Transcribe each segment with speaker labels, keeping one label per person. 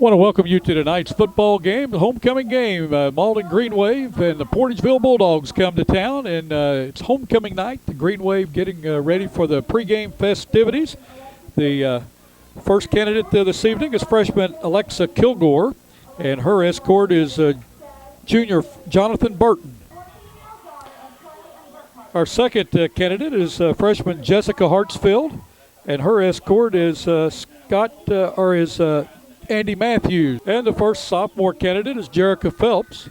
Speaker 1: Want to welcome you to tonight's football game, the homecoming game. Malden Green Wave and the Portageville Bulldogs come to town, and it's homecoming night. The Green Wave getting ready for the pregame festivities. The first candidate this evening is freshman Alexa Kilgore, and her escort is junior Jonathan Burton. Our second candidate is freshman Jessica Hartsfield, and her escort is Andy Matthews. And the first sophomore candidate is Jerica Phelps,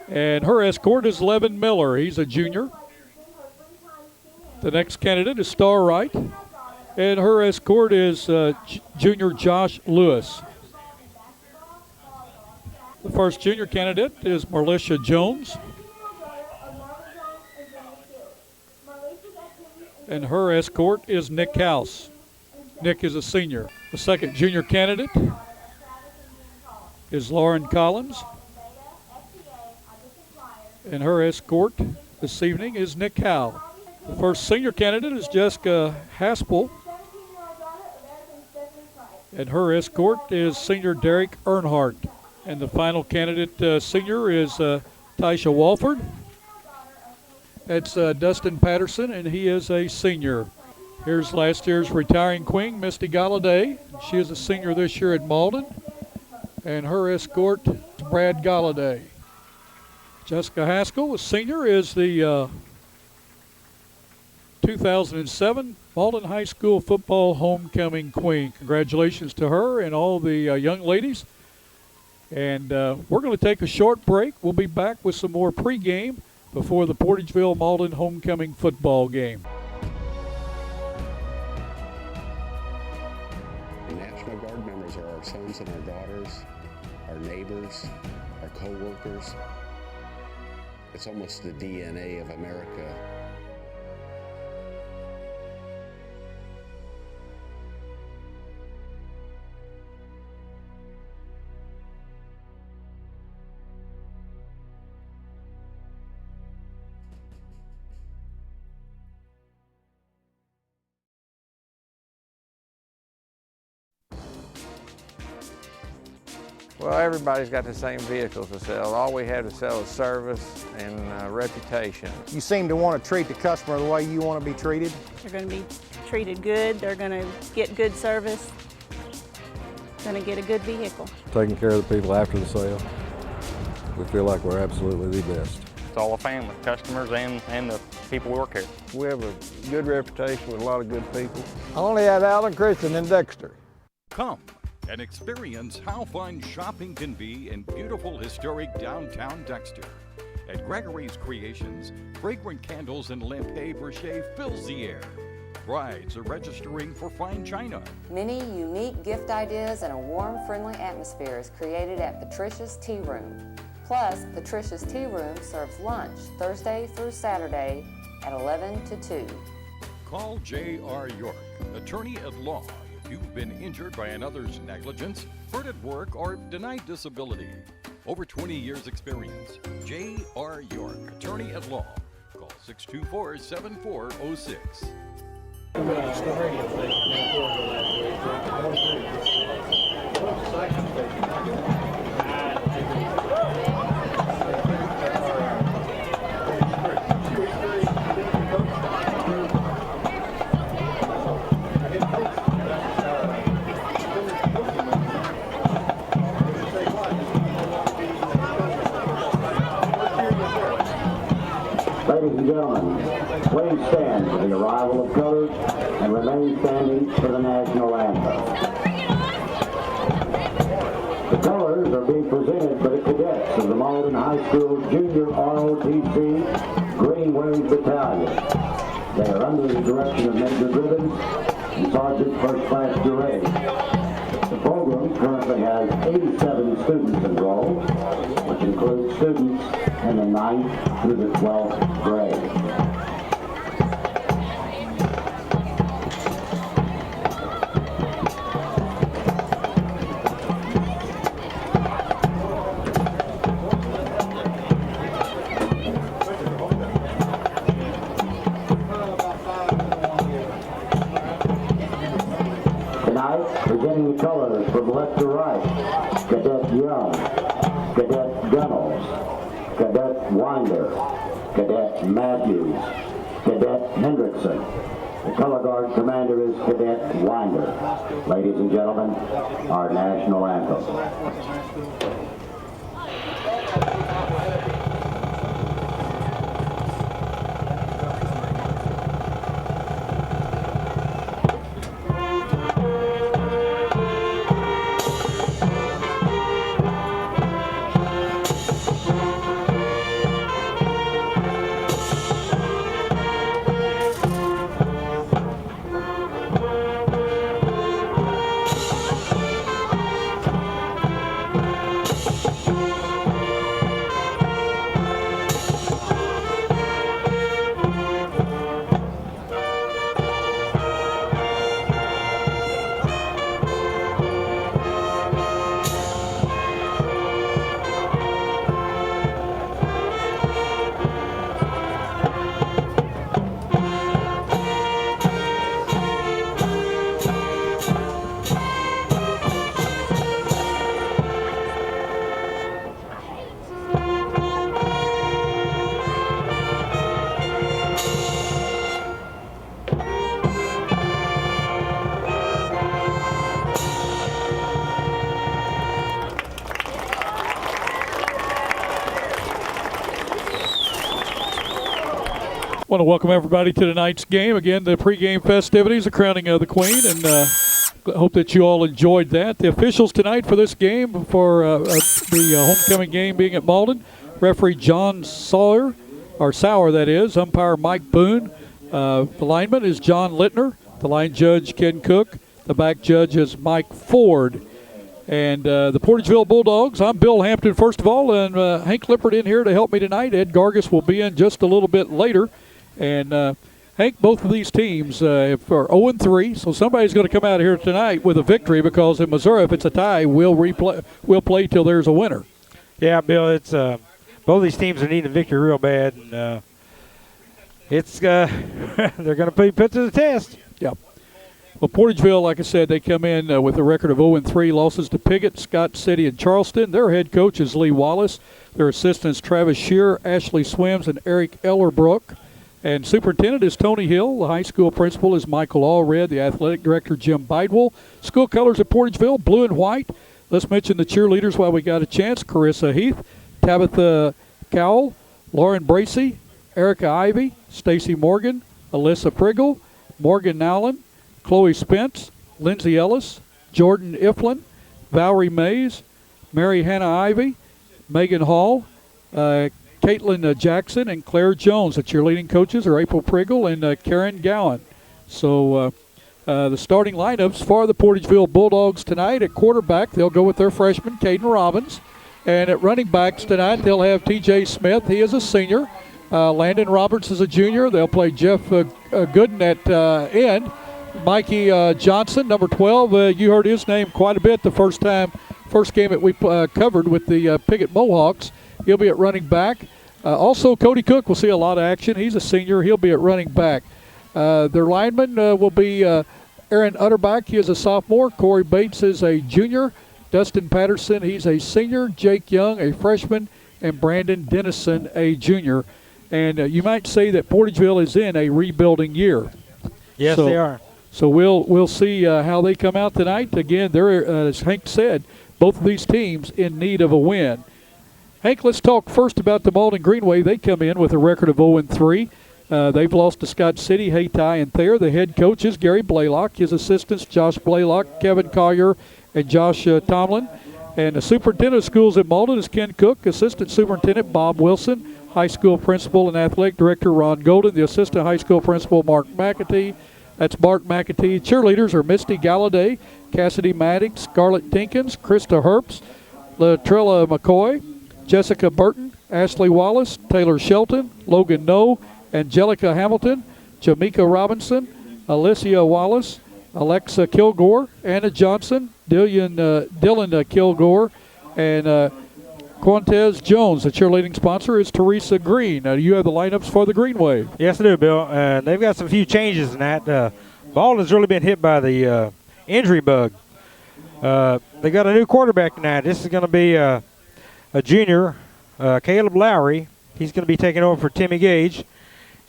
Speaker 1: and her escort is Levin Miller. He's a junior. The next candidate is Star Wright, and her escort is junior Josh Lewis. The first junior candidate is Marlisha Jones, and her escort is Nick House. Nick is a senior. The second junior candidate is Lauren Collins, and her escort this evening is Nick Howe. The first senior candidate is Jessica Haspel, and her escort is senior Derek Earnhardt. And the final candidate senior is Tisha Walford. It's Dustin Patterson, and he is a senior. Here's last year's retiring queen, Misty Galladay. She is a senior this year at Malden, and her escort is Brad Galladay. Jessica Haskell, a senior, is the 2007 Malden High School football homecoming queen. Congratulations to her and all the young ladies. And we're going to take a short break. We'll be back with some more pregame before the Portageville Malden homecoming football game.
Speaker 2: National Guard members are our sons and our daughters, our neighbors, our co-workers. It's almost the DNA of America.
Speaker 3: Well, everybody's got the same vehicles to sell. All we have to sell is service and reputation.
Speaker 4: You seem to want to treat the customer the way you want to be treated.
Speaker 5: They're going to be treated good. They're going to get good service. Going to get a good vehicle.
Speaker 6: Taking care of the people after the sale. We feel like we're absolutely the best.
Speaker 7: It's all a family, customers and the people who work here.
Speaker 3: We have a good reputation with a lot of good people.
Speaker 4: I only have Allen, Christian, and Dexter.
Speaker 8: Come and experience how fun shopping can be in beautiful historic downtown Dexter. At Gregory's Creations, fragrant candles and lampe brochet fills the air. Brides are registering for fine china.
Speaker 9: Many unique gift ideas and a warm, friendly atmosphere is created at Patricia's Tea Room. Plus, Patricia's Tea Room serves lunch Thursday through Saturday at 11 to 2.
Speaker 8: Call J.R. York, attorney at law, if you've been injured by another's negligence, hurt at work, or denied disability. Over 20 years experience. J.R. York, attorney at law. Call 624-7406.
Speaker 10: Ladies and gentlemen, please stand for the arrival of colors and remain standing for the national anthem. The colors are being presented by the cadets of the Malden High School Junior ROTC Green Wave Battalion. They are under the direction of Major Dribbins and Sergeant First Class Duray. The program currently has 87 students enrolled, which includes students in the 9th through the 12th grade. Tonight, presenting the colors from left to right. Cadet Young, Cadet Gunnels, Cadet Winder, Cadet Matthews, Cadet Hendrickson. The color guard commander is Cadet Winder. Ladies and gentlemen, our national anthem.
Speaker 1: Want to welcome everybody to tonight's game. Again, the pregame festivities, the crowning of the Queen, and hope that you all enjoyed that. The officials tonight for this game, for the homecoming game being at Malden, referee John Sauer, that is, umpire Mike Boone. The lineman is John Littner. The line judge, Ken Cook. The back judge is Mike Ford. And the Portageville Bulldogs, I'm Bill Hampton, first of all, and Hank Lippert in here to help me tonight. Ed Gargis will be in just a little bit later. And, Hank, both of these teams are 0-3, so somebody's going to come out of here tonight with a victory because in Missouri, if it's a tie, we'll play till there's a winner.
Speaker 11: Yeah, Bill, it's both these teams are needing a victory real bad, and it's they're going to be put to the test.
Speaker 1: Yeah. Well, Portageville, like I said, they come in with a record of 0-3, losses to Piggott, Scott City, and Charleston. Their head coach is Lee Wallace. Their assistants, Travis Shear, Ashley Swims, and Eric Ellerbrook. And superintendent is Tony Hill. The high school principal is Michael Allred. The athletic director, Jim Bidewell. School colors at Portageville, blue and white. Let's mention the cheerleaders while we got a chance. Carissa Heath, Tabitha Cowell, Lauren Bracey, Erica Ivy, Stacy Morgan, Alyssa Priggle, Morgan Nowlin, Chloe Spence, Lindsay Ellis, Jordan Iflin, Valerie Mays, Mary Hannah Ivy, Megan Hall, Caitlin Jackson, and Claire Jones. The cheerleading coaches are April Priggle and Karen Gowan. So the starting lineups for the Portageville Bulldogs tonight at quarterback, they'll go with their freshman, Caden Robbins. And at running backs tonight, they'll have T.J. Smith. He is a senior. Landon Roberts is a junior. They'll play Jeff Gooden at end. Mikey Johnson, number 12. You heard his name quite a bit the first game that we covered with the Piggott Mohawks. He'll be at running back. Also, Cody Cook will see a lot of action. He's a senior. He'll be at running back. Their lineman will be Aaron Utterback. He is a sophomore. Corey Bates is a junior. Dustin Patterson, he's a senior. Jake Young, a freshman. And Brandon Dennison, a junior. And you might say that Portageville is in a rebuilding year.
Speaker 11: Yes, they are.
Speaker 1: So we'll see how they come out tonight. Again, they're, as Hank said, both of these teams in need of a win. Hank, let's talk first about the Malden Greenway. They come in with a record of 0-3. They've lost to Scott City, Hayti, and Thayer. The head coach is Gary Blaylock. His assistants, Josh Blaylock, Kevin Collier, and Josh Tomlin. And the superintendent of schools at Malden is Ken Cook. Assistant superintendent, Bob Wilson. High school principal and athletic director, Ron Golden. The assistant high school principal, Mark McAtee. That's Mark McAtee. Cheerleaders are Misty Galladay, Cassidy Maddox, Scarlett Dinkins, Krista Herbst, Latrella McCoy, Jessica Burton, Ashley Wallace, Taylor Shelton, Logan Noe, Angelica Hamilton, Jamaica Robinson, Alicia Wallace, Alexa Kilgore, Anna Johnson, Dylan Kilgore, and Quantez Jones. The cheerleading sponsor is Teresa Green. You have the lineups for the Greenway.
Speaker 11: Yes, I do, Bill. They've got some few changes in that. Malden's really been hit by the injury bug. They got a new quarterback tonight. This is going to be a junior, Caleb Lowry. He's going to be taking over for Timmy Gage.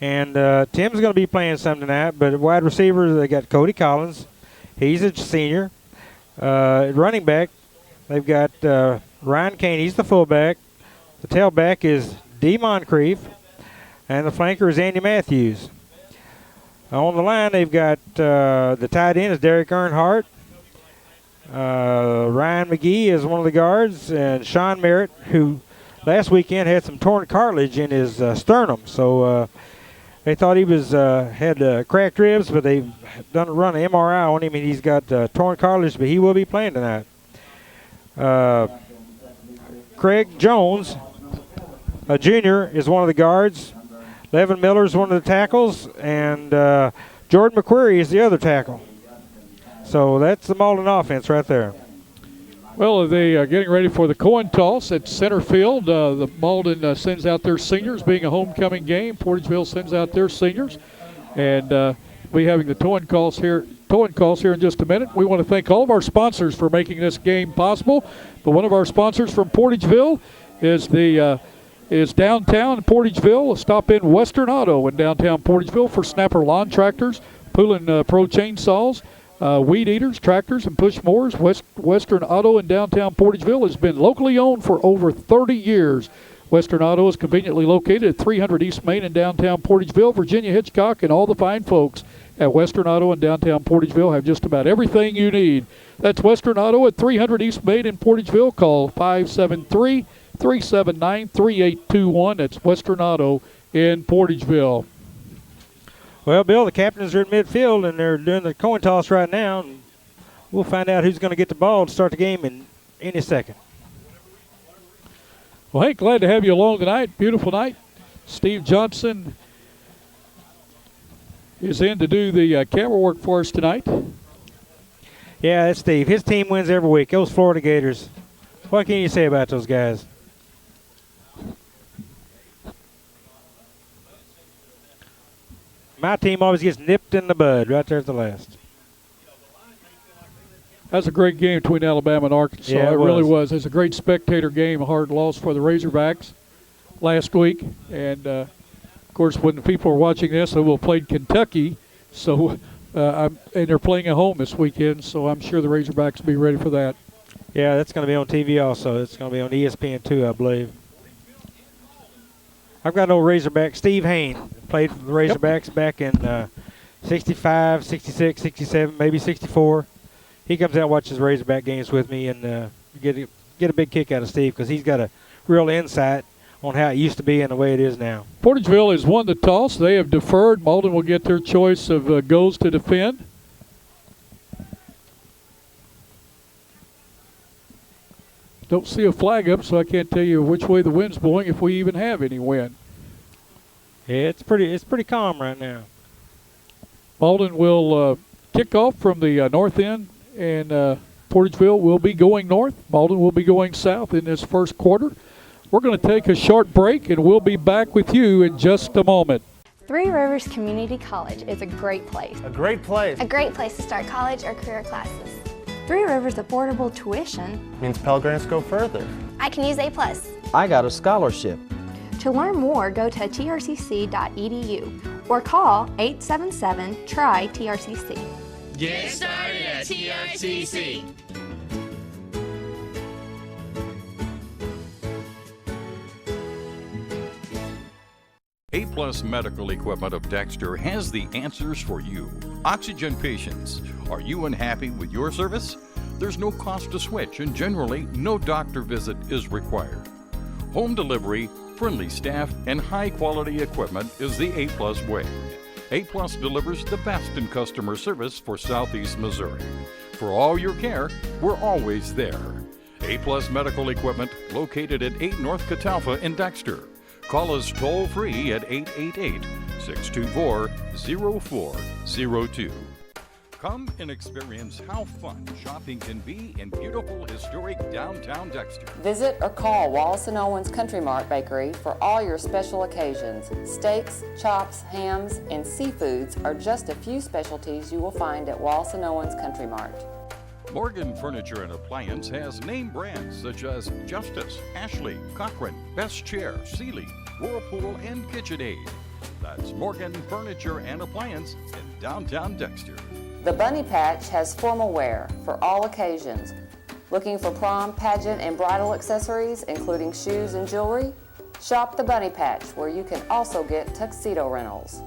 Speaker 11: And Tim's going to be playing some tonight. But at wide receiver, they got Cody Collins. He's a senior. Running back, they've got Ryan Kane. He's the fullback. The tailback is Dee Moncrief. And the flanker is Andy Matthews. On the line, they've got the tight end is Derek Earnhardt. Ryan McGee is one of the guards. And Sean Merritt, who last weekend had some torn cartilage in his sternum. So they thought he was had cracked ribs, but they've run an MRI on him, and he's got torn cartilage, but he will be playing tonight. Craig Jones, a junior, is one of the guards. Levin Miller is one of the tackles, and Jordan McQuarrie is the other tackle. So that's the Malden offense right there.
Speaker 1: Well, they are getting ready for the coin toss at center field. The Malden sends out their seniors, being a homecoming game. Portageville sends out their seniors, and we'll be having the towing calls here in just a minute. We want to thank all of our sponsors for making this game possible. But one of our sponsors from Portageville is downtown Portageville. Stop in Western Auto in downtown Portageville for Snapper lawn tractors, Poulin Pro chainsaws, weed eaters, tractors, and push mowers. Western Auto in downtown Portageville has been locally owned for over 30 years. Western Auto is conveniently located at 300 East Main in downtown Portageville. Virginia Hitchcock and all the fine folks at Western Auto in downtown Portageville have just about everything you need. That's Western Auto at 300 East Main in Portageville. Call 573-379-3821. That's Western Auto in Portageville.
Speaker 11: Well, Bill, the captains are in midfield, and they're doing the coin toss right now. And we'll find out who's going to get the ball to start the game in any second.
Speaker 1: Well, Hank, glad to have you along tonight. Beautiful night. Steve Johnson is in to do the camera work for us tonight.
Speaker 11: Yeah, that's Steve. His team wins every week. Those Florida Gators. What can you say about those guys? My team always gets nipped in the bud right there at the last.
Speaker 1: That's a great game between Alabama and Arkansas.
Speaker 11: Yeah,
Speaker 1: it really was. It's a great spectator game, a hard loss for the Razorbacks last week. And, of course, when people are watching this, they will play Kentucky. So, and they're playing at home this weekend, so I'm sure the Razorbacks will be ready for that.
Speaker 11: Yeah, that's going to be on TV also. It's going to be on ESPN too, I believe. I've got an old Razorback, Steve Hain, played for the Razorbacks back in 65, 66, 67, maybe 64. He comes out and watches Razorback games with me, and get a big kick out of Steve because he's got a real insight on how it used to be and the way it is now.
Speaker 1: Portageville has won the toss. They have deferred. Malden will get their choice of goals to defend. Don't see a flag up, so I can't tell you which way the wind's blowing if we even have any wind.
Speaker 11: Yeah, it's pretty calm right now.
Speaker 1: Malden will kick off from the north end, and Portageville will be going north. Malden will be going south in this first quarter. We're going to take a short break, and we'll be back with you in just a moment.
Speaker 12: Three Rivers Community College is a great place.
Speaker 13: A great place.
Speaker 14: A great place to start college or career classes.
Speaker 12: Three Rivers affordable tuition
Speaker 13: means Pell Grants go further.
Speaker 14: I can use A+.
Speaker 15: I got a scholarship.
Speaker 12: To learn more, go to trcc.edu or call 877-TRY-TRCC.
Speaker 16: Get started at TRCC.
Speaker 8: A-Plus Medical Equipment of Dexter has the answers for you. Oxygen patients, are you unhappy with your service? There's no cost to switch, and generally, no doctor visit is required. Home delivery, friendly staff, and high-quality equipment is the A-Plus way. A-Plus delivers the best in customer service for Southeast Missouri. For all your care, we're always there. A-Plus Medical Equipment, located at 8 North Catalpa in Dexter. Call us toll-free at 888-624-0402. Come and experience how fun shopping can be in beautiful, historic downtown Dexter.
Speaker 9: Visit or call Wallace & Owens Country Mart Bakery for all your special occasions. Steaks, chops, hams, and seafoods are just a few specialties you will find at Wallace & Owens Country Mart.
Speaker 8: Morgan Furniture and Appliance has name brands such as Justice, Ashley, Cochran, Best Chair, Sealy, Whirlpool, and KitchenAid. That's Morgan Furniture and Appliance in downtown Dexter.
Speaker 9: The Bunny Patch has formal wear for all occasions. Looking for prom, pageant, and bridal accessories, including shoes and jewelry? Shop the Bunny Patch, where you can also get tuxedo rentals.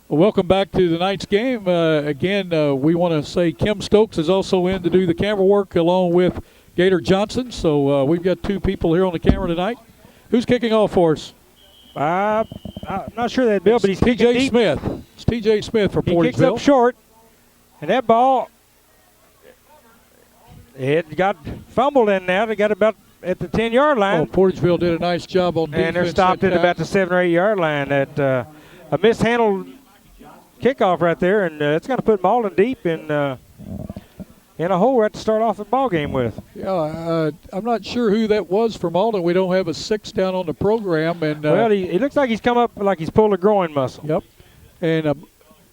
Speaker 1: Well, welcome back to tonight's game. Again, we want to say Kim Stokes is also in to do the camera work along with Gator Johnson. So we've got two people here on the camera tonight. Who's kicking off for us?
Speaker 11: I'm not sure that Bill, but he's kicking
Speaker 1: T.J.
Speaker 11: deep.
Speaker 1: Smith. It's T.J. Smith for Portageville.
Speaker 11: He kicks up short, and that ball, it got fumbled in now. They got about at the 10-yard line.
Speaker 1: Oh, Portageville did a nice job on defense.
Speaker 11: And they're stopped at about the 7 or 8 yard line. At a mishandled kickoff right there, and it's going to put Malden deep in a hole right to start off the ball game with.
Speaker 1: Yeah, I'm not sure who that was for Malden. We don't have a 6 down on the program. And
Speaker 11: well, he looks like he's come up like he's pulled a groin muscle.
Speaker 1: Yep. And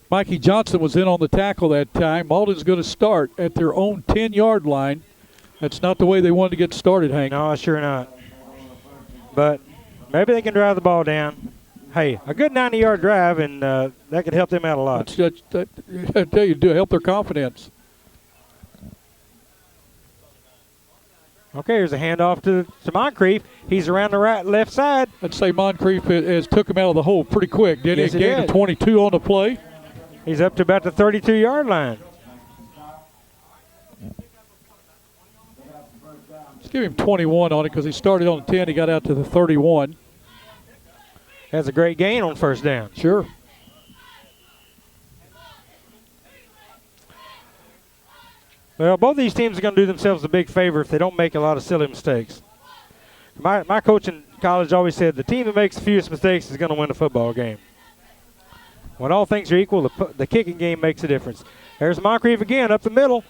Speaker 1: Mikey Johnson was in on the tackle that time. Malden's going to start at their own 10-yard line. That's not the way they wanted to get started, Hank.
Speaker 11: No, sure not. But maybe they can drive the ball down. Hey, a good 90-yard drive, and that could help them out a lot.
Speaker 1: I tell you, do help their confidence.
Speaker 11: Okay, here's a handoff to Moncrief. He's around the left side.
Speaker 1: I'd say Moncrief has took him out of the hole pretty quick, didn't
Speaker 11: yes,
Speaker 1: he? Gained a 22 on the play.
Speaker 11: He's up to about the 32-yard line.
Speaker 1: Let's give him 21 on it because he started on the 10. He got out to the 31.
Speaker 11: Has a great gain on first down.
Speaker 1: Sure.
Speaker 11: Well, both these teams are going to do themselves a big favor if they don't make a lot of silly mistakes. My coach in college always said the team that makes the fewest mistakes is going to win a football game. When all things are equal, the kicking game makes a difference. There's Moncrief again up the middle.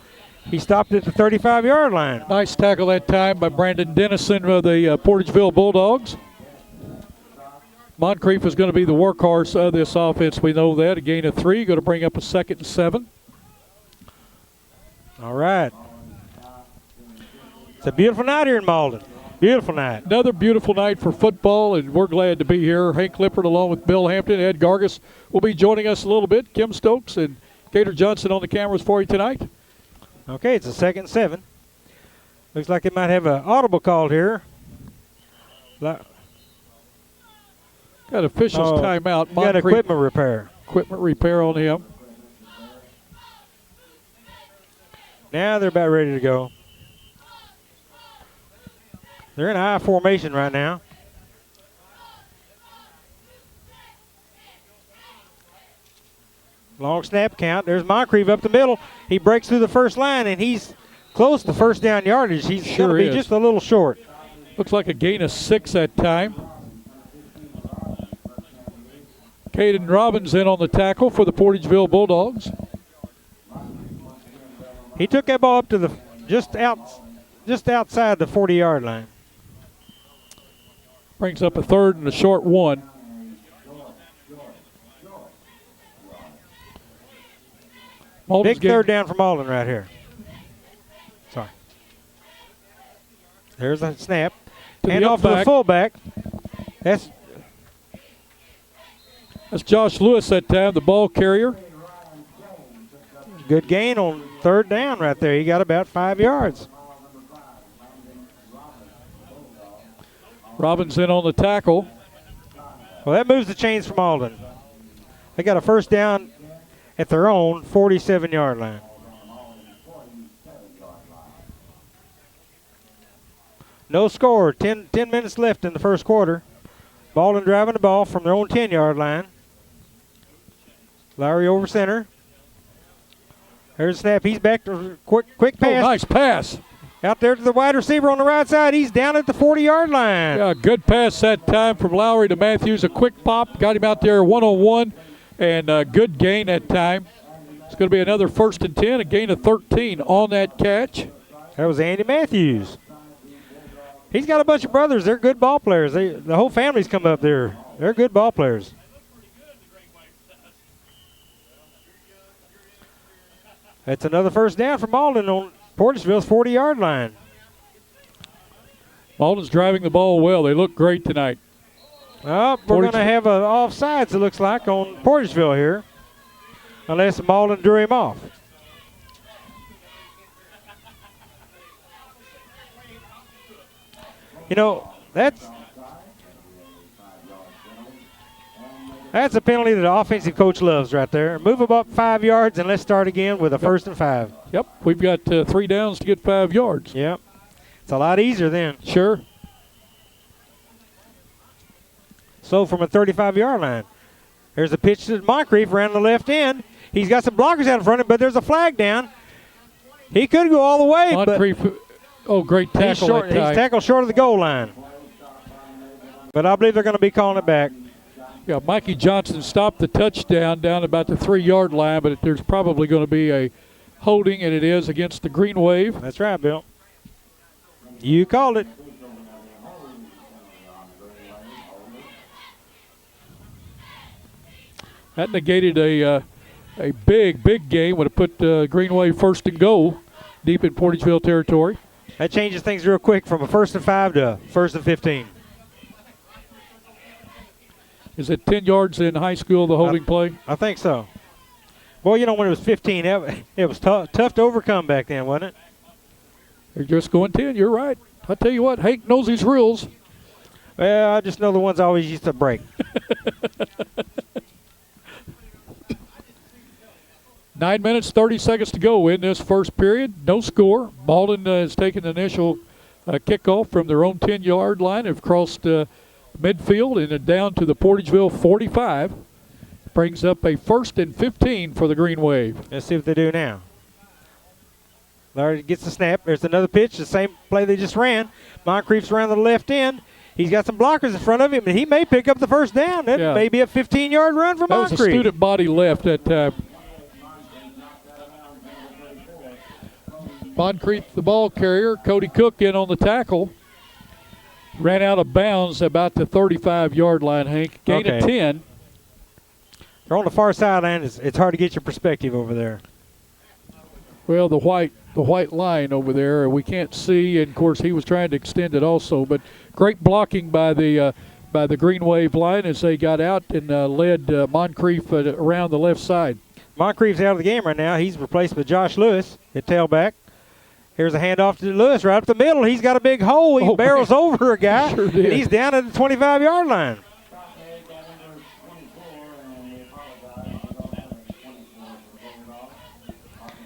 Speaker 11: He stopped at the 35-yard line.
Speaker 1: Nice tackle that time by Brandon Dennison of the Portageville Bulldogs. Moncrief is going to be the workhorse of this offense. We know that. A gain of 3. Going to bring up a 2nd and 7.
Speaker 11: All right. It's a beautiful night here in Malden. Beautiful night.
Speaker 1: Another beautiful night for football, and we're glad to be here. Hank Lippert along with Bill Hampton, Ed Gargas will be joining us a little bit. Kim Stokes and Gator Johnson on the cameras for you tonight.
Speaker 11: Okay, it's a 2nd and 7. Looks like they might have an audible call here.
Speaker 1: Got officials timeout.
Speaker 11: Got equipment repair.
Speaker 1: Equipment repair on him.
Speaker 11: Now they're about ready to go. They're in I formation right now. Long snap count. There's Moncrief up the middle. He breaks through the first line, and he's close to first down yardage. He's going to be just a little short.
Speaker 1: Looks like a gain of 6 that time. Caden Robbins in on the tackle for the Portageville Bulldogs.
Speaker 11: He took that ball up to the just outside the 40-yard line.
Speaker 1: Brings up a 3rd and a short 1.
Speaker 11: Big 3rd down for Malden right here. Sorry. There's a snap. Hand off to the fullback. That's
Speaker 1: Josh Lewis that time, the ball carrier.
Speaker 11: Good gain on 3rd down right there. He got about 5 yards.
Speaker 1: Robbins in on the tackle.
Speaker 11: Well, that moves the chains for Malden. They got a first down at their own 47-yard line. No score. 10 minutes left in the first quarter. Malden driving the ball from their own 10-yard line. Lowry over center. There's a snap. He's back to quick pass.
Speaker 1: Oh, nice pass.
Speaker 11: Out there to the wide receiver on the right side. He's down at the 40-yard line.
Speaker 1: Yeah, good pass that time from Lowry to Matthews. A quick pop. Got him out there one-on-one. And a good gain that time. It's going to be another 1st and 10. A gain of 13 on that catch.
Speaker 11: That was Andy Matthews. He's got a bunch of brothers. They're good ball players. The whole family's come up there. They're good ball players. That's another first down for Malden on Portageville's 40-yard line.
Speaker 1: Malden's driving the ball well. They look great tonight.
Speaker 11: We're going to have an offsides, it looks like, on Portageville here, unless Malden drew him off. You know, that's a penalty that the offensive coach loves right there. Move them up 5 yards, and let's start again with a 1st and 5.
Speaker 1: Yep, we've got 3 downs to get 5 yards.
Speaker 11: Yep, it's a lot easier then.
Speaker 1: Sure.
Speaker 11: So from a 35-yard line, there's a pitch to Moncrief around the left end. He's got some blockers out in front of him, but there's a flag down. He could go all the way,
Speaker 1: Moncrief, great tackle
Speaker 11: he's tackled short of the goal line. But I believe they're going to be calling it back.
Speaker 1: Yeah, Mikey Johnson stopped the touchdown down about the 3-yard line, but there's probably going to be a holding, and it is against the Green Wave.
Speaker 11: That's right, Bill. You called it.
Speaker 1: That negated a big game. Would have put Green Wave 1st and goal deep in Portageville territory.
Speaker 11: That changes things real quick from a 1st and 5 to 1st and 15.
Speaker 1: Is it 10 yards in high school, the holding play?
Speaker 11: I think so. Well, you know, when it was 15, it was tough to overcome back then, wasn't it?
Speaker 1: They're just going 10. You're right. I tell you what, Hank knows his rules.
Speaker 11: Well, I just know the ones I always used to break.
Speaker 1: 9 minutes, 30 seconds to go in this first period. No score. Malden has taken the initial kickoff from their own 10-yard line. Have crossed midfield and down to the Portageville 45. Brings up a 1st and 15 for the Green Wave.
Speaker 11: Let's see what they do now. Larry gets the snap. There's another pitch, the same play they just ran. Moncrief's around the left end. He's got some blockers in front of him, and he may pick up the 1st down. That may be a 15-yard run for Moncrief.
Speaker 1: That was a student body left that time. Moncrief, the ball carrier. Cody Cook in on the tackle. Ran out of bounds about the 35-yard line, Hank. Gain of 10.
Speaker 11: They're on the far sideline. It's hard to get your perspective over there.
Speaker 1: Well, the white line over there, we can't see, and of course he was trying to extend it also. But great blocking by the Green Wave line as they got out and led Moncrief around the left side.
Speaker 11: Moncrief's out of the game right now. He's replaced with Josh Lewis at tailback. Here's a handoff to Lewis right up the middle. He's got a big hole. He barrels over a guy,
Speaker 1: sure did.
Speaker 11: And he's down at the 25-yard line.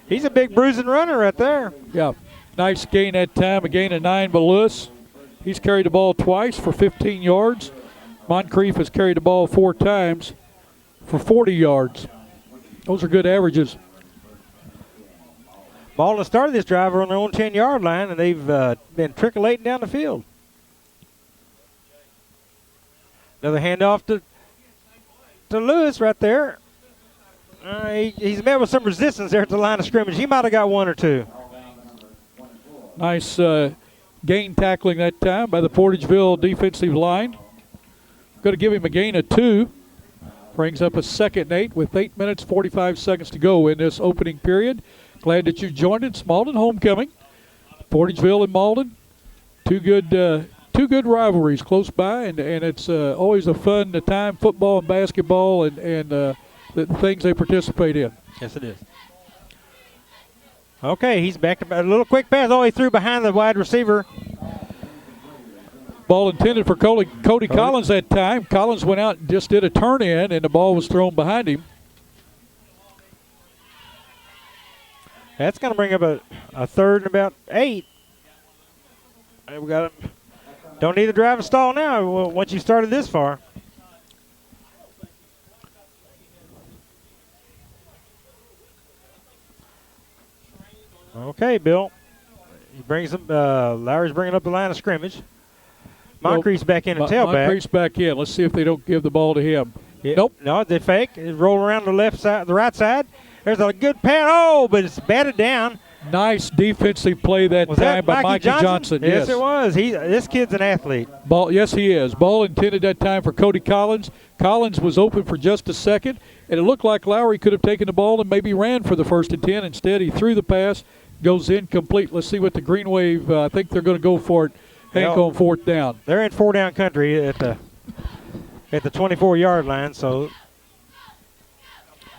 Speaker 11: He's a big bruising runner right there.
Speaker 1: Yeah, nice gain that time, a gain of 9 by Lewis. He's carried the ball twice for 15 yards. Moncrief has carried the ball 4 times for 40 yards. Those are good averages.
Speaker 11: Malden started this drive on their own 10-yard line, and they've been trickling down the field. Another handoff to Lewis right there. He's met with some resistance there at the line of scrimmage. He might have got 1 or 2.
Speaker 1: Nice gain tackling that time by the Portageville defensive line. Going to give him a gain of 2. Brings up a 2nd and 8 with 8 minutes, 45 seconds to go in this opening period. Glad that you joined us. Malden homecoming. Portageville and Malden. Two good rivalries close by, and it's always a fun time, football and basketball and the things they participate in.
Speaker 11: Yes, it is. Okay, he's back to a little quick pass all the way through behind the wide receiver.
Speaker 1: Ball intended for Cody Collins that time. Collins went out and just did a turn in, and the ball was thrown behind him.
Speaker 11: That's going to bring up a 3rd and about 8. We got him. Don't need a driving stall now once you started this far. Okay, Bill. He brings him. Lowry's bringing up the line of scrimmage. Moncrief's back in at tailback.
Speaker 1: Moncrief's back in. Let's see if they don't give the ball to him.
Speaker 11: Yeah.
Speaker 1: Nope.
Speaker 11: No, they fake. They roll around the left side, the right side. There's a good pass. Oh, but it's batted down.
Speaker 1: Nice defensive play that time by Mikey Johnson.
Speaker 11: Yes, it was. This kid's an athlete.
Speaker 1: Yes, he is. Ball intended that time for Cody Collins. Collins was open for just a second, and it looked like Lowry could have taken the ball and maybe ran for the 1st and 10. Instead, he threw the pass, goes incomplete. Let's see what the Green Wave, I think they're going to go for it, Hank, on fourth down.
Speaker 11: They're in 4-down country at the 24-yard line, so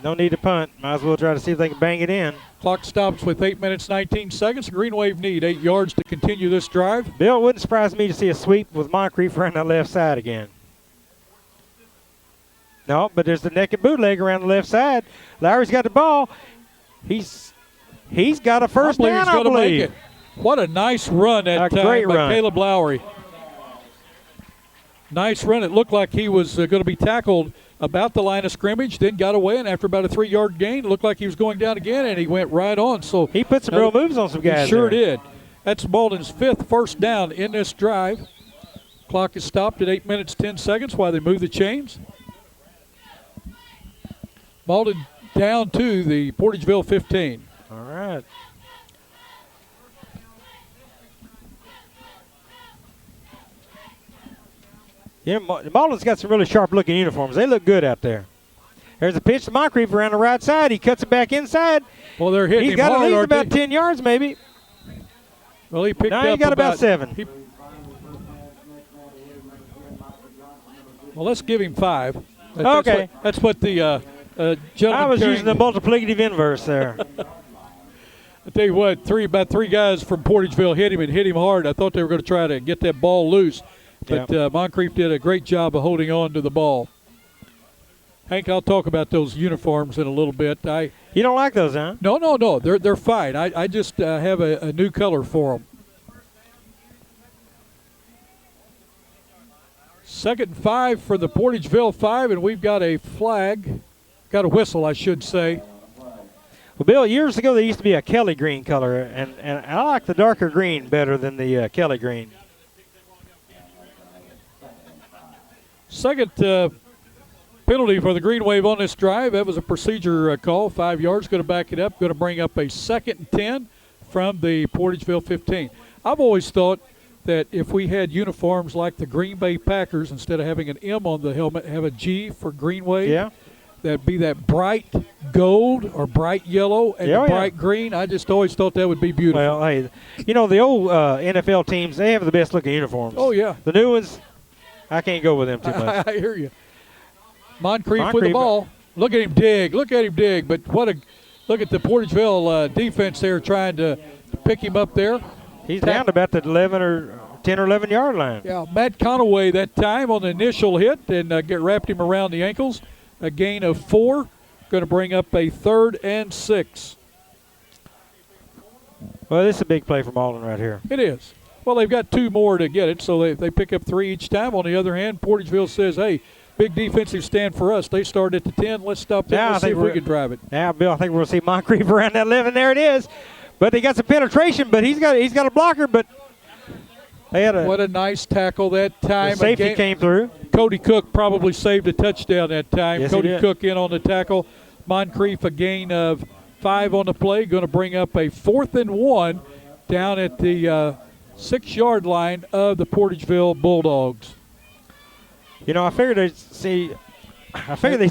Speaker 11: no need to punt. Might as well try to see if they can bang it in.
Speaker 1: Clock stops with 8 minutes, 19 seconds. The Green Wave need 8 yards to continue this drive.
Speaker 11: Bill, it wouldn't surprise me to see a sweep with Moncrief around that left side again. No, but there's the naked bootleg around the left side. Lowry's got the ball. He's got a first down, I believe.
Speaker 1: Make it. What a nice run that time
Speaker 11: great
Speaker 1: by
Speaker 11: run.
Speaker 1: Caleb Lowry. Nice run. It looked like he was going to be tackled about the line of scrimmage, then got away, and after about a 3-yard gain, it looked like he was going down again, and he went right on. So
Speaker 11: he put some real moves on some guys.
Speaker 1: He sure
Speaker 11: there.
Speaker 1: did. That's Malden's 5th first down in this drive. Clock is stopped at 8 minutes, 10 seconds while they move the chains. Malden down to the Portageville 15.
Speaker 11: All right. Yeah, Malden's got some really sharp-looking uniforms. They look good out there. There's a pitch to Moncrief around the right side. He cuts it back inside.
Speaker 1: Well, they're hitting
Speaker 11: He's
Speaker 1: him
Speaker 11: got
Speaker 1: hard,
Speaker 11: at least
Speaker 1: aren't
Speaker 11: about
Speaker 1: they?
Speaker 11: 10 yards, maybe.
Speaker 1: Well, he picked
Speaker 11: no,
Speaker 1: up
Speaker 11: he got about 7.
Speaker 1: Well, let's give him 5.
Speaker 11: Okay.
Speaker 1: That's what the gentleman.
Speaker 11: I was using the multiplicative inverse there.
Speaker 1: I tell you what, about three guys from Portageville hit him and hit him hard. I thought they were going to try to get that ball loose, but Moncrief did a great job of holding on to the ball. Hank, I'll talk about those uniforms in a little bit.
Speaker 11: You don't like those, huh?
Speaker 1: No. They're fine. I just have a new color for them. 2nd and 5 for the Portageville 5, and we've got a flag. Got a whistle, I should say.
Speaker 11: Well, Bill, years ago there used to be a Kelly green color, and I like the darker green better than the Kelly green.
Speaker 1: Second penalty for the Green Wave on this drive. That was a procedure call, 5 yards. Going to back it up. Going to bring up a 2nd and 10 from the Portageville 15. I've always thought that if we had uniforms like the Green Bay Packers, instead of having an M on the helmet, have a G for Green Wave.
Speaker 11: Yeah.
Speaker 1: That'd be that bright gold or bright yellow and bright green. I just always thought that would be beautiful.
Speaker 11: Well, hey, you know, the old NFL teams, they have the best looking uniforms.
Speaker 1: Oh, yeah.
Speaker 11: The new ones, I can't go with them too much.
Speaker 1: I hear you. Moncrief with the ball. Look at him dig. But look at the Portageville defense there trying to pick him up there.
Speaker 11: He's down to about the 10 or 11 yard line.
Speaker 1: Yeah, Matt Conaway that time on the initial hit and wrapped him around the ankles. A gain of 4. Going to bring up a 3rd and 6.
Speaker 11: Well, this is a big play for Malden right here.
Speaker 1: It is. Well, they've got 2 more to get it, so they pick up 3 each time. On the other hand, Portageville says, hey, big defensive stand for us. They start at the 10. Let's stop there and see if we can drive it.
Speaker 11: Now, Bill, I think we're going to see Moncrief around that 11. There it is. But they got some penetration, but he's got a blocker, but they had
Speaker 1: what a nice tackle that time.
Speaker 11: The safety came through.
Speaker 1: Cody Cook probably saved a touchdown that time.
Speaker 11: Yes,
Speaker 1: Cody Cook in on the tackle. Moncrief a gain of 5 on the play. Going to bring up a 4th and 1 down at the 6-yard line of the Portageville Bulldogs.
Speaker 11: You know, I figured they'd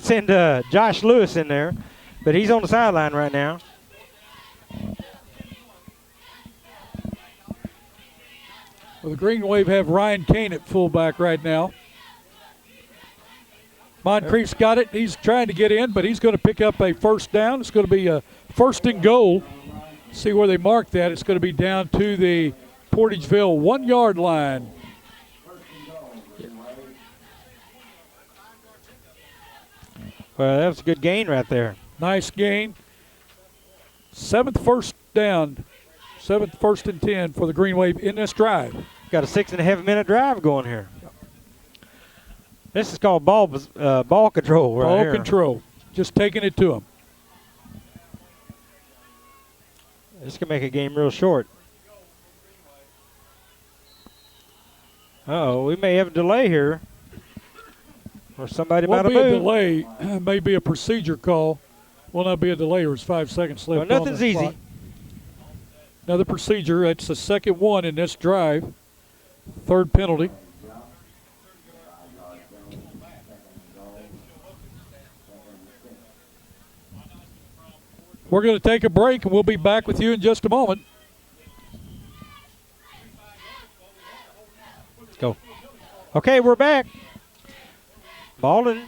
Speaker 11: send Josh Lewis in there, but he's on the sideline right now.
Speaker 1: Well, the Green Wave have Ryan Kane at fullback right now. Moncrief's got it. He's trying to get in, but he's going to pick up a first down. It's going to be a 1st and goal. See where they mark that. It's going to be down to the Portageville 1-yard line.
Speaker 11: Well, that was a good gain right there.
Speaker 1: Nice gain. 7th first down. 7th 1st and 10 for the Green Wave in this drive.
Speaker 11: Got a 6.5-minute drive going here. This is called ball control right here.
Speaker 1: Ball control. Just taking it to him.
Speaker 11: This can make a game real short. Uh-oh, we may have a delay here. Or somebody might have moved.
Speaker 1: Won't be a delay. May be a procedure call. Will not be a delay. There's 5 seconds left.
Speaker 11: Well, nothing's easy.
Speaker 1: Clock. Another procedure. It's the 2nd one in this drive. 3rd penalty. We're going to take a break, and we'll be back with you in just a moment.
Speaker 11: Let's go. Okay, we're back. Malden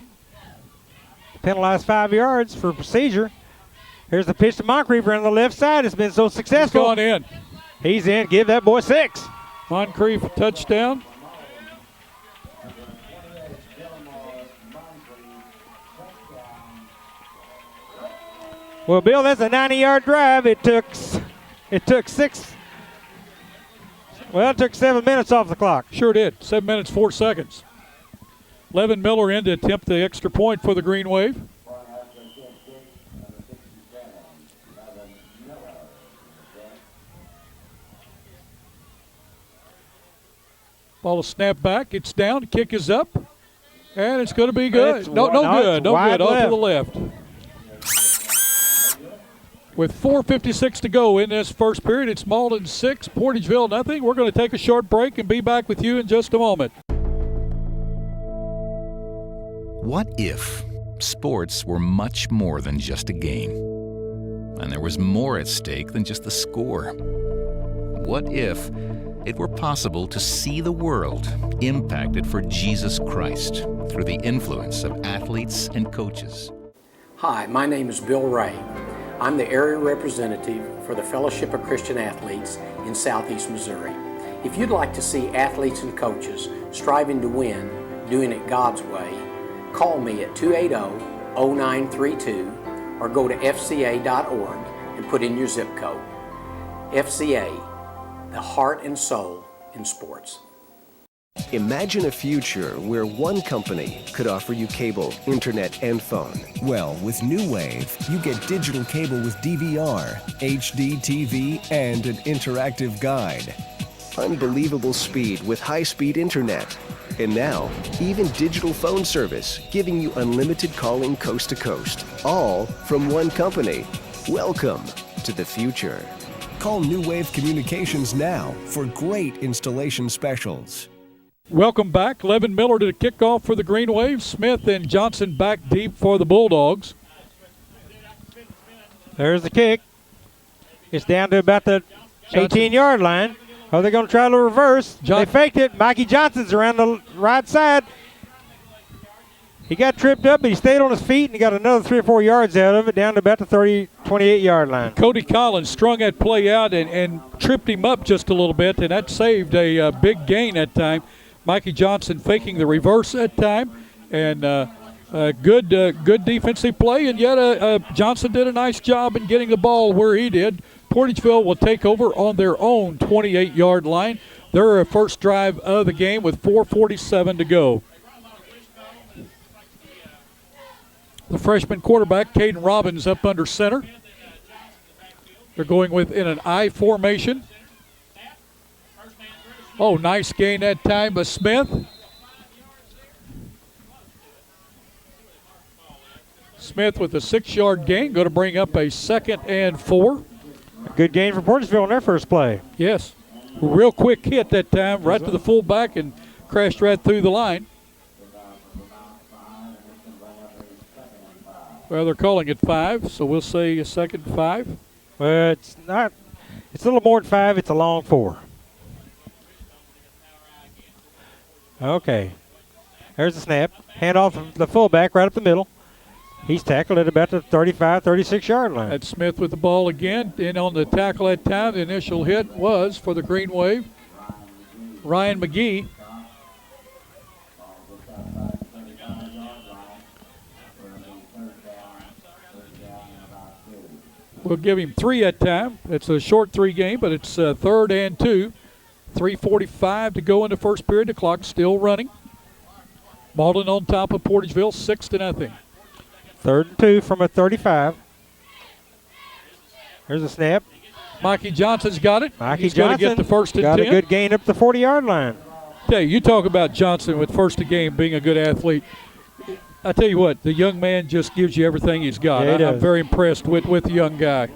Speaker 11: penalized 5 yards for procedure. Here's the pitch to Moncrief on the left side. It's been so successful.
Speaker 1: He's gone in.
Speaker 11: He's in. Give that boy 6.
Speaker 1: Moncrief, touchdown.
Speaker 11: Well, Bill, that's a 90-yard drive. It took 6. Well, it took 7 minutes off the clock.
Speaker 1: Sure did. 7 minutes, 4 seconds. Levin Miller in to attempt the extra point for the Green Wave. Ball is snapped back. It's down. Kick is up. And it's going to be good. No good. No good. Off to the left. With 4:56 to go in this first period, it's Malden 6, Portageville nothing. We're going to take a short break and be back with you in just a moment.
Speaker 17: What if sports were much more than just a game? And there was more at stake than just the score? What if it were possible to see the world impacted for Jesus Christ through the influence of athletes and coaches?
Speaker 18: Hi, my name is Bill Ray. I'm the area representative for the Fellowship of Christian Athletes in Southeast Missouri. If you'd like to see athletes and coaches striving to win, doing it God's way, call me at 280-0932 or go to fca.org and put in your zip code. FCA, the heart and soul in sports.
Speaker 19: Imagine a future where one company could offer you cable, internet, and phone.
Speaker 20: Well, with New Wave, you get digital cable with DVR, HD TV, and an interactive guide.
Speaker 19: Unbelievable speed with high-speed internet. And now, even digital phone service, giving you unlimited calling coast to coast. All from one company. Welcome to the future.
Speaker 20: Call New Wave Communications now for great installation specials.
Speaker 1: Welcome back. Levin Miller to the kickoff for the Green Wave. Smith and Johnson back deep for the Bulldogs.
Speaker 11: There's the kick. It's down to about the 18-yard line. Are they going to try to reverse? They faked it. Mikey Johnson's around the right side. He got tripped up, but he stayed on his feet, and he got another 3 or 4 yards out of it, down to about the 28-yard line.
Speaker 1: Cody Collins strung that play out and tripped him up just a little bit, and that saved a big gain that time. Mikey Johnson faking the reverse that time, and good defensive play, and yet Johnson did a nice job in getting the ball where he did. Portageville will take over on their own 28-yard line. Their first drive of the game with 4:47 to go. The freshman quarterback, Caden Robbins, up under center. They're going in an I formation. Oh, nice gain that time by Smith. Smith with a 6-yard gain, going to bring up a 2nd and 4.
Speaker 11: A good gain for Portageville on their first play.
Speaker 1: Yes. Real quick hit that time, right to the fullback and crashed right through the line. Well, they're calling it 5, so we'll say a 2nd and 5.
Speaker 11: Well, it's not. It's a little more than 5. It's a long 4. Okay. There's the snap. Hand off the fullback right up the middle. He's tackled at about the 35, 36-yard line.
Speaker 1: That's Smith with the ball again. In on the tackle that time, the initial hit was for the Green Wave, Ryan McGee. We'll give him 3 that time. It's a short 3 game, but it's 3rd and 2. 3:45 to go in the first period. The clock's still running. Malden on top of Portageville, 6-0.
Speaker 11: 3rd and 2 from a 35. There's a snap.
Speaker 1: Mikey Johnson's got it.
Speaker 11: He's
Speaker 1: going to get the 1st and 10.
Speaker 11: Got a good gain up the 40-yard line.
Speaker 1: Tell you talk about Johnson with 1st to game being a good athlete. I tell you what, the young man just gives you everything he's got.
Speaker 11: Yeah,
Speaker 1: I'm very impressed with the young guy.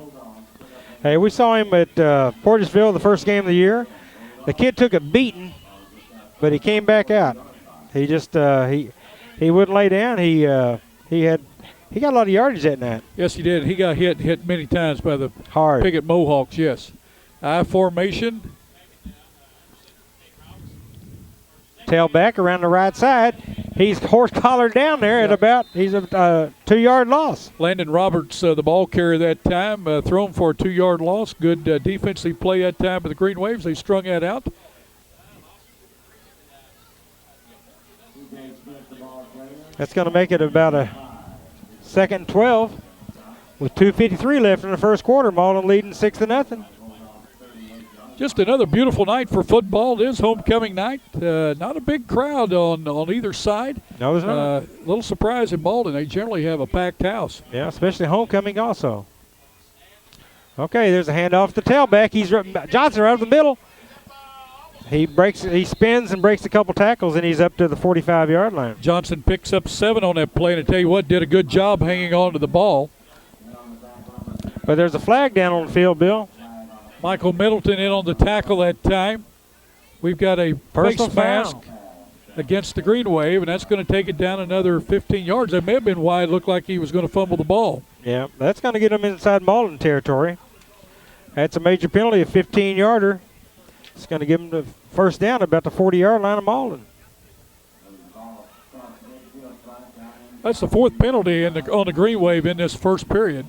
Speaker 11: Hey, we saw him at Portageville the first game of the year. The kid took a beating, but he came back out. He just he wouldn't lay down. He had He got a lot of yardage that night.
Speaker 1: Yes, he did. He got hit many times by the
Speaker 11: Hard.
Speaker 1: Piggott Mohawks, yes. I formation.
Speaker 11: Tailback around the right side. He's horse collared down there at about, he's a 2-yard loss.
Speaker 1: Landon Roberts, the ball carrier that time, thrown for a 2-yard loss. Good defensive play that time by the Green Waves. They strung that out.
Speaker 11: That's going to make it about a 2nd and 12 with 2:53 left in the first quarter. Malden leading 6-0.
Speaker 1: Just another beautiful night for football. It is homecoming night. Not a big crowd on either side.
Speaker 11: No, there's not.
Speaker 1: A little surprise in Malden. They generally have a packed house.
Speaker 11: Yeah, especially homecoming also. Okay, there's a handoff to tailback. Johnson right up the middle. He spins and breaks a couple tackles, and he's up to the 45-yard line.
Speaker 1: Johnson picks up 7 on that play, and I tell you what, did a good job hanging on to the ball.
Speaker 11: But there's a flag down on the field, Bill.
Speaker 1: Michael Middleton in on the tackle that time. We've got a
Speaker 11: Personal
Speaker 1: face mask against the Green Wave, and that's going to take it down another 15 yards. That may have been why it looked like he was going to fumble the ball.
Speaker 11: Yeah, that's going to get him inside Malden territory. That's a major penalty, a 15-yarder. It's going to give him the first down about the 40-yard line of Malden.
Speaker 1: That's the 4th penalty on the Green Wave in this first period.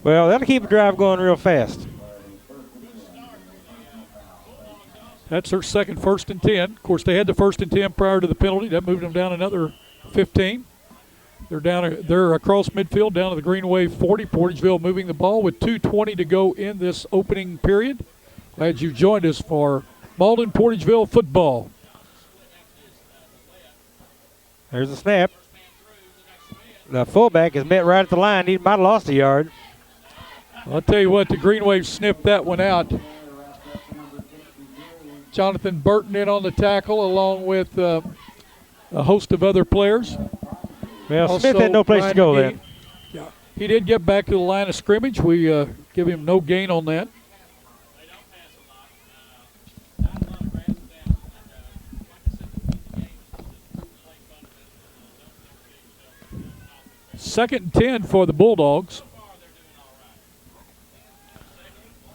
Speaker 11: Well, that'll keep the drive going real fast.
Speaker 1: That's their second 1st and 10. Of course, they had the 1st and 10 prior to the penalty. That moved them down another 15. They're across midfield down to the Green Wave 40. Portageville moving the ball with 2:20 to go in this opening period. Glad you joined us for Malden Portageville football.
Speaker 11: There's a snap. The fullback is met right at the line. He might have lost a yard.
Speaker 1: I'll tell you what, the Green Wave sniffed that one out. Jonathan Burton in on the tackle along with a host of other players.
Speaker 11: Well,
Speaker 1: Also,
Speaker 11: Smith had no place to go then.
Speaker 1: Yeah, he did get back to the line of scrimmage. We give him no gain on that. Second and 10 for the Bulldogs.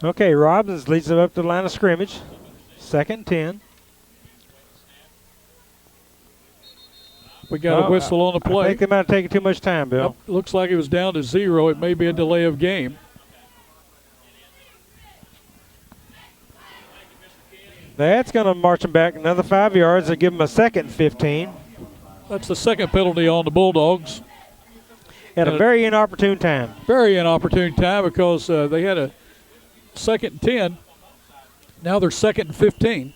Speaker 11: Okay, Robbins leads them up to the line of scrimmage. 2nd and 10.
Speaker 1: We got a whistle on the play.
Speaker 11: I think they might have taken too much time, Bill.
Speaker 1: Yep, looks like it was down to 0. It may be a delay of game.
Speaker 11: That's going to march them back another 5 yards. They give them a 2nd and 15.
Speaker 1: That's the second penalty on the Bulldogs.
Speaker 11: At a very inopportune time.
Speaker 1: Very inopportune time because they had a 2nd and 10. Now they're 2nd and 15.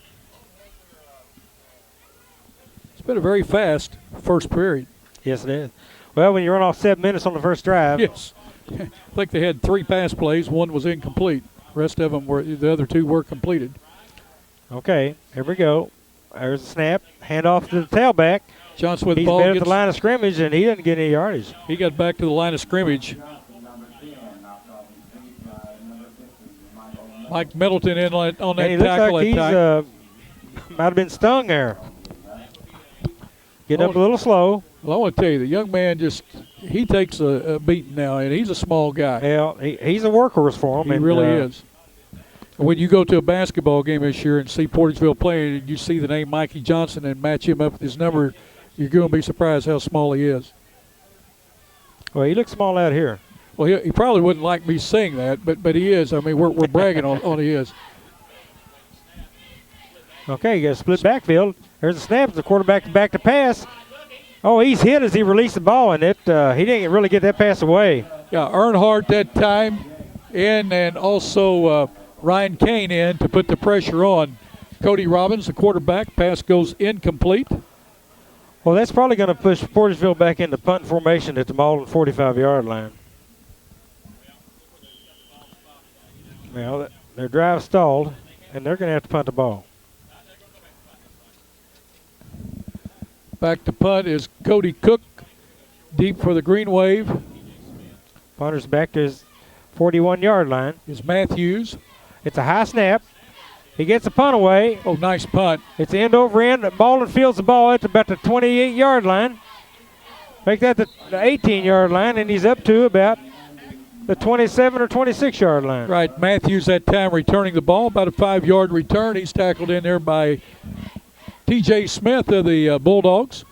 Speaker 1: It's been a very fast first period.
Speaker 11: Yes, it is. Well, when you run off 7 minutes on the first drive.
Speaker 1: Yes. I think they had 3 pass plays. 1 was incomplete. The rest of them the other 2 were completed.
Speaker 11: Okay, here we go. There's a snap. Handoff to the tailback.
Speaker 1: Johnson with the
Speaker 11: He's
Speaker 1: ball.
Speaker 11: been at the line of scrimmage, and he didn't get any yardage.
Speaker 1: He got back to the line of scrimmage. Mike Middleton in on that
Speaker 11: he
Speaker 1: tackle
Speaker 11: looks like
Speaker 1: that
Speaker 11: he's might have been stung there. Getting up a little slow.
Speaker 1: Well, I want to tell you, the young man he takes a beating now, and he's a small guy.
Speaker 11: Yeah, he's a workhorse for him.
Speaker 1: He really is. When you go to a basketball game this year and see Portageville playing, and you see the name Mikey Johnson and match him up with his number, you're going to be surprised how small he is.
Speaker 11: Well, he looks small out here.
Speaker 1: Well, he probably wouldn't like me saying that, but he is. I mean, we're bragging on he is.
Speaker 11: Okay, you got a split backfield. There's a snap. The quarterback back to pass. Oh, he's hit as he released the ball, and he didn't really get that pass away.
Speaker 1: Yeah, Earnhardt that time in, and also Ryan Kane in to put the pressure on Cody Robbins, the quarterback. Pass goes incomplete.
Speaker 11: Well, that's probably going to push Portageville back into punt formation at the Malden 45-yard line. Well, their drive stalled, and they're going to have to punt the ball.
Speaker 1: Back to punt is Cody Cook, deep for the Green Wave.
Speaker 11: Punter's back to his 41-yard line.
Speaker 1: Is Matthews.
Speaker 11: It's a high snap. He gets the punt away.
Speaker 1: Oh, nice punt.
Speaker 11: It's end over end. Malden fields the ball at about the 28-yard line. make that the 18-yard line, and he's up to about the 27 or 26-yard line.
Speaker 1: Right. Matthews that time returning the ball, about a 5-yard return. He's tackled in there by T.J. Smith of the Bulldogs.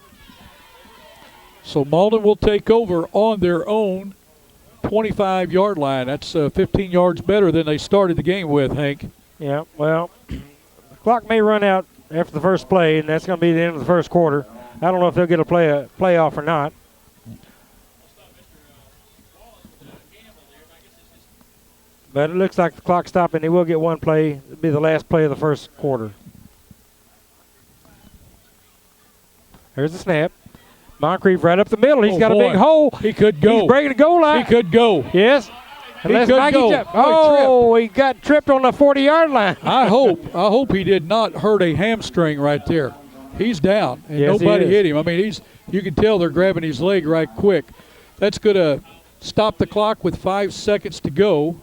Speaker 1: So Malden will take over on their own 25-yard line. That's 15 yards better than they started the game with, Hank.
Speaker 11: Yeah, well, the clock may run out after the first play, and that's going to be the end of the first quarter. I don't know if they'll get a playoff or not. But it looks like the clock stopped, and they will get one play. It'll be the last play of the first quarter. There's the snap. Moncrief right up the middle. He's got a big hole.
Speaker 1: He could go.
Speaker 11: He's breaking the goal line.
Speaker 1: He could go.
Speaker 11: Yes. Unless Mikey he got tripped on the 40-yard line.
Speaker 1: I hope he did not hurt a hamstring right there. He's down, and
Speaker 11: yes,
Speaker 1: nobody hit him. I mean, you can tell they're grabbing his leg right quick. That's going to stop the clock with 5 seconds to go.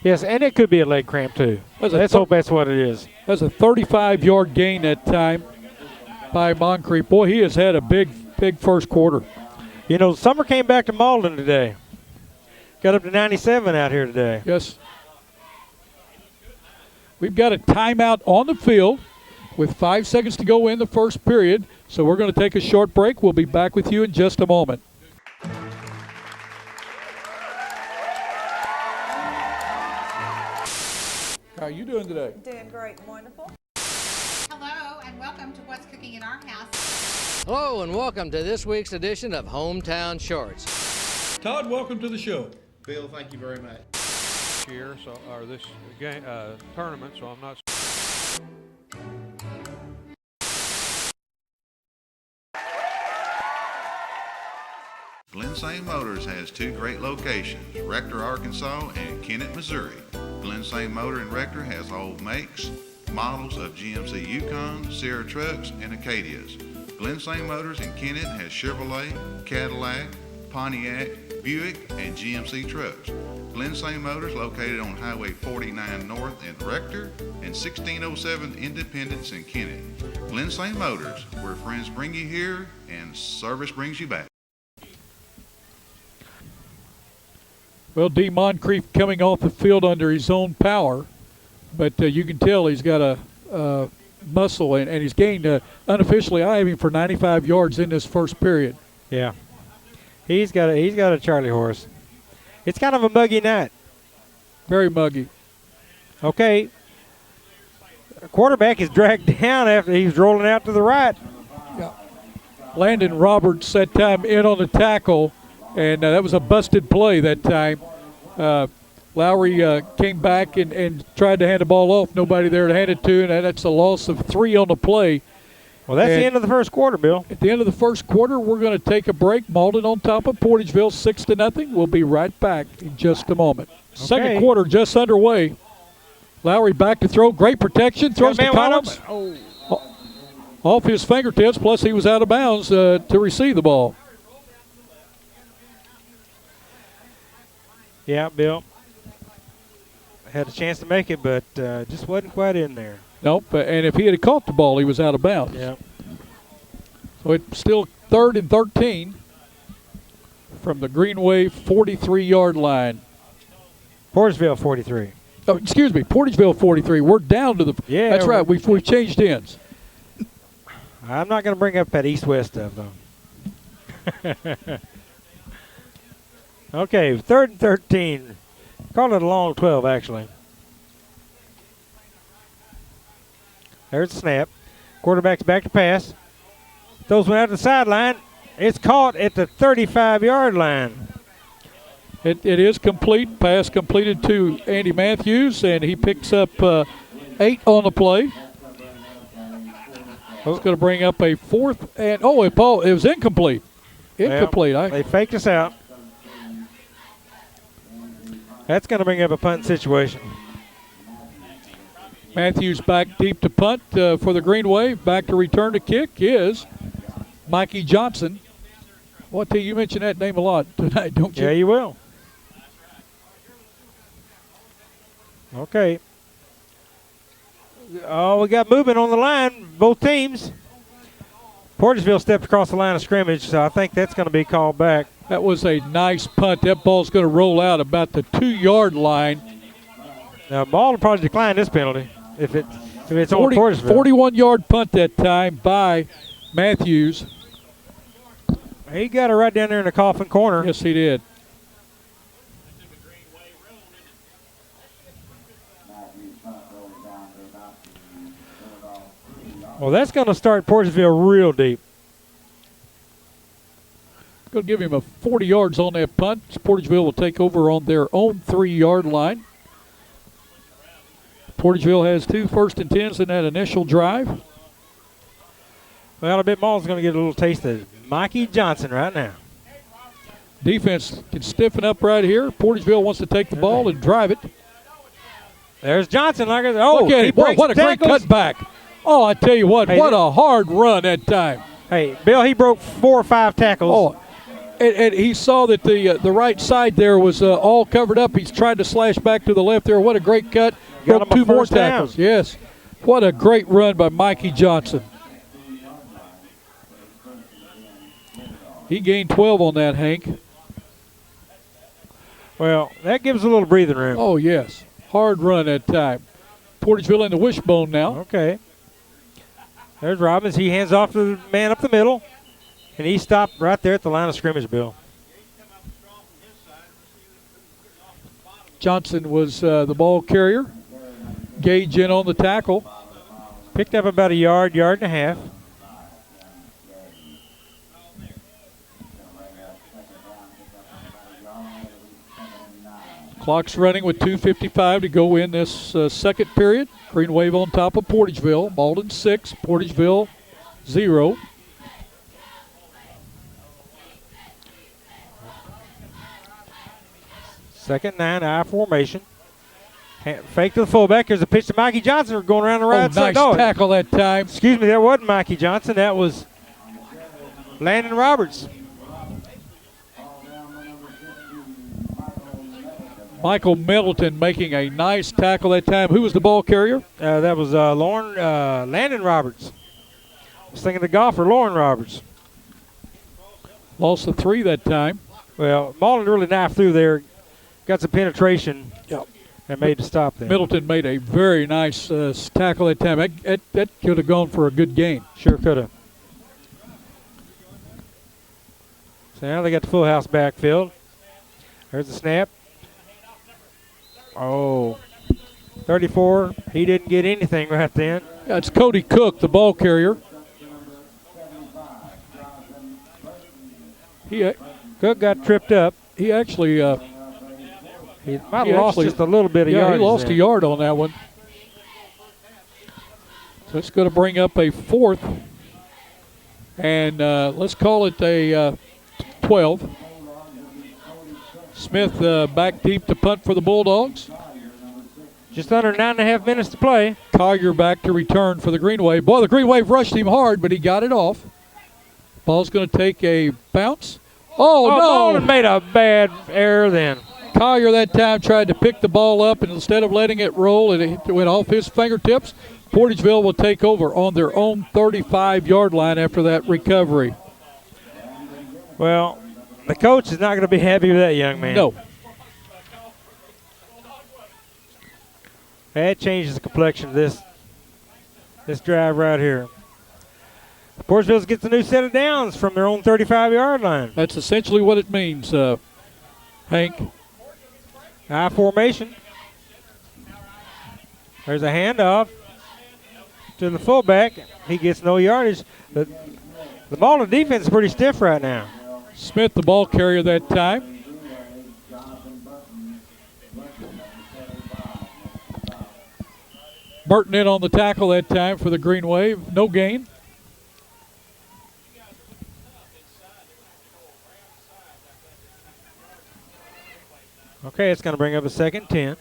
Speaker 11: Yes, and it could be a leg cramp too. Let's hope that's what it is.
Speaker 1: That's a 35-yard gain that time by Moncrief. Boy, he has had a big first quarter.
Speaker 11: You know, Summer came back to Malden today. Got up to 97 out here today.
Speaker 1: Yes. We've got a timeout on the field with 5 seconds to go in the first period. So we're going to take a short break. We'll be back with you in just a moment. How are you doing today?
Speaker 21: Doing great and wonderful.
Speaker 22: Hello, and welcome to What's Cooking in Our House.
Speaker 23: Hello, and welcome to this week's edition of Hometown Shorts.
Speaker 1: Todd, welcome to the show.
Speaker 24: Bill, thank you very much.
Speaker 25: Year, or this game, tournament, so I'm not.
Speaker 26: Glen St. Motors has two great locations, Rector, Arkansas and Kennett, Missouri. Glen St. Motor in Rector has all makes, models of GMC Yukon, Sierra trucks, and Acadias. Glen St. Motors in Kennett has Chevrolet, Cadillac, Pontiac, Buick, and GMC trucks. Glen St. Motors located on Highway 49 North in Rector and 1607 Independence in Kennett. Glen St. Motors, where friends bring you here and service brings you back.
Speaker 1: Well, D. Moncrief coming off the field under his own power, but you can tell he's got a muscle, and he's gained unofficially. I have him for 95 yards in this first period.
Speaker 11: Yeah, he's got a Charlie horse. It's kind of a muggy night.
Speaker 1: Very muggy.
Speaker 11: Okay. The quarterback is dragged down after he's rolling out to the right.
Speaker 1: Yeah. Landon Roberts that time in on the tackle. And that was a busted play that time. Lowry came back and tried to hand the ball off. Nobody there to hand it to, and that's a loss of 3 on the play.
Speaker 11: Well, that's the end of the first quarter, Bill.
Speaker 1: At the end of the first quarter, we're going to take a break. Malden on top of Portageville, 6-0. We'll be right back in just a moment. Okay. Second quarter just underway. Lowry back to throw. Great protection. Throws to Collins. Off his fingertips, plus he was out of bounds to receive the ball.
Speaker 11: Yeah, Bill. Had a chance to make it, but just wasn't quite in there.
Speaker 1: Nope, and if he had caught the ball, he was out of bounds.
Speaker 11: Yeah.
Speaker 1: So it's still 3rd and 13 from the Greenway 43-yard line.
Speaker 11: Portageville 43.
Speaker 1: Oh, excuse me, Portageville 43. We're down to the.
Speaker 11: Yeah,
Speaker 1: that's right. We've changed ends.
Speaker 11: I'm not going to bring up that east-west stuff though. Okay, 3rd and 13. Call it a long 12, actually. There's the snap. Quarterback's back to pass. Throws one out to the sideline. It's caught at the 35-yard line.
Speaker 1: It is complete. Pass completed to Andy Matthews, and he picks up 8 on the play. It's going to bring up a 4th, and it was incomplete. Incomplete.
Speaker 11: Well, they faked us out. That's going to bring up a punt situation.
Speaker 1: Matthews back deep to punt for the Greenway. Back to return to kick is Mikey Johnson. Well, I tell you mention that name a lot tonight, don't you?
Speaker 11: Yeah, you will. Okay. Oh, we got movement on the line, both teams. Portageville stepped across the line of scrimmage, so I think that's going to be called back.
Speaker 1: That was a nice punt. That ball's going to roll out about the 2-yard line.
Speaker 11: Now, Malden probably declined this penalty if it's on Portageville.
Speaker 1: 41-yard punt that time by Matthews.
Speaker 11: He got it right down there in the coffin corner.
Speaker 1: Yes, he did.
Speaker 11: Well, that's going to start Portageville real deep.
Speaker 1: Going to give him a 40 yards on that punt. Portageville will take over on their own 3-yard line. Portageville has 2 first and 10s in that initial drive.
Speaker 11: Well, I bet Malden's going to get a little taste of Mikey Johnson right now.
Speaker 1: Defense can stiffen up right here. Portageville wants to take the ball and drive it.
Speaker 11: There's Johnson. Look
Speaker 1: at him. What a great cutback. Oh, I tell you what, what a hard run that time.
Speaker 11: Hey, Bill, he broke 4 or 5 tackles.
Speaker 1: Oh, and he saw that the right side there was all covered up. He's trying to slash back to the left there. What a great cut.
Speaker 11: Got him
Speaker 1: 2 more tackles.
Speaker 11: Down.
Speaker 1: Yes. What a great run by Mikey Johnson. He gained 12 on that, Hank.
Speaker 11: Well, that gives a little breathing room.
Speaker 1: Oh, yes. Hard run that time. Portageville in the wishbone now.
Speaker 11: Okay. There's Robbins. He hands off to the man up the middle, and he stopped right there at the line of scrimmage, Bill.
Speaker 1: Johnson was the ball carrier. Gage in on the tackle.
Speaker 11: Picked up about a yard and a half.
Speaker 1: Clock's running with 2:55 to go in this second period. Green Wave on top of Portageville. Malden 6, Portageville 0.
Speaker 11: Second 9, I formation. Fake to the fullback. Here's a pitch to Mikey Johnson going around the right side.
Speaker 1: Nice tackle that time.
Speaker 11: Excuse me, that wasn't Mikey Johnson. That was Landon Roberts.
Speaker 1: Michael Middleton making a nice tackle that time. Who was the ball carrier?
Speaker 11: That was Landon Roberts. I was thinking the golfer, Lauren Roberts.
Speaker 1: Lost the 3 that time.
Speaker 11: Well, Malden really knifed through there. Got some penetration.
Speaker 1: Yep.
Speaker 11: And made the stop there.
Speaker 1: Middleton made a very nice tackle that time. That could have gone for a good gain.
Speaker 11: Sure could have. So now they got the full house backfield. There's the snap. Oh, 34. He didn't get anything right then.
Speaker 1: That's Cody Cook, the ball carrier.
Speaker 11: Cook got tripped up.
Speaker 1: He actually
Speaker 11: he might have lost just a little bit of yardage.
Speaker 1: Yeah, he lost a yard on that one. So it's going to bring up a 4th. And let's call it a 12. Smith back deep to punt for the Bulldogs.
Speaker 11: Just under 9.5 minutes to play.
Speaker 1: Collier back to return for the Green Wave. Boy, the Green Wave rushed him hard, but he got it off. Ball's going to take a bounce. Oh, no.
Speaker 11: Malden made a bad error then.
Speaker 1: Collier that time tried to pick the ball up, and instead of letting it roll, it went off his fingertips. Portageville will take over on their own 35-yard line after that recovery.
Speaker 11: Well, the coach is not going to be happy with that young man.
Speaker 1: No.
Speaker 11: That changes the complexion of this drive right here. Portageville gets a new set of downs from their own 35-yard line.
Speaker 1: That's essentially what it means, Hank.
Speaker 11: I formation. There's a handoff to the fullback. He gets no yardage. The Malden defense is pretty stiff right now.
Speaker 1: Smith, the ball carrier that time. Burton in on the tackle that time for the Green Wave. No gain.
Speaker 11: Okay, it's going to bring up a second 10.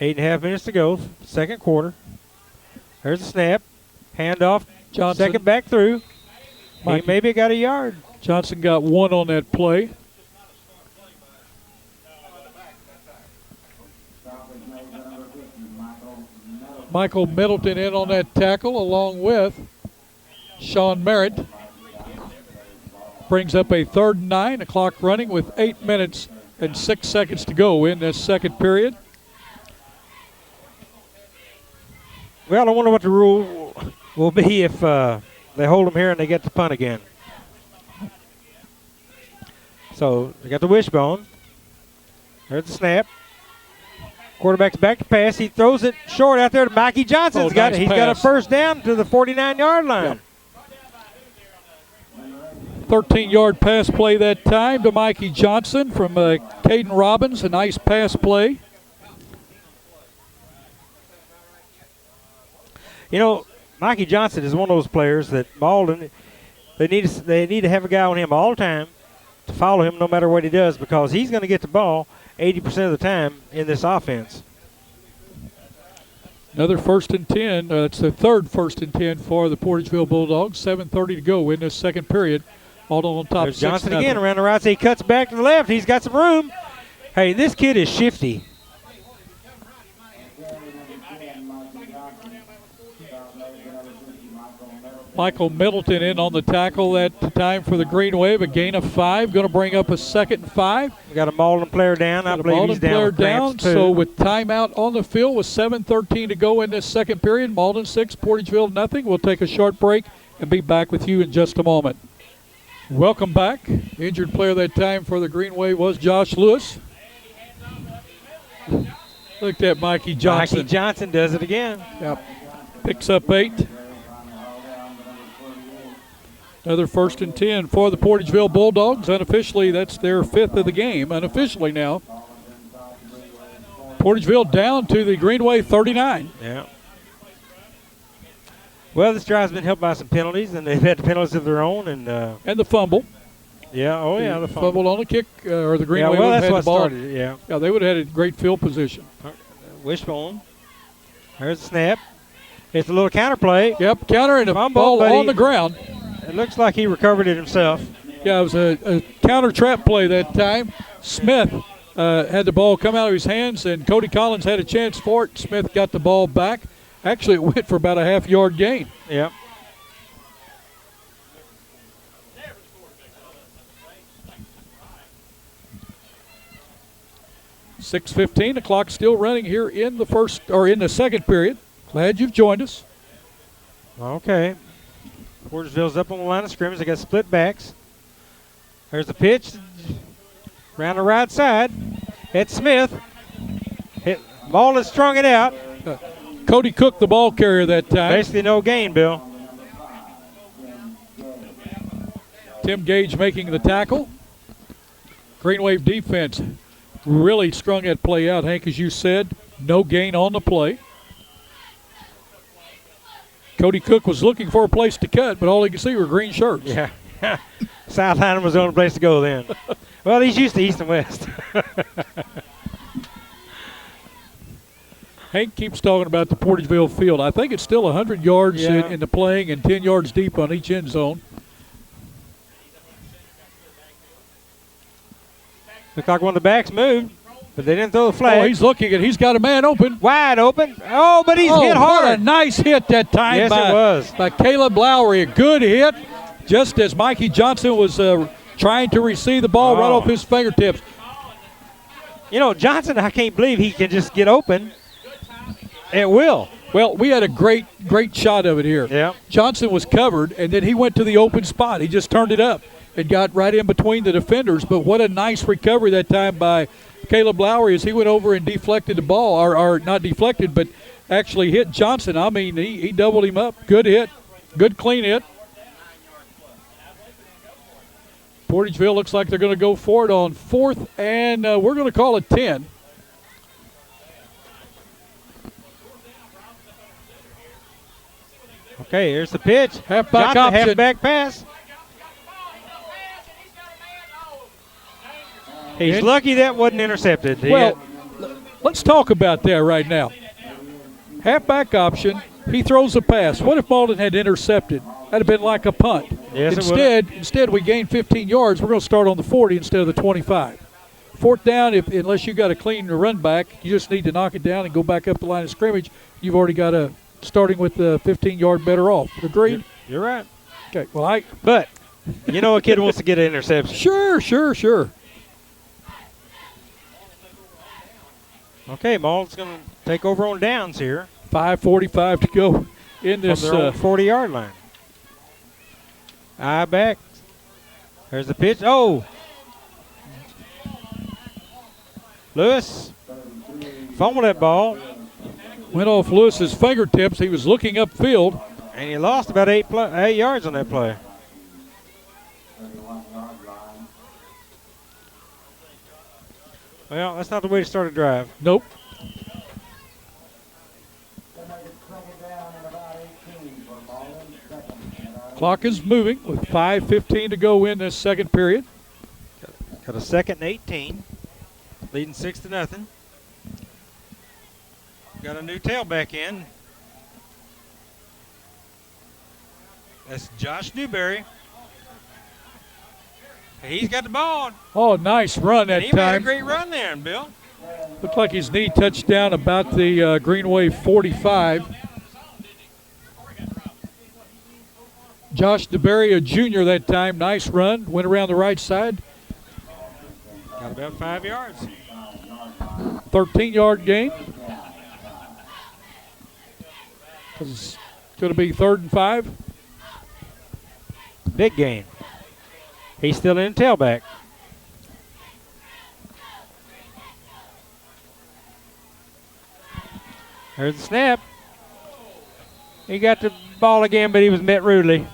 Speaker 11: 8.5 minutes to go, second quarter. There's a snap. Handoff.
Speaker 1: Johnson.
Speaker 11: Second back through. He maybe got a yard.
Speaker 1: Johnson got 1 on that play. Michael Middleton in on that tackle along with Sean Merritt. Brings up a 3rd and 9, a clock running with 8 minutes and 6 seconds to go in this second period.
Speaker 11: Well, I wonder what the rule will be if they hold them here and they get the punt again. So they got the wishbone. There's the snap. Quarterback's back to pass. He throws it short out there to Mikey Johnson. He's got a first down to the 49-yard line.
Speaker 1: Yep. 13-yard pass play that time to Mikey Johnson from Caden Robbins. A nice pass play.
Speaker 11: You know, Mikey Johnson is one of those players that Malden, they need to have a guy on him all the time to follow him no matter what he does, because he's going to get the ball 80% of the time in this offense.
Speaker 1: Another 1st and 10. It's the 3rd 1st and 10 for the Portageville Bulldogs. 7:30 to go in this second period. Malden on top.
Speaker 11: There's Johnson again around the right side. He cuts back to the left. He's got some room. Hey, this kid is shifty.
Speaker 1: Michael Middleton in on the tackle that time for the Green Wave. A gain of 5. Going to bring up a 2nd and 5.
Speaker 11: We got a Malden player down. I believe he's down.
Speaker 1: So with timeout on the field with 7:13 to go in this second period, Malden 6, Portageville nothing. We'll take a short break and be back with you in just a moment. Welcome back. Injured player that time for the Green Wave was Josh Lewis. Look at Mikey Johnson.
Speaker 11: Mikey Johnson does it again.
Speaker 1: Yep. Picks up 8. Another 1st and 10 for the Portageville Bulldogs. Unofficially, that's their 5th of the game. Unofficially now. Portageville down to the Green Wave 39.
Speaker 11: Yeah. Well, this drive's been helped by some penalties, and they've had the penalties of their own. And
Speaker 1: the fumble.
Speaker 11: Yeah, the
Speaker 1: fumble on the kick, or the Green Wave
Speaker 11: well,
Speaker 1: would have
Speaker 11: that's
Speaker 1: had
Speaker 11: what
Speaker 1: the ball.
Speaker 11: Started, yeah,
Speaker 1: they would have had a great field position.
Speaker 11: Wishbone. There's the snap. It's a little counter play.
Speaker 1: Yep, counter and a ball on the ground.
Speaker 11: It looks like he recovered it himself.
Speaker 1: Yeah, it was a counter trap play that time. Smith had the ball come out of his hands, and Cody Collins had a chance for it. Smith got the ball back. Actually, it went for about a half-yard gain.
Speaker 11: Yep.
Speaker 1: .6:15. The clock still running here in the second period. Glad you've joined us.
Speaker 11: Okay. Portageville's up on the line of scrimmage. They got split backs. There's the pitch. Around the right side. It's Smith. Malden strung it out.
Speaker 1: Cody Cook, the ball carrier that time.
Speaker 11: Basically no gain, Bill.
Speaker 1: Tim Gage making the tackle. Green Wave defense really strung that play out, Hank, as you said. No gain on the play. Cody Cook was looking for a place to cut, but all he could see were green shirts.
Speaker 11: Yeah. Southland was the only place to go then. Well, he's used to East and West.
Speaker 1: Hank keeps talking about the Portageville field. I think it's still 100 yards in the playing and 10 yards deep on each end zone.
Speaker 11: Looks like one of the backs moved, but they didn't throw the flag.
Speaker 1: Oh, he's looking at. He's got a man open.
Speaker 11: Wide open. Oh, but he's hit hard.
Speaker 1: What a nice hit that time
Speaker 11: yes, it was.
Speaker 1: By Caleb Lowry. A good hit, just as Mikey Johnson was trying to receive the ball right off his fingertips.
Speaker 11: You know, Johnson, I can't believe he can just get open. It will.
Speaker 1: Well, we had a great shot of it here.
Speaker 11: Yeah.
Speaker 1: Johnson was covered, and then he went to the open spot. He just turned it up. It got right in between the defenders, but what a nice recovery that time by Caleb Lowry as he went over and deflected the ball, or not deflected, but actually hit Johnson. I mean, he doubled him up. Good hit. Good clean hit. Portageville looks like they're going to go for it on 4th, and we're going to call it 10.
Speaker 11: Okay, here's the pitch.
Speaker 1: Halfback option.
Speaker 11: Halfback pass. He's lucky that wasn't intercepted.
Speaker 1: Well, let's talk about that right now. Halfback option. He throws a pass. What if Malden had intercepted? That'd have been like a punt.
Speaker 11: Yes,
Speaker 1: Instead, we gained 15 yards. We're going to start on the 40 instead of the 25. 4th down, unless you got a clean run back, you just need to knock it down and go back up the line of scrimmage. You've already got starting with the 15-yard better off. Agreed?
Speaker 11: You're right.
Speaker 1: Okay, well,
Speaker 11: But you know a kid wants to get an interception.
Speaker 1: Sure.
Speaker 11: Okay, Malden's going to take over on downs here.
Speaker 1: 5:45 to go in this
Speaker 11: from their own 40-yard line. Eye back. There's the pitch. Oh! Lewis fumbled that ball.
Speaker 1: Went off Lewis's fingertips. He was looking upfield.
Speaker 11: And he lost about 8 yards on that play. Well, that's not the way to start a drive.
Speaker 1: Nope. Clock is moving with 5:15 to go in this second period.
Speaker 11: Got a second and 18. Leading 6-0. Got a new tailback in. That's Josh Newberry. He's got the ball.
Speaker 1: Oh, nice run that
Speaker 11: he
Speaker 1: time.
Speaker 11: made a great run there, Bill.
Speaker 1: Looked like his knee touched down about the Greenway 45. Josh DeBerry, a junior that time. Nice run. Went around the right side.
Speaker 11: Got about 5 yards.
Speaker 1: 13-yard gain. It's going to be 3rd and 5.
Speaker 11: Big gain. He's still in tailback. There's the snap. He got the ball again, but he was met rudely.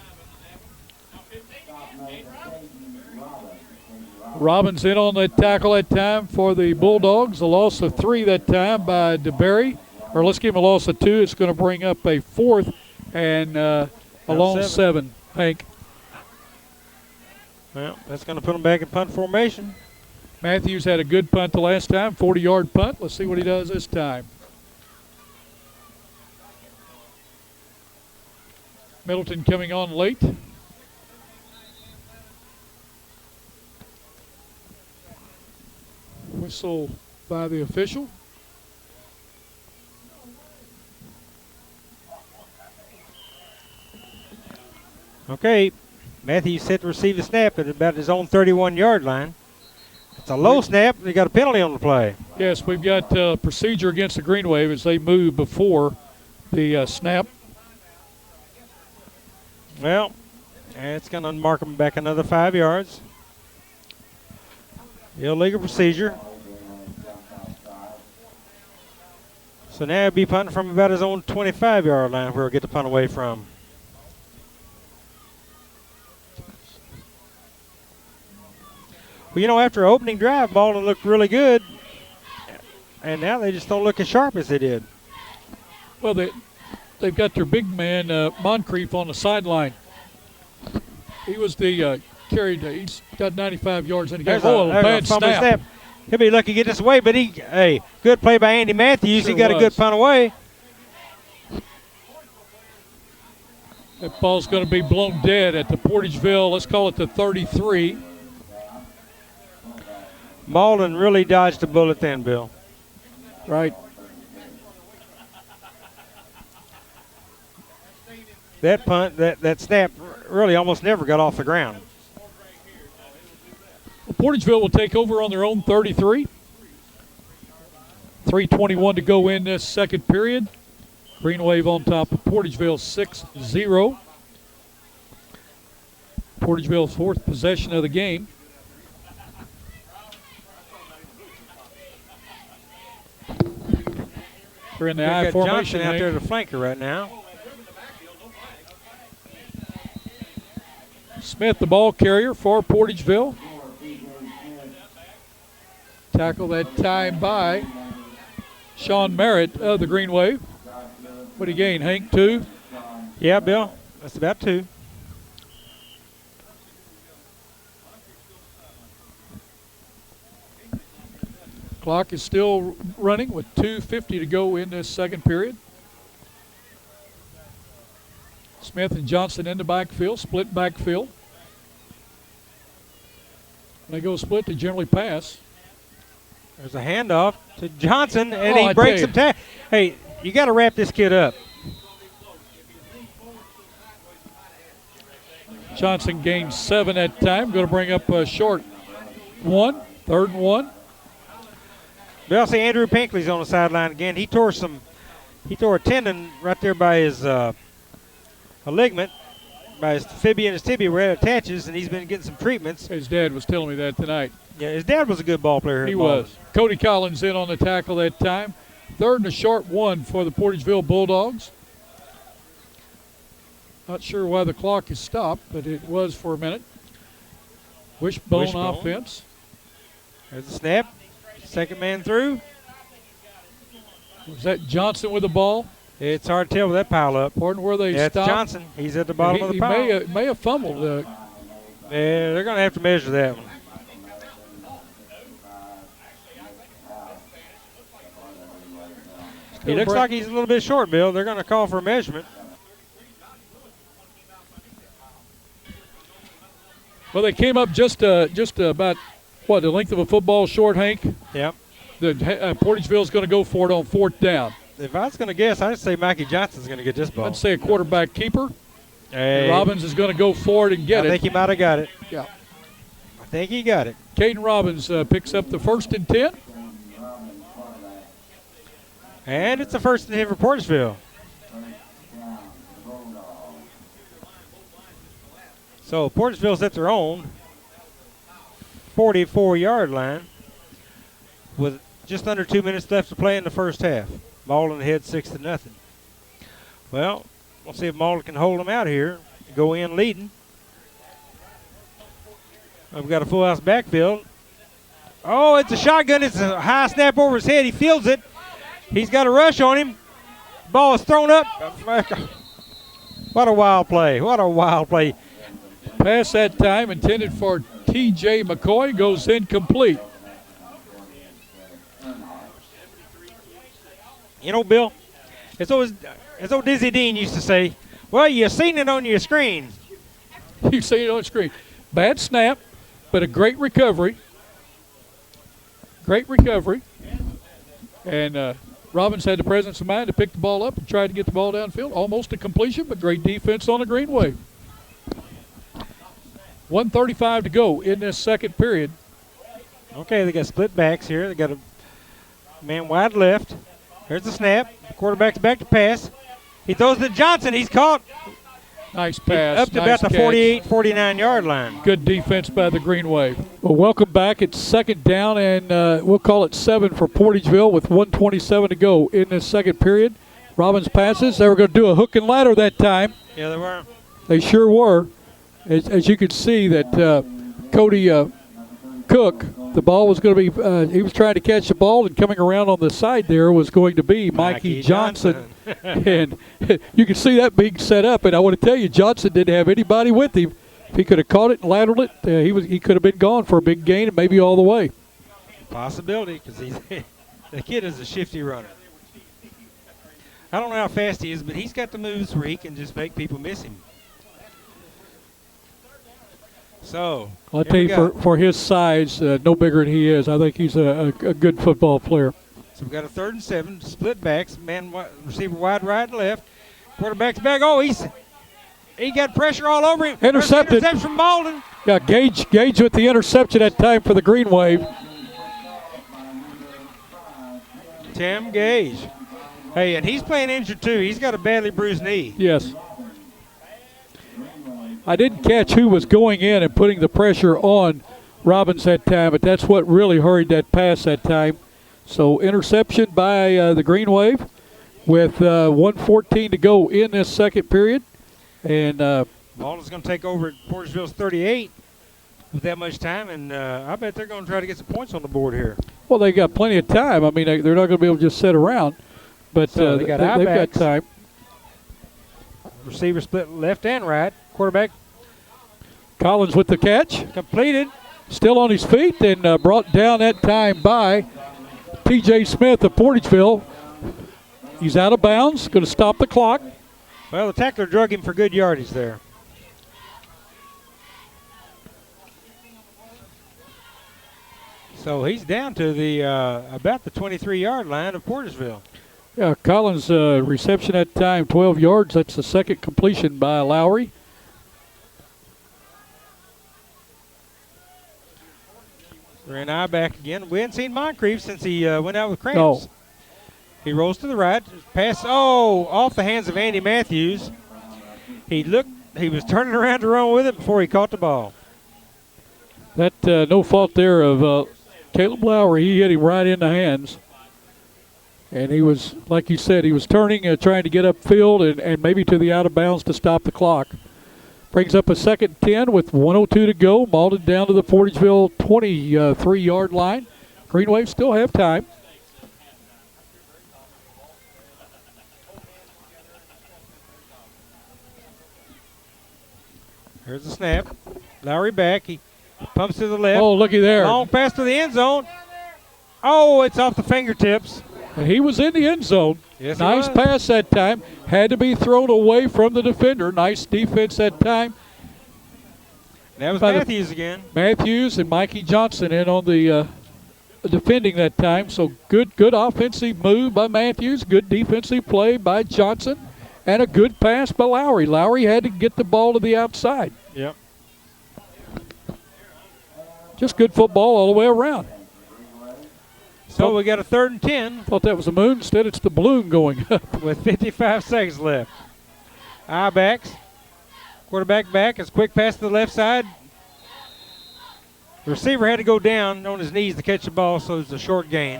Speaker 1: Robbins in on that tackle that time for the Bulldogs. A loss of 3 that time by DeBerry. Or let's give him a loss of 2. It's going to bring up a 4th and a long 7. Hank.
Speaker 11: Well, that's going to put him back in punt formation.
Speaker 1: Matthews had a good punt the last time, 40-yard punt. Let's see what he does this time. Middleton coming on late. Whistle by the official.
Speaker 11: Okay, Matthews set to receive the snap at about his own 31-yard line. It's a low snap. They got a penalty on the play.
Speaker 1: Yes, we've got procedure against the Green Wave as they move before the snap.
Speaker 11: Well, it's going to mark them back another 5 yards. Illegal procedure. So now he'll be punting from about his own 25-yard line where he'll get the punt away from. Well, you know, after opening drive, Malden looked really good. And now they just don't look as sharp as they did.
Speaker 1: Well, they've got their big man, Moncrief, on the sideline. He was the he's got 95 yards in the game. Oh, a bad snap.
Speaker 11: He'll be lucky to get this away, but good play by Andy Matthews.
Speaker 1: Sure
Speaker 11: he got a good punt away.
Speaker 1: That ball's going to be blown dead at the Portageville, let's call it the 33.
Speaker 11: Malden really dodged the bullet then, Bill.
Speaker 1: Right.
Speaker 11: That punt, that snap really almost never got off the ground.
Speaker 1: Well, Portageville will take over on their own 33. 3:21 to go in this second period. Green Wave on top of Portageville 6-0. Portageville's 4th possession of the game. They're in the I formation.
Speaker 11: Johnson out there, the flanker right now.
Speaker 1: Smith, the ball carrier for Portageville. Tackle that time by Sean Merritt of the Green Wave. What did he gain, Hank? 2?
Speaker 11: Yeah, Bill. That's about 2.
Speaker 1: Clock is still running with 2:50 to go in this second period. Smith and Johnson in the backfield, split backfield. When they go split, they generally pass.
Speaker 11: There's a handoff to Johnson, and he breaks him. Hey, you got to wrap this kid up.
Speaker 1: Johnson gains 7 that time. Going to bring up a short 1, 3rd and 1.
Speaker 11: Well, see, Andrew Pinkley's on the sideline again. He tore a tendon right there by his a ligament, by his fibia and his tibia where it attaches, and he's been getting some treatments.
Speaker 1: His dad was telling me that tonight.
Speaker 11: Yeah, his dad was a good ball player.
Speaker 1: He was. Cody Collins in on the tackle that time. 3rd and a short 1 for the Portageville Bulldogs. Not sure why the clock is stopped, but it was for a minute. Wishbone offense.
Speaker 11: There's the snap. Second man through.
Speaker 1: Was that Johnson with the ball?
Speaker 11: It's hard to tell with that pile up.
Speaker 1: Pardon where they
Speaker 11: That's
Speaker 1: stopped.
Speaker 11: Johnson. He's at the bottom of the pile.
Speaker 1: He may have fumbled.
Speaker 11: Yeah, they're going to have to measure that one. He looks like he's a little bit short, Bill. They're going to call for a measurement.
Speaker 1: Well, they came up just about, what, the length of a football short, Hank?
Speaker 11: Yep.
Speaker 1: Portageville's going to go for it on 4th down.
Speaker 11: If I was going to guess, I'd say Mikey Johnson's going to get this ball.
Speaker 1: I'd say a quarterback keeper.
Speaker 11: Hey.
Speaker 1: Robbins is going to go for it and get it.
Speaker 11: I think he might have got it.
Speaker 1: Yeah.
Speaker 11: I think he got it.
Speaker 1: Caden Robbins picks up the 1st and 10.
Speaker 11: And it's the 1st and 10 for Portageville. So Portageville's at their own 44-yard line with just under 2 minutes left to play in the first half. Malden ahead 6-0. Well, we'll see if Malden can hold them out here. Go in leading. We've got a full house backfield. Oh, it's a shotgun. It's a high snap over his head. He fields it. He's got a rush on him. Ball is thrown up. What a wild play. What a wild play.
Speaker 1: Pass that time intended for T.J. McCoy goes incomplete.
Speaker 11: You know, Bill, as old Dizzy Dean used to say, well, you've seen it on your screen.
Speaker 1: You've seen it on the screen. Bad snap, but a great recovery. Great recovery. And Robbins had the presence of mind to pick the ball up and try to get the ball downfield. Almost a completion, but great defense on the green wave. 1:35 to go in this second period.
Speaker 11: Okay, they got split backs here. They got a man wide left. There's the snap. The quarterback's back to pass. He throws to Johnson. He's caught.
Speaker 1: Nice pass.
Speaker 11: Up to about the 48, 49-yard line.
Speaker 1: Good defense by the Green Wave. Well, welcome back. It's 2nd down, and we'll call it 7 for Portageville with 1:27 to go in this second period. Robbins passes. They were going to do a hook and ladder that time.
Speaker 11: Yeah, they were.
Speaker 1: They sure were. As you could see that Cody Cook, the ball was going to be, he was trying to catch the ball, and coming around on the side there was going to be Mikey Johnson. And you can see that being set up, and I want to tell you, Johnson didn't have anybody with him. If he could have caught it and lateraled it, he could have been gone for a big gain and maybe all the way.
Speaker 11: Possibility, because the kid is a shifty runner. I don't know how fast he is, but he's got the moves where he can just make people miss him. So
Speaker 1: I'll tell you, for his size, no bigger than he is, I think he's a good football player.
Speaker 11: So we've got a 3rd and 7, split backs, receiver wide right and left. Quarterback's back. Oh, he got pressure all over him.
Speaker 1: Intercepted.
Speaker 11: Interception from Malden.
Speaker 1: Yeah, Gage with the interception that time for the Green Wave.
Speaker 11: Tim Gage. Hey, and he's playing injured too. He's got a badly bruised knee.
Speaker 1: Yes. I didn't catch who was going in and putting the pressure on Robbins that time, but that's what really hurried that pass that time. So interception by the Green Wave with 1:14 to go in this second period. And
Speaker 11: Malden's going to take over at Portageville's 38 with that much time, and I bet they're going to try to get some points on the board here.
Speaker 1: Well, they got plenty of time. I mean, they're not going to be able to just sit around, but
Speaker 11: so
Speaker 1: they've got time.
Speaker 11: Receiver split left and right. Quarterback
Speaker 1: Collins with the catch.
Speaker 11: Completed.
Speaker 1: Still on his feet and brought down that time by T.J. Smith of Portageville. He's out of bounds. Going to stop the clock.
Speaker 11: Well, the tackler drug him for good yardage there. So he's down to the about the 23-yard line of Portageville.
Speaker 1: Yeah, Collins' reception at time, 12 yards. That's the second completion by Lowry.
Speaker 11: Ran eye back again. We hadn't seen Moncrief since he went out with cramps.
Speaker 1: No.
Speaker 11: He rolls to the right. Pass, off the hands of Andy Matthews. He was turning around to run with it before he caught the ball.
Speaker 1: That no fault there of Caleb Lowry. He hit him right in the hands. And he was, like you said, he was turning, trying to get upfield and maybe to the out of bounds to stop the clock. Brings up a second 10 with 1:02 to go. Malden down to the Portageville 23-yard line. Green Wave still have time.
Speaker 11: Here's the snap. Lowry back. He pumps to the left.
Speaker 1: Oh, looky there.
Speaker 11: Long pass to the end zone. Oh, it's off the fingertips.
Speaker 1: And he was in the end zone.
Speaker 11: Yes,
Speaker 1: nice pass that time. Had to be thrown away from the defender. Nice defense that time.
Speaker 11: That was Matthews again.
Speaker 1: Matthews and Mikey Johnson in on the defending that time. So good offensive move by Matthews. Good defensive play by Johnson. And a good pass by Lowry. Lowry had to get the ball to the outside.
Speaker 11: Yep.
Speaker 1: Just good football all the way around.
Speaker 11: So we got a 3rd and 10.
Speaker 1: Thought that was the moon. Instead, it's the balloon going up.
Speaker 11: With 55 seconds left. Eye backs. Quarterback back. It's a quick pass to the left side. The receiver had to go down on his knees to catch the ball, so it's a short gain.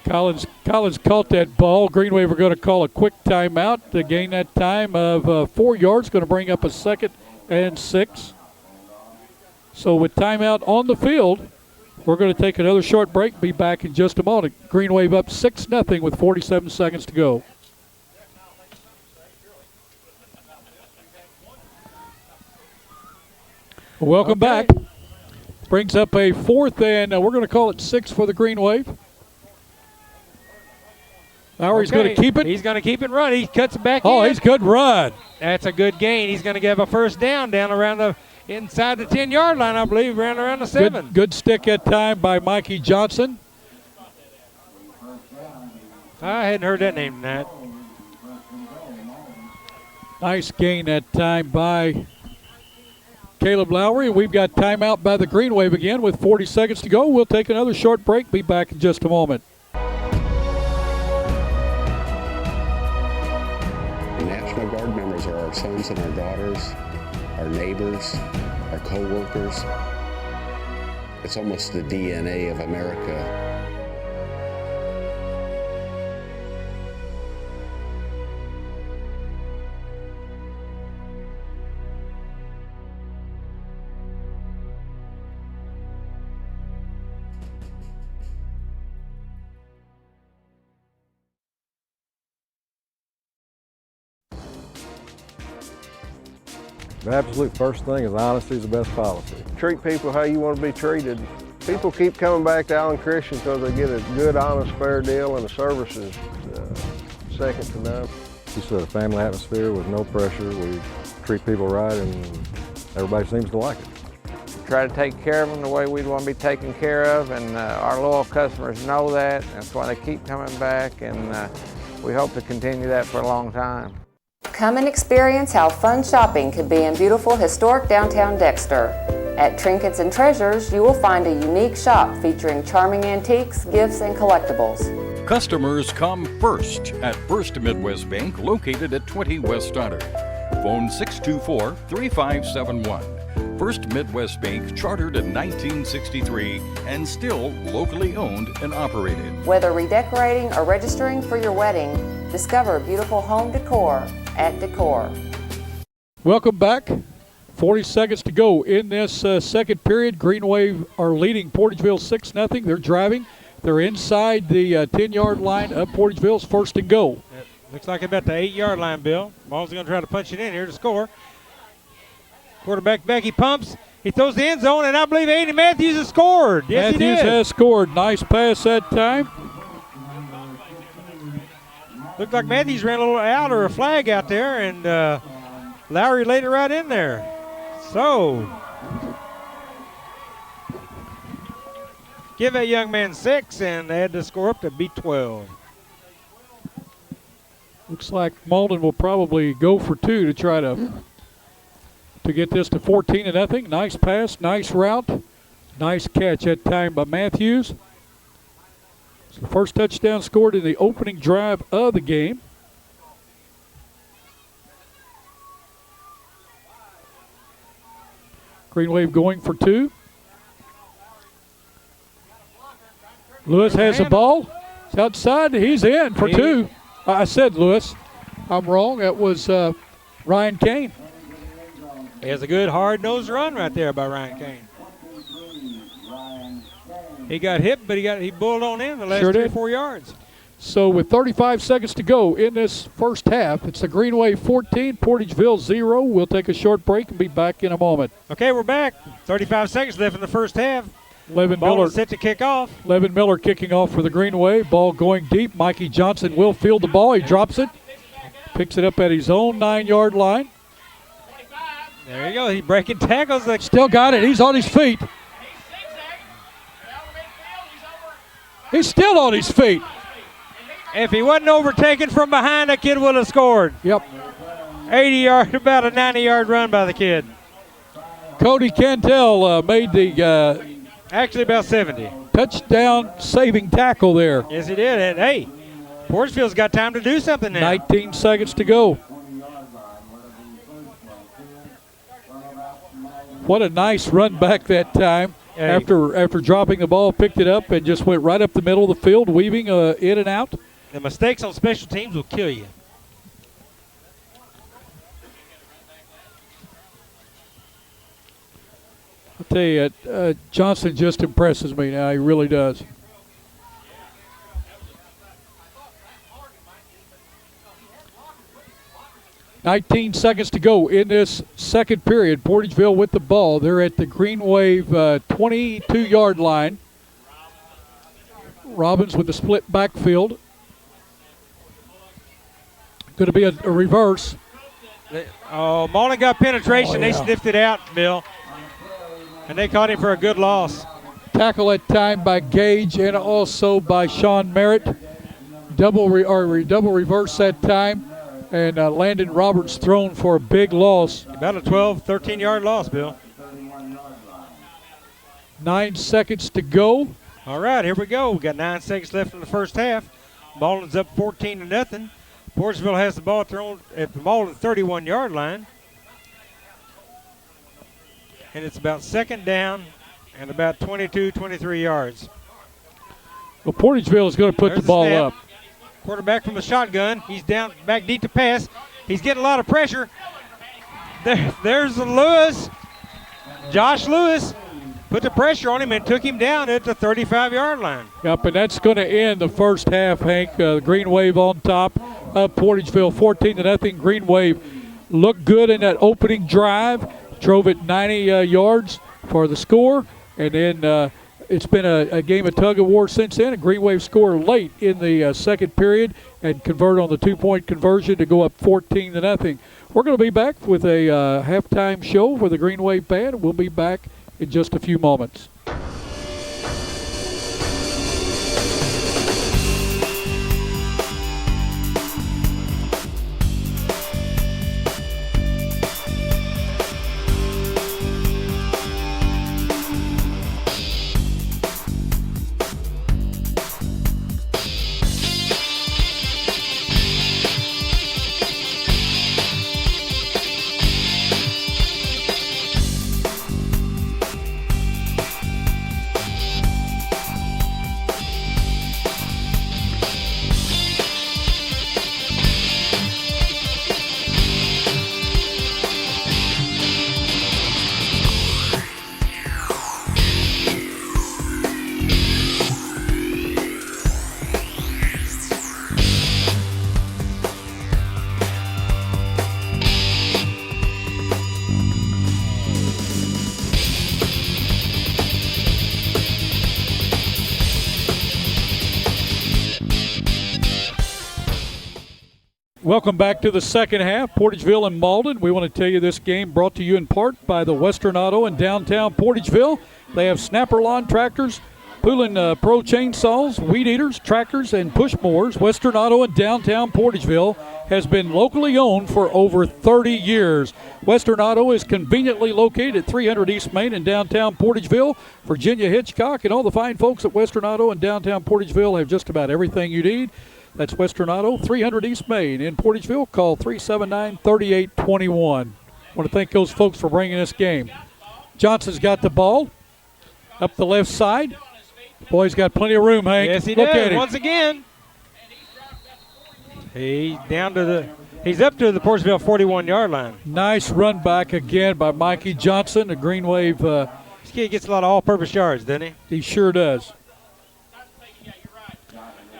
Speaker 1: Collins caught that ball. Green Wave are going to call a quick timeout to gain that time of 4 yards. Going to bring up a 2nd and 6. So with timeout on the field, we're going to take another short break. Be back in just a moment. Green Wave up 6-0 with 47 seconds to go. Welcome back. Brings up a 4th and we're going to call it 6 for the Green Wave. Lowry's going to keep it.
Speaker 11: He's going to keep it run. He cuts it back in.
Speaker 1: Oh, he's good run.
Speaker 11: That's a good gain. He's going to give a first down around the inside the 10-yard line, I believe, around the 7.
Speaker 1: Good stick that time by Mikey Johnson.
Speaker 11: I hadn't heard that name tonight.
Speaker 1: Nice gain that time by Caleb Lowry. We've got timeout by the Green Wave again with 40 seconds to go. We'll take another short break. Be back in just a moment.
Speaker 2: National Guard members are our sons and our daughters, our neighbors, our co-workers. It's almost the DNA of America.
Speaker 5: The absolute first thing is honesty is the best policy.
Speaker 4: Treat people how you want to be treated. People keep coming back to Allen Christian because they get a good, honest, fair deal, and the service is second to none.
Speaker 5: Just a family atmosphere with no pressure. We treat people right, and everybody seems to like it.
Speaker 3: Try to take care of them the way we'd want to be taken care of, and our loyal customers know that. That's why they keep coming back, and we hope to continue that for a long time.
Speaker 9: Come and experience how fun shopping can be in beautiful historic downtown Dexter. At Trinkets and Treasures, you will find a unique shop featuring charming antiques, gifts, and collectibles.
Speaker 8: Customers come first at First Midwest Bank, located at 20 West Stoddard. Phone 624-3571. First Midwest Bank, chartered in 1963 and still locally owned and operated.
Speaker 9: Whether redecorating or registering for your wedding, discover beautiful home decor at Decor.
Speaker 1: Welcome back. 40 seconds to go in this second period. Green Wave are leading Portageville 6-0. They're driving. They're inside the 10-yard line of Portageville's 1st and goal.
Speaker 11: Looks like about the 8-yard line, Bill. Ball's going to try to punch it in here to score. Quarterback back, he pumps. He throws the end zone, and I believe Andy Matthews has scored. Yes, he did.
Speaker 1: Matthews has scored. Nice pass that time.
Speaker 11: Looked like Matthews ran a little out or a flag out there, and Lowry laid it right in there. So, give that young man 6, and they had to score up to beat 12.
Speaker 1: Looks like Malden will probably go for 2 to try to get this to 14-0. Nice pass, nice route. Nice catch that time by Matthews. It's the first touchdown scored in the opening drive of the game. Green Wave going for 2. Lewis has the ball. It's outside. He's in for 2. I said Lewis. I'm wrong. That was Ryan Kane.
Speaker 11: He has a good hard-nosed run right there by Ryan Kane. He got hit, but he bulled on in the last 3 or 4 yards.
Speaker 1: So with 35 seconds to go in this first half, it's the Green Wave 14, Portageville 0. We'll take a short break and be back in a moment.
Speaker 11: Okay, we're back. 35 seconds left in the first half.
Speaker 1: Levin
Speaker 11: Ball
Speaker 1: Miller
Speaker 11: is set to kick off.
Speaker 1: Levin Miller kicking off for the Green Wave. Ball going deep. Mikey Johnson will field the ball. He drops it. Picks it up at his own 9-yard line.
Speaker 11: There you go. He's breaking tackles.
Speaker 1: Still got it. He's on his feet. He's still on his feet.
Speaker 11: If he wasn't overtaken from behind, the kid would have scored.
Speaker 1: Yep.
Speaker 11: 80-yard, about a 90-yard run by the kid.
Speaker 1: Cody Cantel made the
Speaker 11: actually about 70
Speaker 1: touchdown saving tackle there.
Speaker 11: Yes, he did. And hey, Portageville's got time to do something now.
Speaker 1: 19 seconds to go. What a nice run back that time.
Speaker 11: Hey.
Speaker 1: After dropping the ball, picked it up and just went right up the middle of the field, weaving in and out.
Speaker 11: The mistakes on special teams will kill you.
Speaker 1: I'll tell you, Johnson just impresses me now. He really does. "19 seconds to go in this second period. Portageville with the ball. They're at the Green Wave 22-yard line. Robbins with the split backfield. Going to be a reverse.
Speaker 11: Oh, Malden got penetration.
Speaker 1: Oh, yeah.
Speaker 11: They sniffed it out, Bill. And they caught him for a good loss.
Speaker 1: Tackle that time by Gage and also by Sean Merritt. Double reverse that time. And Landon Roberts thrown for a big loss.
Speaker 11: About a 12, 13-yard loss, Bill.
Speaker 1: 9 seconds to go.
Speaker 11: All right, here we go. We got 9 seconds left in the first half. Malden's up 14-0. Portageville has the ball thrown at the Malden 31-yard line. And it's about second down and about 22, 23 yards.
Speaker 1: Well, Portageville is going to put the ball up.
Speaker 11: Quarterback from the shotgun. He's down back deep to pass. He's getting a lot of pressure. There's Lewis. Josh Lewis put the pressure on him and took him down at the 35-yard line.
Speaker 1: Yep, and that's going to end the first half, Hank. Green Wave on top of Portageville, 14-0. Green Wave looked good in that opening drive. Drove it 90 yards for the score. And then it's been a game of tug of war since then. And Green Wave scored late in the second period and converted on the 2-point conversion to go up 14-0. We're going to be back with a halftime show for the Green Wave band. We'll be back in just a few moments. Welcome back to the second half. Portageville and Malden. We want to tell you this game brought to you in part by the Western Auto in downtown Portageville. They have snapper lawn tractors, Poulin Pro Chainsaws, Weed Eaters, Tractors, and Push Mowers, Western Auto in downtown Portageville, has been locally owned for over 30 years. Western Auto is conveniently located at 300 East Main in downtown Portageville. Virginia Hitchcock and all the fine folks at Western Auto in downtown Portageville have just about everything you need. That's Western Auto, 300 East Main in Portageville. Call 379-3821. I want to thank those folks for bringing this game. Johnson's got the ball up the left side. Boy, he's got plenty of room, Hank.
Speaker 11: Yes, he
Speaker 1: Look
Speaker 11: does.
Speaker 1: at him.
Speaker 11: Once again, he's up to the Portageville 41-yard line.
Speaker 1: Nice run back again by Mikey Johnson, a Green Wave.
Speaker 11: This kid gets a lot of all-purpose yards, doesn't he?
Speaker 1: He sure does.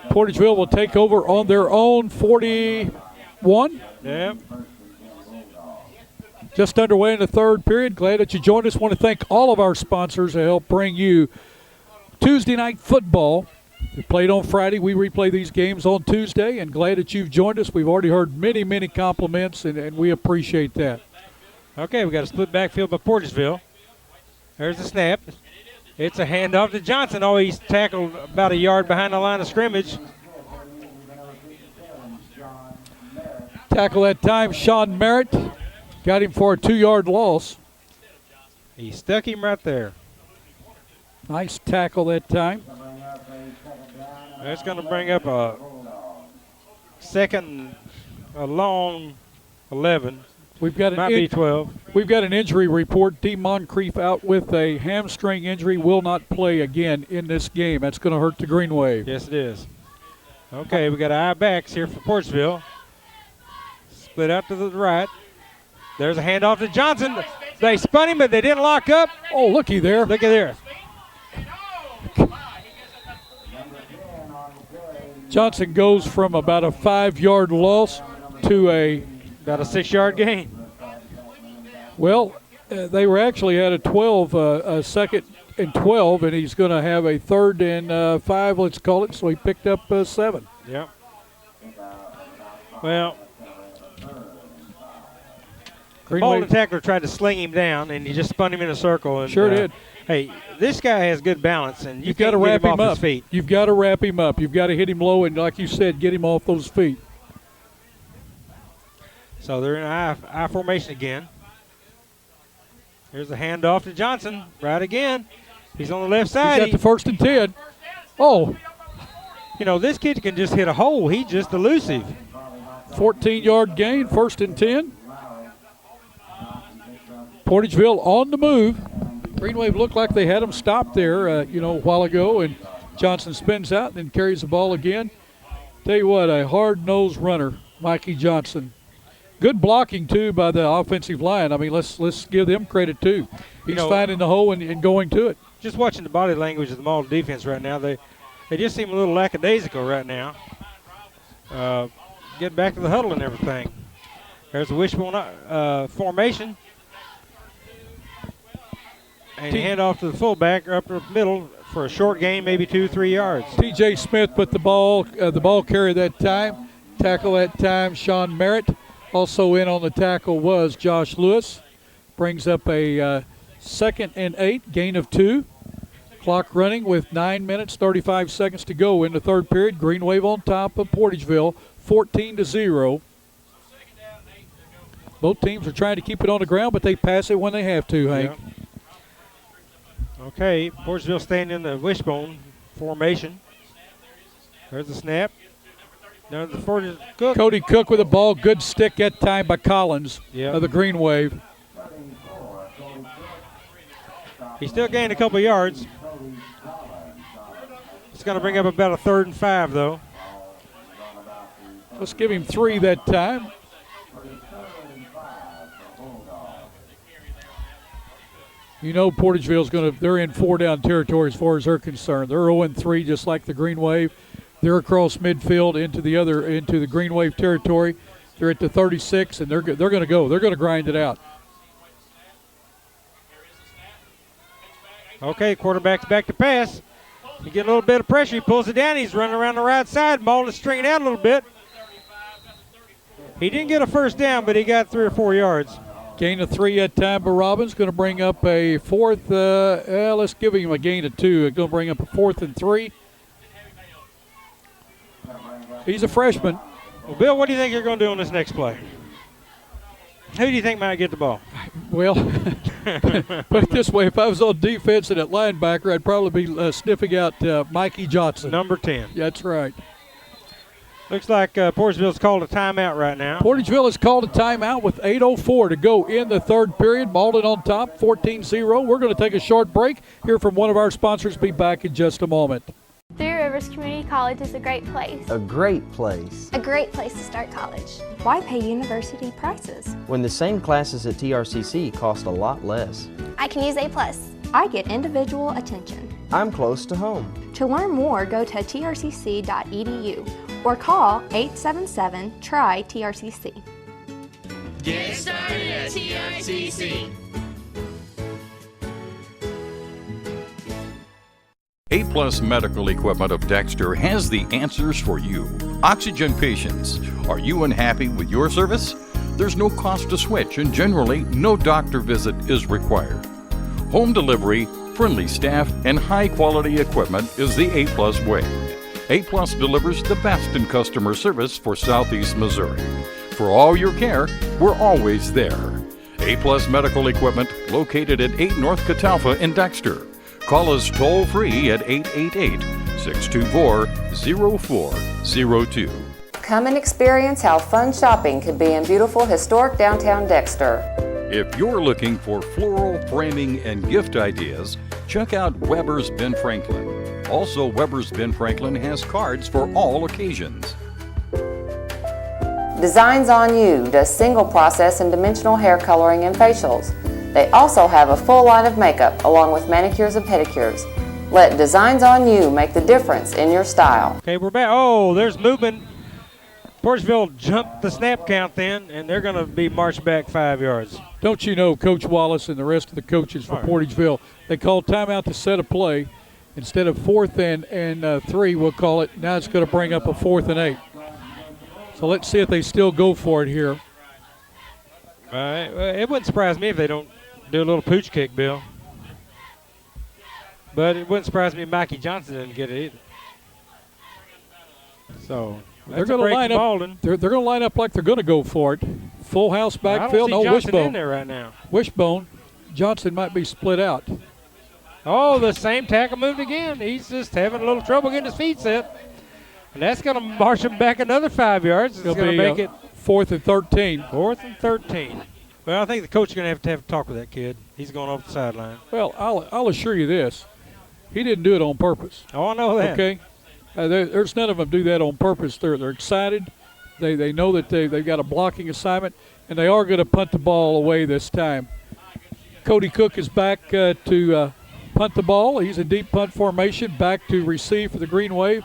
Speaker 1: Portageville will take over on their own 41.
Speaker 11: Yep.
Speaker 1: Just underway in the third period. Glad that you joined us. Want to thank all of our sponsors that help bring you Tuesday night football. We played on Friday. We replay these games on Tuesday, and glad that you've joined us. We've already heard many, many compliments, and we appreciate that.
Speaker 11: Okay, we got a split backfield by Portageville. There's the snap. It's a handoff to Johnson. Oh, he's tackled about a yard behind the line of scrimmage.
Speaker 1: Tackle that time, Sean Merritt. Got him for a 2-yard loss.
Speaker 11: He stuck him right there.
Speaker 1: Nice tackle that time.
Speaker 11: That's going to bring up a long 11.
Speaker 1: We've got
Speaker 11: Might be 12.
Speaker 1: We've got an injury report. D. Moncrief out with a hamstring injury, will not play again in this game. That's going to hurt the Green Wave.
Speaker 11: Yes, it is. Okay, we got eye backs here for Portageville. Split out to the right. There's a handoff to Johnson. They spun him, but they didn't lock up.
Speaker 1: Oh, looky there.
Speaker 11: Look at there.
Speaker 1: Johnson goes from about a 5-yard loss to
Speaker 11: about a 6-yard gain.
Speaker 1: Well, they were actually at a 12, a second and 12, and he's going to have a 3rd and 5, let's call it. So he picked up 7.
Speaker 11: Yep. Well, the Malden tackler tried to sling him down, and he just spun him in a circle. And,
Speaker 1: sure did.
Speaker 11: Hey, this guy has good balance, and
Speaker 1: you've got to wrap him
Speaker 11: off
Speaker 1: up.
Speaker 11: His feet.
Speaker 1: You've got to wrap him up. You've got to hit him low, and like you said, get him off those feet.
Speaker 11: So they're in I formation again. Here's a handoff to Johnson. Right again. He's on the left side.
Speaker 1: He's got the 1st and 10. Oh.
Speaker 11: You know, this kid can just hit a hole. He's just elusive.
Speaker 1: 14-yard gain, 1st and 10. Portageville on the move. Green Wave looked like they had him stopped there, a while ago, and Johnson spins out and then carries the ball again. Tell you what, a hard-nosed runner, Mikey Johnson. Good blocking, too, by the offensive line. I mean, let's give them credit, too. He's finding the hole and going to it.
Speaker 11: Just watching the body language of the Malden defense right now, they just seem a little lackadaisical right now. Getting back to the huddle and everything. There's a wishbone formation. And hand off to the fullback up the middle for a short gain, maybe 2-3 yards.
Speaker 1: T.J. Smith put the ball carrier that time. Tackle that time, Sean Merritt. Also in on the tackle was Josh Lewis. Brings up a 2nd and 8, gain of 2. Clock running with 9 minutes, 35 seconds to go in the third period. Green Wave on top of Portageville, 14-0. Both teams are trying to keep it on the ground, but they pass it when they have to, Hank.
Speaker 11: Yeah. Okay, Portageville staying in the wishbone formation. There's the snap. There's the Cook.
Speaker 1: Cody Cook with the ball. Good stick that time by Collins of the Green Wave.
Speaker 11: He still gained a couple yards. It's going to bring up about a 3rd and 5, though.
Speaker 1: Let's give him 3 that time. You know Portageville's they're in 4-down territory as far as they're concerned. They're 0-3 just like the Green Wave. They're across midfield into the Green Wave territory. They're at the 36, and they're going to go. They're going to grind it out.
Speaker 11: Okay, quarterback's back to pass. He get a little bit of pressure. He pulls it down. He's running around the right side. Malden's stringing out a little bit. He didn't get a 1st down, but he got 3 or 4 yards.
Speaker 1: Gain of 3 that time by Robbins. Going to bring up a fourth. Let's give him a gain of 2. Going to bring up a 4th and 3. He's a freshman.
Speaker 11: Well, Bill, what do you think you're going to do on this next play? Who do you think might get the ball?
Speaker 1: Well, put it this way. If I was on defense and at linebacker, I'd probably be sniffing out Mikey Johnson.
Speaker 11: Number 10.
Speaker 1: That's right.
Speaker 11: Looks like Portageville's called a timeout right now.
Speaker 1: Portageville has called a timeout with 8:04 to go in the third period. Malden on top, 14-0. We're going to take a short break. Hear from one of our sponsors. Be back in just a moment.
Speaker 14: Three Rivers Community College is a great place.
Speaker 15: A great place.
Speaker 14: A great place to start college.
Speaker 12: Why pay university prices?
Speaker 15: When the same classes at TRCC cost a lot less.
Speaker 14: I can use A+.
Speaker 12: I get individual attention.
Speaker 15: I'm close to home.
Speaker 12: To learn more, go to trcc.edu or call 877-TRY-TRCC.
Speaker 16: Get started at TRCC.
Speaker 8: A-Plus Medical Equipment of Dexter has the answers for you. Oxygen patients, are you unhappy with your service? There's no cost to switch, and generally, no doctor visit is required. Home delivery, friendly staff, and high-quality equipment is the A-Plus way. A-Plus delivers the best in customer service for Southeast Missouri. For all your care, we're always there. A-Plus Medical Equipment, located at 8 North Catalpa in Dexter. Call us toll-free at 888-624-0402.
Speaker 9: Come and experience how fun shopping can be in beautiful historic downtown Dexter.
Speaker 8: If you're looking for floral, framing, and gift ideas, check out Weber's Ben Franklin. Also, Weber's Ben Franklin has cards for all occasions.
Speaker 9: Designs on You does single process and dimensional hair coloring and facials. They also have a full line of makeup along with manicures and pedicures. Let Designs on You make the difference in your style.
Speaker 11: Okay, we're back. Oh, there's movement. Portageville jumped the snap count then, and they're going to be marched back 5 yards.
Speaker 1: Don't you know Coach Wallace and the rest of the coaches for Portageville, they called timeout to set a play. Instead of 4th and 3, we'll call it. Now it's going to bring up a 4th and 8. So let's see if they still go for it here.
Speaker 11: It wouldn't surprise me if they don't do a little pooch kick, Bill. But it wouldn't surprise me if Mikey Johnson didn't get it either. So
Speaker 1: they're going to line up. They're going to line up like they're going to go for it. Full house backfield.
Speaker 11: No
Speaker 1: Wishbone
Speaker 11: in there right now.
Speaker 1: Wishbone. Johnson might be split out.
Speaker 11: Oh, the same tackle moved again. He's just having a little trouble getting his feet set. And that's going to march him back another 5 yards. It's going to make it
Speaker 1: 4th and 13.
Speaker 11: 4th and 13. Well, I think the coach is going to have a talk with that kid. He's going off the sideline.
Speaker 1: Well, I'll assure you this. He didn't do it on purpose.
Speaker 11: Oh, I know that.
Speaker 1: Okay? There's none of them do that on purpose. They're excited. They know that they've got a blocking assignment, and they are going to punt the ball away this time. Cody Cook is back to punt the ball. He's in deep punt formation, back to receive for the Green Wave.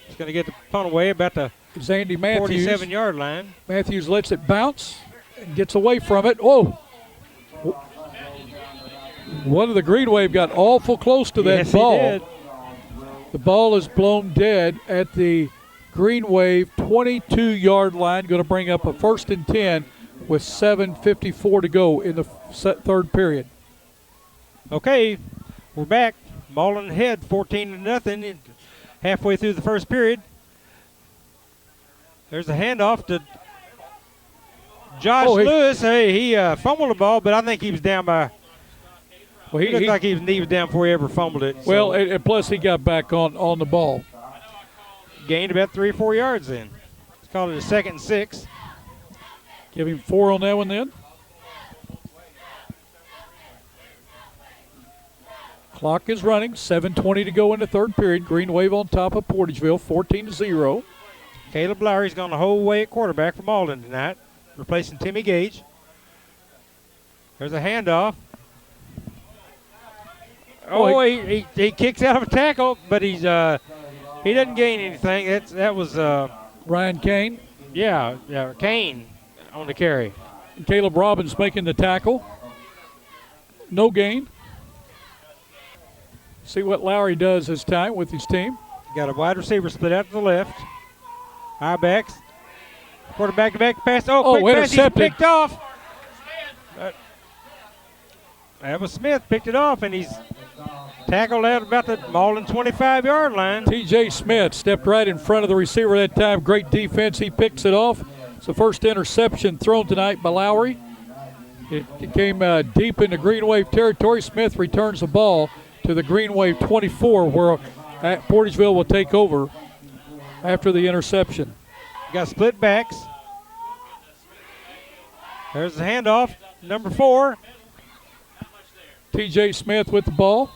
Speaker 11: He's going to get the punt away about the
Speaker 1: Zandy Matthews.
Speaker 11: 47-yard line.
Speaker 1: Matthews lets it bounce and gets away from it. Whoa. One of the Green Wave got awful close to that ball.
Speaker 11: He did.
Speaker 1: The ball is blown dead at the Green Wave 22-yard line. Going to bring up a 1st and 10 with 7:54 to go in the third period.
Speaker 11: Okay, we're back. Malden ahead 14-0 halfway through the first period. There's a handoff to Josh Lewis. Hey, he fumbled the ball, but I think he was down by. Well, he looked like he was down before he ever fumbled it.
Speaker 1: Well, and plus he got back on the ball.
Speaker 11: Gained about 3 or 4 yards then. Let's call it a 2nd and 6.
Speaker 1: Give him 4 on that one then. Clock is running. 7:20 to go in the third period. Green Wave on top of Portageville, 14-0.
Speaker 11: Caleb Lowry's gone the whole way at quarterback for Malden tonight, replacing Timmy Gage. There's a handoff. Oh, he kicks out of a tackle, but he doesn't gain anything. That was
Speaker 1: Ryan Kane.
Speaker 11: Yeah, Kane on the carry.
Speaker 1: And Caleb Robbins making the tackle. No gain. See what Lowry does this time with his team.
Speaker 11: Got a wide receiver split out to the left. High backs. Quarterback to back pass. Oh, quick pass. He's
Speaker 1: intercepted.
Speaker 11: picked off. That was Smith. Picked it off, and he's tackled out about the Malden 25-yard line.
Speaker 1: T.J. Smith stepped right in front of the receiver that time. Great defense. He picks it off. It's the first interception thrown tonight by Lowry. It came deep into Green Wave territory. Smith returns the ball to the Green Wave 24, where Portageville will take over after the interception.
Speaker 11: Got split backs. There's the handoff. Number 4.
Speaker 1: T.J. Smith with the ball.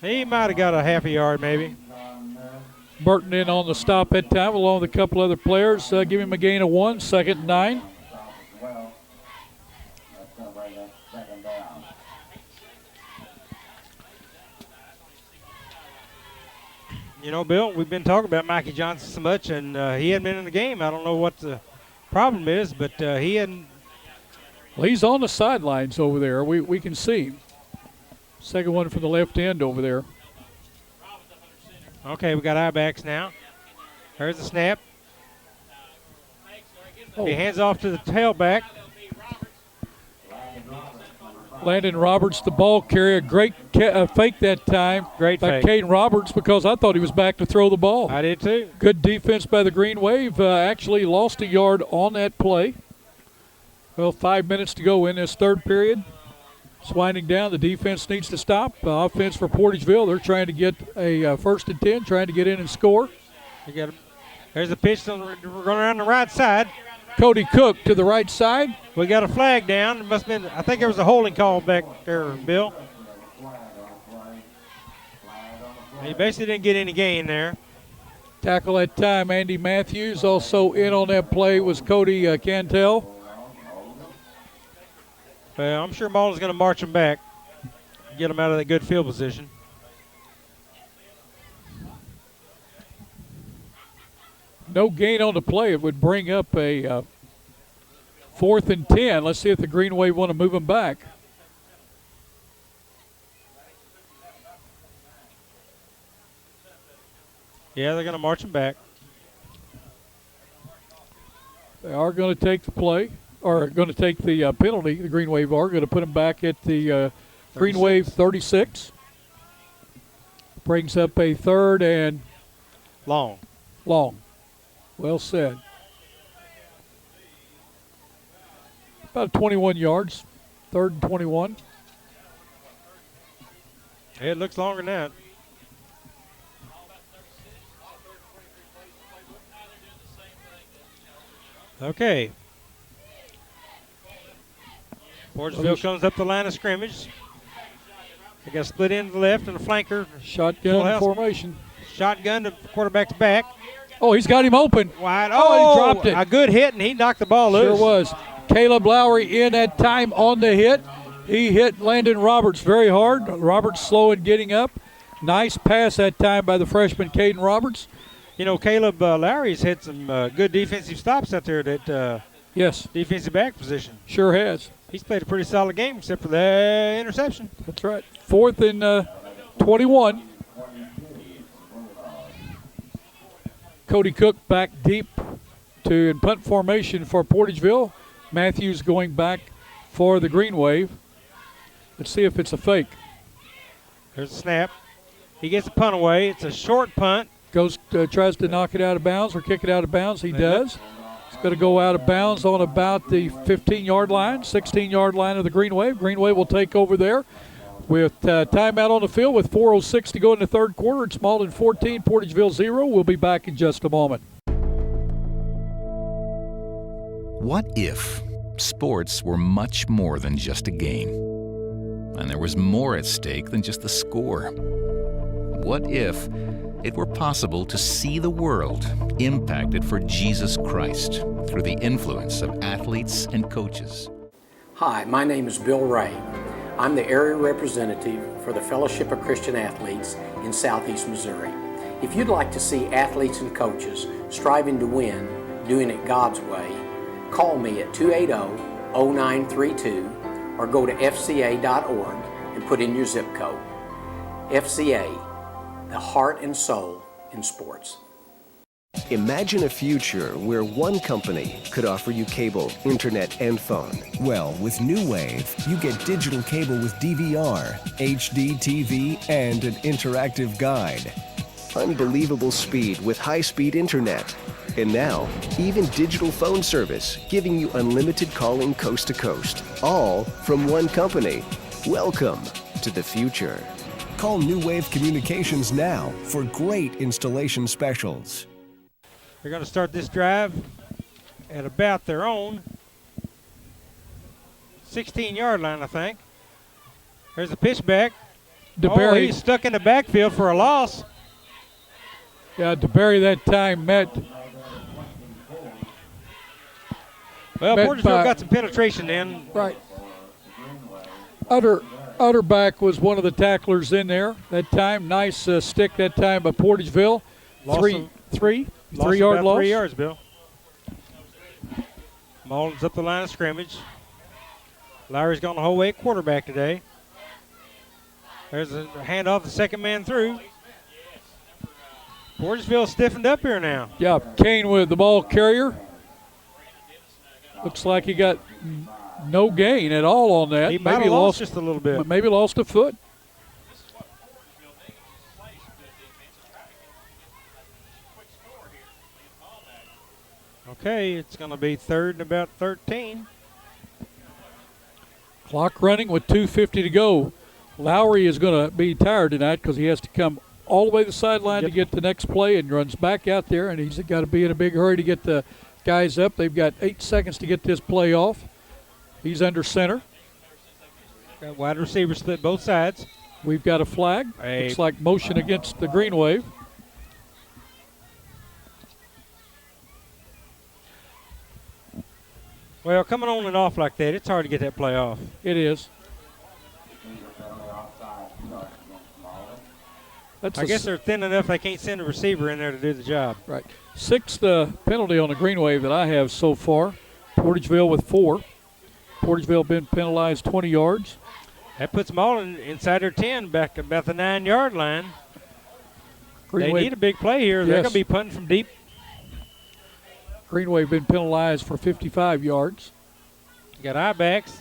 Speaker 11: He might have got a half a yard maybe.
Speaker 1: Burton in on the stop that time along with a couple other players. Give him a gain of 1, 2nd and 9.
Speaker 11: You know, Bill, we've been talking about Mikey Johnson so much, and he hadn't been in the game. I don't know what the problem is, but he hadn't.
Speaker 1: Well, he's on the sidelines over there. We can see. Second one from the left end over there.
Speaker 11: Okay, we got our backs now. There's the snap.
Speaker 1: Oh.
Speaker 11: He hands off to the tailback.
Speaker 1: Landon Roberts, the ball carrier. Great fake that time.
Speaker 11: Great
Speaker 1: by
Speaker 11: fake.
Speaker 1: Caden Roberts, because I thought he was back to throw the ball.
Speaker 11: I did too.
Speaker 1: Good defense by the Green Wave. Actually lost a yard on that play. Well, 5 minutes to go in this third period. It's winding down. The defense needs to stop. Offense for Portageville. They're trying to get a 1st and 10, trying to get in and score.
Speaker 11: There's a pitch going around the right side.
Speaker 1: Cody Cook to the right side.
Speaker 11: We got a flag down. It must have been, I think there was a holding call back there, Bill. He basically didn't get any gain there.
Speaker 1: Tackle that time, Andy Matthews. Also in on that play was Cody Cantel.
Speaker 11: Well, I'm sure Malden's going to march them back, get them out of that good field position.
Speaker 1: No gain on the play. It would bring up a 4th and 10. Let's see if the Green Wave want to move them back.
Speaker 11: Yeah, they're going to march them back.
Speaker 1: They are going to take the play, or going to take the penalty. The Green Wave are going to put them back at the Green Wave 36. Brings up a 3rd and
Speaker 11: long.
Speaker 1: Well said. About 21 yards, 3rd and 21.
Speaker 11: It looks longer than that. Okay. Portageville comes up the line of scrimmage. They got split into the left and a flanker.
Speaker 1: Shotgun formation.
Speaker 11: Shotgun to quarterback's back.
Speaker 1: Oh, he's got him open.
Speaker 11: Wide.
Speaker 1: Oh, he dropped it.
Speaker 11: A good hit, and he knocked the ball loose.
Speaker 1: Sure was. Caleb Lowry in at time on the hit. He hit Landon Roberts very hard. Roberts slow in getting up. Nice pass that time by the freshman Caden Roberts.
Speaker 11: You know, Caleb Lowry's hit some good defensive stops out there at
Speaker 1: yes,
Speaker 11: defensive back position.
Speaker 1: Sure has.
Speaker 11: He's played a pretty solid game except for the interception.
Speaker 1: That's right. 4th and 21. Cody Cook back deep in punt formation for Portageville. Matthews going back for the Green Wave. Let's see if it's a fake.
Speaker 11: There's a snap. He gets the punt away. It's a short punt.
Speaker 1: Goes tries to knock it out of bounds or kick it out of bounds. He does. It's going to go out of bounds on about the 15-yard line, 16-yard line of the Green Wave. Green Wave will take over there with timeout on the field with 4:06 to go in the third quarter. It's Malden 14, Portageville 0. We'll be back in just a moment.
Speaker 17: What if sports were much more than just a game? And there was more at stake than just the score? What if it were possible to see the world impacted for Jesus Christ through the influence of athletes and coaches?
Speaker 18: Hi, my name is Bill Ray. I'm the area representative for the Fellowship of Christian Athletes in Southeast Missouri. If you'd like to see athletes and coaches striving to win, doing it God's way, call me at 280-0932 or go to fca.org and put in your zip code. FCA, the heart and soul in sports.
Speaker 19: Imagine a future where one company could offer you cable, internet, and phone.
Speaker 20: Well, with New Wave, you get digital cable with DVR, HD TV, and an interactive guide.
Speaker 19: Unbelievable speed with high-speed internet. And now, even digital phone service, giving you unlimited calling coast to coast. All from one company. Welcome to the future.
Speaker 20: Call New Wave Communications now for great installation specials.
Speaker 11: They're going to start this drive at about their own 16-yard line, I think. There's a pitch back.
Speaker 1: DeBerry.
Speaker 11: He's stuck in the backfield for a loss.
Speaker 1: Yeah, DeBerry that time met.
Speaker 11: Well,
Speaker 1: met
Speaker 11: Portageville got some penetration in.
Speaker 1: Right. Utterback was one of the tacklers in there that time. Nice stick that time by Portageville. Three-yard loss.
Speaker 11: 3 yards, Bill. Malden's up the line of scrimmage. Lowry's gone the whole way at quarterback today. There's a handoff, the second man through. Portageville stiffened up here now.
Speaker 1: Yeah, Kane with the ball carrier. Looks like he got no gain at all on that.
Speaker 11: He might have lost just a little bit.
Speaker 1: Maybe lost a foot.
Speaker 11: Okay, it's going to be 3rd and about 13.
Speaker 1: Clock running with 2:50 to go. Lowry is going to be tired tonight because he has to come all the way to the sideline to get the next play and runs back out there, and he's got to be in a big hurry to get the guys up. They've got 8 seconds to get this play off. He's under center.
Speaker 11: Got wide receiver split both sides.
Speaker 1: We've got a flag. Looks like motion against the Green Wave.
Speaker 11: Well, coming on and off like that, it's hard to get that play off.
Speaker 1: It is.
Speaker 11: I guess they're thin enough they can't send a receiver in there to do the job.
Speaker 1: Right. 6th penalty on the Green Wave that I have so far. Portageville with 4. Portageville been penalized 20 yards.
Speaker 11: That puts Malden inside their 10, back about the 9-yard line. They need a big play here. They're going to be punting from deep.
Speaker 1: Green Wave been penalized for 55 yards.
Speaker 11: You got I-backs.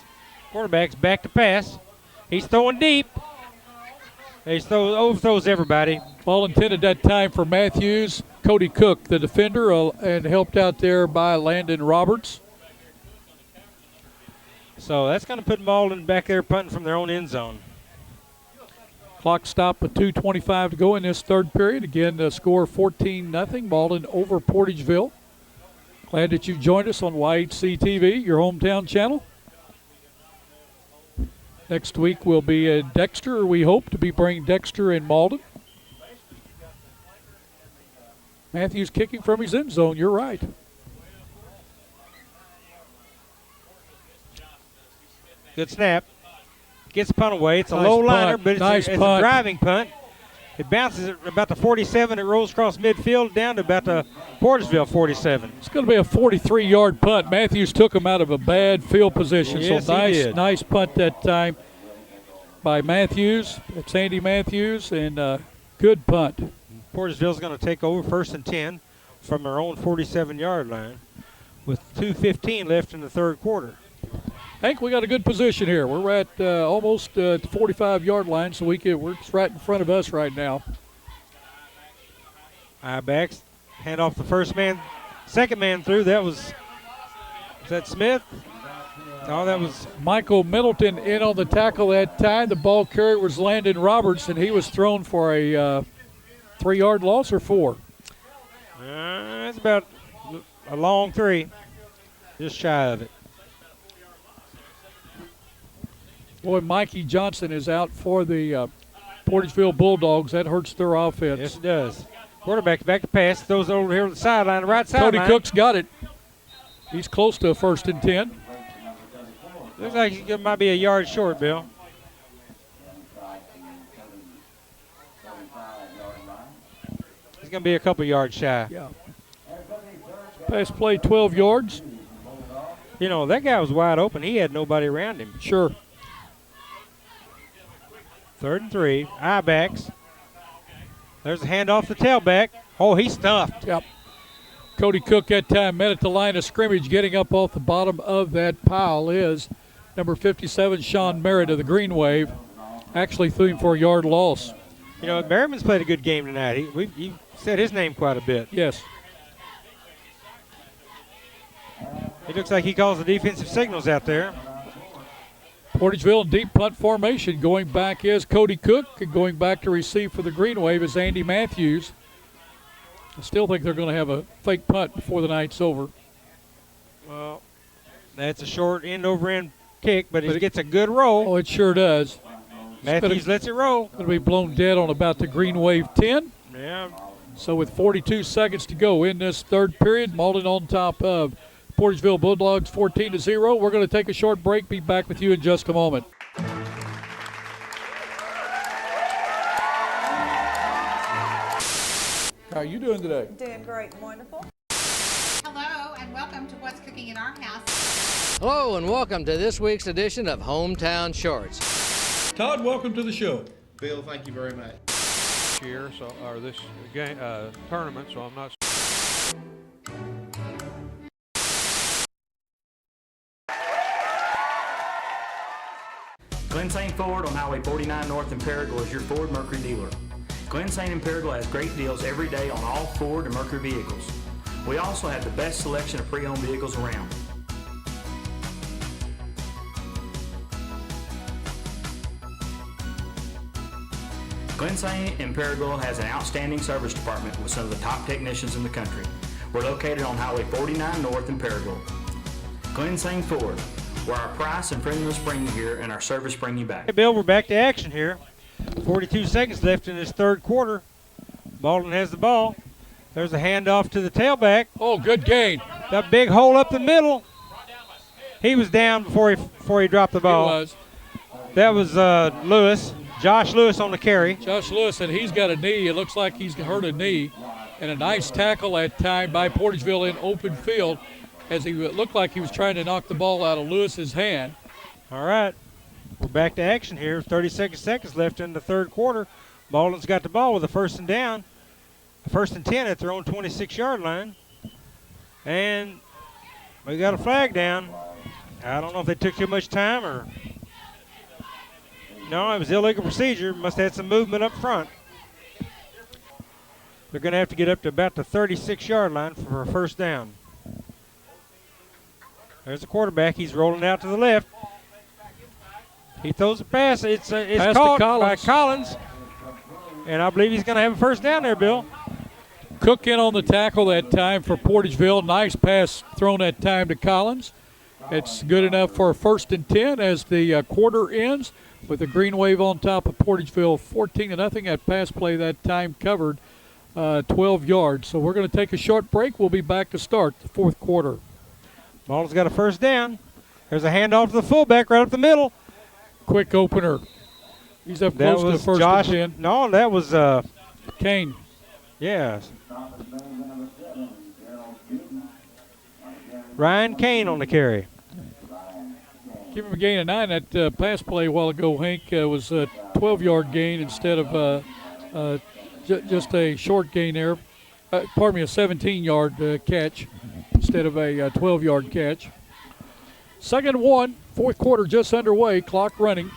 Speaker 11: Quarterback's back to pass. He's throwing deep. He overthrows everybody.
Speaker 1: Ball intended that time for Matthews. Cody Cook, the defender, and helped out there by Landon Roberts.
Speaker 11: So that's going to put Malden back there punting from their own end zone.
Speaker 1: Clock stopped with 2:25 to go in this third period. Again, the score 14-0. Malden over Portageville. Glad that you've joined us on YHC TV, your hometown channel. Next week will be Dexter. We hope to be bringing Dexter in Malden. Matthews kicking from his end zone. You're right.
Speaker 11: Good snap. Gets the punt away. It's a low liner, but it's a driving punt. It bounces at about the 47. It rolls across midfield down to about the Portageville 47.
Speaker 1: It's going to be a 43-yard punt. Matthews took him out of a bad field position.
Speaker 11: Yes,
Speaker 1: so
Speaker 11: he did.
Speaker 1: Nice punt that time by Matthews. It's Andy Matthews, and good punt.
Speaker 11: Portageville's going to take over 1st and 10 from their own 47-yard line with 2:15 left in the third quarter.
Speaker 1: Hank, we got a good position here. We're at almost the 45-yard line, so we're just right in front of us right now.
Speaker 11: I-backs hand off the first man, second man through. Was that Smith? No, that was
Speaker 1: Michael Middleton in on the tackle that time. The ball carrier was Landon Roberts, and he was thrown for a 3-yard loss or 4.
Speaker 11: It's about a long 3, just shy of it.
Speaker 1: Boy, Mikey Johnson is out for the Portageville Bulldogs. That hurts their offense.
Speaker 11: Yes, it does. Quarterback back to pass. Throws over here to the sideline, right
Speaker 1: Cody
Speaker 11: sideline.
Speaker 1: Cook's got it. He's close to a 1st and 10.
Speaker 11: Looks like he might be a yard short, Bill. He's going to be a couple yards shy.
Speaker 1: Yeah. Pass play 12 yards.
Speaker 11: You know, that guy was wide open. He had nobody around him.
Speaker 1: Sure.
Speaker 11: 3rd and 3. I-backs. There's a handoff to tailback. Oh, he's stuffed.
Speaker 1: Yep. Cody Cook that time met at the line of scrimmage. Getting up off the bottom of that pile is number 57, Sean Merritt of the Green Wave. Actually threw him for a yard loss.
Speaker 11: You know, Merriman's played a good game tonight. He said his name quite a bit.
Speaker 1: Yes.
Speaker 11: It looks like he calls the defensive signals out there.
Speaker 1: Portageville in deep punt formation. Going back is Cody Cook, and going back to receive for the Green Wave is Andy Matthews. I still think they're going to have a fake punt before the night's over.
Speaker 11: Well, that's a short end-over-end kick, but it gets a good roll.
Speaker 1: Oh, it sure does.
Speaker 11: Matthews lets it roll.
Speaker 1: It'll be blown dead on about the Green Wave 10.
Speaker 11: Yeah.
Speaker 1: So with 42 seconds to go in this third period, Malden on top of Portageville Bulldogs 14-0. We're going to take a short break. Be back with you in just a moment. How are you doing today?
Speaker 6: Doing great, wonderful.
Speaker 22: Hello, and welcome to What's Cooking in Our House.
Speaker 23: Hello, and welcome to this week's edition of Hometown Shorts.
Speaker 1: Todd, welcome to the show.
Speaker 7: Bill, thank you very much.
Speaker 25: Year, so or this game tournament, so I'm not.
Speaker 10: Glen St. Ford on Highway 49 North in Paragould is your Ford Mercury dealer. Glen St. and Paragould has great deals every day on all Ford and Mercury vehicles. We also have the best selection of pre-owned vehicles around. Glen St. and Paragould has an outstanding service department with some of the top technicians in the country. We're located on Highway 49 North in Paragould. Glen St. Ford, where our price and friendliness bring you here and our service bring you back.
Speaker 11: Hey, Bill, we're back to action here. 42 seconds left in this third quarter. Malden has the ball. There's a handoff to the tailback.
Speaker 1: Oh, good gain.
Speaker 11: That big hole up the middle. He was down before he dropped the ball.
Speaker 1: He was.
Speaker 11: That was Lewis. Josh Lewis on the carry.
Speaker 1: Josh Lewis, and he's got a knee. It looks like he's hurt a knee. And a nice tackle that time by Portageville in open field as he looked like he was trying to knock the ball out of Lewis's hand.
Speaker 11: All right. We're back to action here. 36 seconds left in the third quarter. Malden's got the ball with a first and down. A first and 10 at their own 26-yard line. And we got a flag down. I don't know if they took too much time or... No, it was illegal procedure. Must have had some movement up front. They're going to have to get up to about the 36-yard line for a first down. There's the quarterback. He's rolling out to the left. He throws a pass. It's caught by Collins. And I believe he's going to have a first down there, Bill.
Speaker 1: Cook in on the tackle that time for Portageville. Nice pass thrown that time to Collins. It's good enough for a first and 10 as the quarter ends with the Green Wave on top of Portageville 14-0. That pass play that time covered 12 yards. So we're going to take a short break. We'll be back to start the fourth quarter.
Speaker 11: Malden's got a first down. There's a handoff to the fullback right up the middle.
Speaker 1: Quick opener. He's up close to the first
Speaker 11: Josh,
Speaker 1: and 10.
Speaker 11: No, that was
Speaker 1: Kane.
Speaker 11: Yes. Ryan Kane on the carry.
Speaker 1: Give him a gain of 9. That pass play a while ago, Hank, was a 12-yard gain instead of just a short gain there. A 17-yard catch instead of a 12-yard catch. Second and 1, fourth quarter just underway, clock running.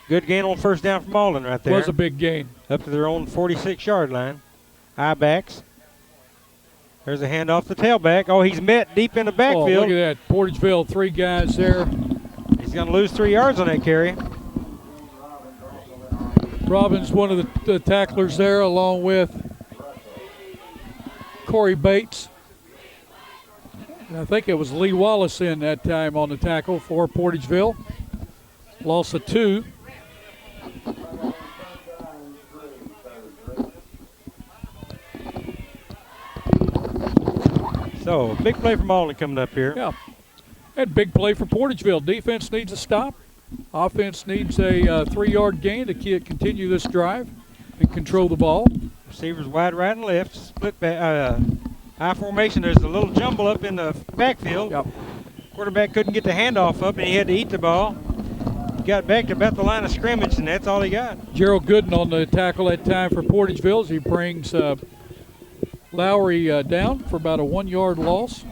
Speaker 11: Good gain on first down from Malden right there.
Speaker 1: Was a big gain.
Speaker 11: Up to their own 46-yard line. High backs. There's a handoff to tailback. Oh, he's met deep in the backfield.
Speaker 1: Oh, look at that. Portageville, 3 guys there.
Speaker 11: He's going to lose 3 yards on that carry.
Speaker 1: Robbins, one of the tacklers there, along with Corey Bates. And I think it was Lee Wallace in that time on the tackle for Portageville. Loss of 2.
Speaker 11: So, big play from Malden coming up here.
Speaker 1: Yeah. And big play for Portageville. Defense needs a stop. Offense needs a 3-yard gain to continue this drive and control the ball.
Speaker 11: Receivers wide right and left. Split back, high formation. There's a little jumble up in the backfield.
Speaker 1: Yep.
Speaker 11: Quarterback couldn't get the handoff up, and he had to eat the ball. got back to about the line of scrimmage, and that's all he got.
Speaker 1: Gerald Gooden on the tackle that time for Portageville as he brings Lowry down for about a 1-yard loss.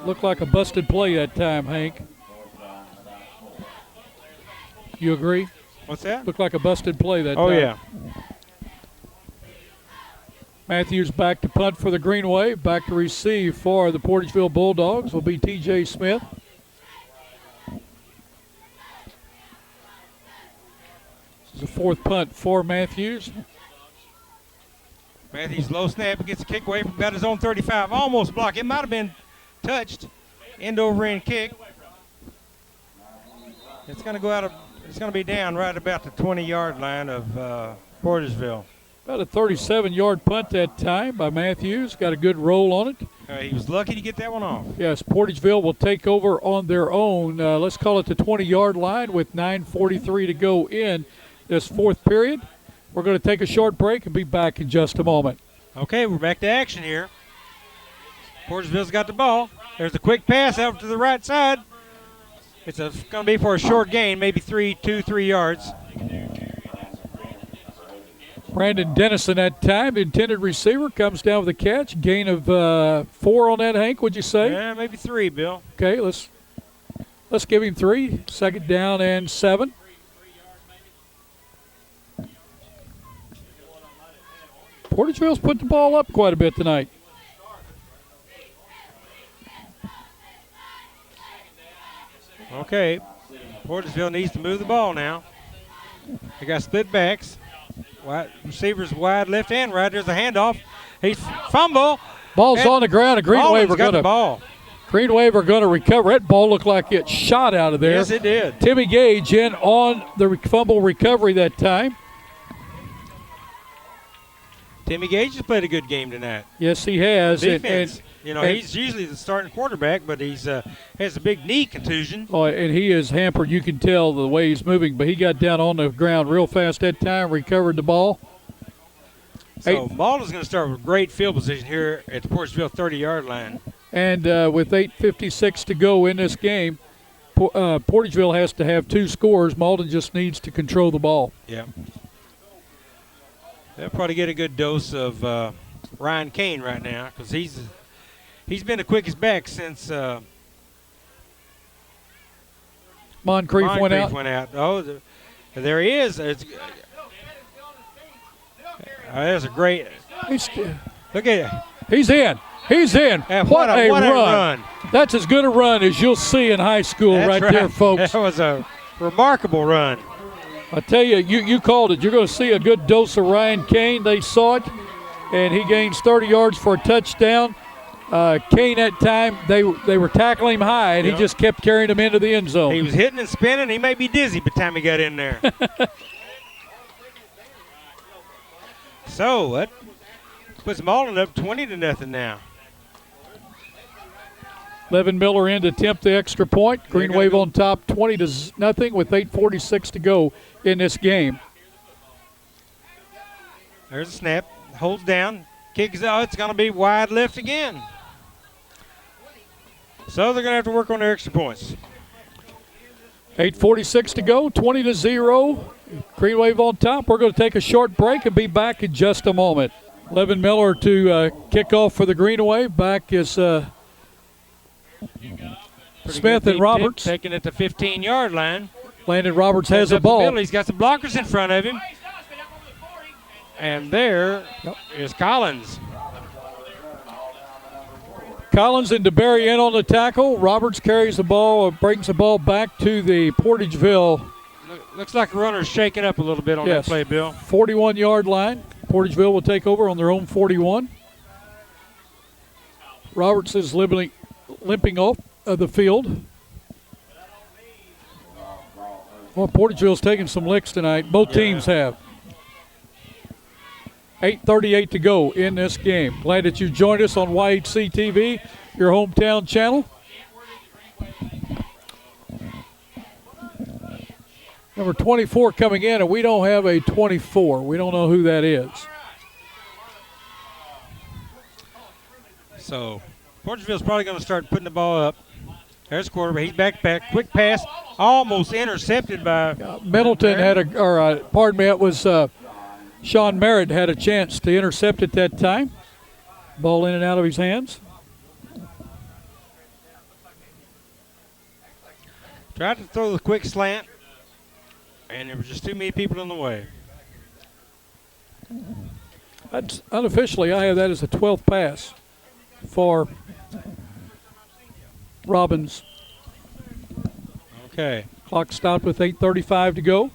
Speaker 1: Looked like a busted play that time, Hank. You agree?
Speaker 11: What's that?
Speaker 1: Looked like a busted play that time.
Speaker 11: Oh, yeah.
Speaker 1: Matthews back to punt for the Greenway. Back to receive for the Portageville Bulldogs will be T.J. Smith. This is the fourth punt for Matthews.
Speaker 11: Matthews low snap, gets a kick away from about his own 35. Almost blocked. It might have been touched. End over end kick. It's going to go out of. It's going to be down right about the 20-yard line of Portageville.
Speaker 1: About a 37-yard punt that time by Matthews. Got a good roll on it.
Speaker 11: He was lucky to get that one off.
Speaker 1: Yes, Portageville will take over on their own. Let's call it the 20-yard line with 9:43 to go in this fourth period. We're going to take a short break and be back in just a moment.
Speaker 11: Okay, we're back to action here. Portageville's got the ball. There's a quick pass out to the right side. It's going to be for a short gain, maybe 3 yards.
Speaker 1: Brandon Dennison that time, intended receiver, comes down with a catch. Gain of 4 on that, Hank, would you say?
Speaker 11: Yeah, maybe 3, Bill.
Speaker 1: Okay, let's give him 3. Second down and 7. Portageville's put the ball up quite a bit tonight.
Speaker 11: Okay, Portageville needs to move the ball now. They got split backs. Wide, receivers wide left and right. There's a handoff. He's fumble.
Speaker 1: Ball's on the ground. A Greenway are going
Speaker 11: to
Speaker 1: Greenway are going to recover. That ball looked like it shot out of there.
Speaker 11: Yes, it did.
Speaker 1: Timmy Gage in on the fumble recovery that time.
Speaker 11: Timmy Gage has played a good game tonight.
Speaker 1: Yes, he has.
Speaker 11: Defense. He's usually the starting quarterback, but he's has a big knee contusion.
Speaker 1: Oh, and he is hampered. You can tell the way he's moving, but he got down on the ground real fast that time, recovered the ball.
Speaker 11: So Malden's going to start with great field position here at the Portageville 30-yard line.
Speaker 1: And with 8:56 to go in this game, Portageville has to have 2 scores. Malden just needs to control the ball.
Speaker 11: Yeah. They'll probably get a good dose of Ryan Kane right now because he's been the quickest back since
Speaker 1: Moncrief went out.
Speaker 11: Oh, there he is. That's a great. Look at it.
Speaker 1: He's in. He's in. What a run. That's as good a run as you'll see in high school. That's right there, folks.
Speaker 11: That was a remarkable run.
Speaker 1: I tell you, you called it. You're going to see a good dose of Ryan Kane. They saw it, and he gains 30 yards for a touchdown. Kane that time, they were tackling him high, and he just kept carrying him into the end zone.
Speaker 11: He was hitting and spinning. He may be dizzy by the time he got in there. So that puts Malden up 20-0 now.
Speaker 1: Levin Miller in to attempt the extra point. Green Wave on top 20-0 with 8:46 to go in this game.
Speaker 11: There's a snap. Holds down. Kicks out. It's going to be wide left again. So they're going to have to work on their extra points.
Speaker 1: 8:46 to go. 20-0. Green Wave on top. We're going to take a short break and be back in just a moment. Levin Miller to kick off for the Green Wave. Back is Smith and Roberts.
Speaker 11: Taking it to 15-yard line.
Speaker 1: Landon Roberts has the ball.
Speaker 11: He's got some blockers in front of him. And there is Collins.
Speaker 1: Collins and DeBerry in on the tackle. Roberts carries the ball, brings the ball back to the Portageville.
Speaker 11: Looks like the runner's shaking up a little bit on that play, Bill.
Speaker 1: 41-yard line. Portageville will take over on their own 41. Roberts is limping off of the field. Well, Portageville's taking some licks tonight. Both teams have. 8:38 to go in this game. Glad that you joined us on YHC TV, your hometown channel. Number 24 coming in, and we don't have a 24. We don't know who that is.
Speaker 11: So Portageville's probably going to start putting the ball up. There's the quarterback. He's back. Quick pass. Almost intercepted by
Speaker 1: Middleton it was Sean Merritt had a chance to intercept at that time. Ball in and out of his hands.
Speaker 11: Tried to throw the quick slant, and there were just too many people in the way.
Speaker 1: That's unofficially, I have that as a 12th pass for Robbins.
Speaker 11: Okay.
Speaker 1: Clock stopped with 8:35 to go.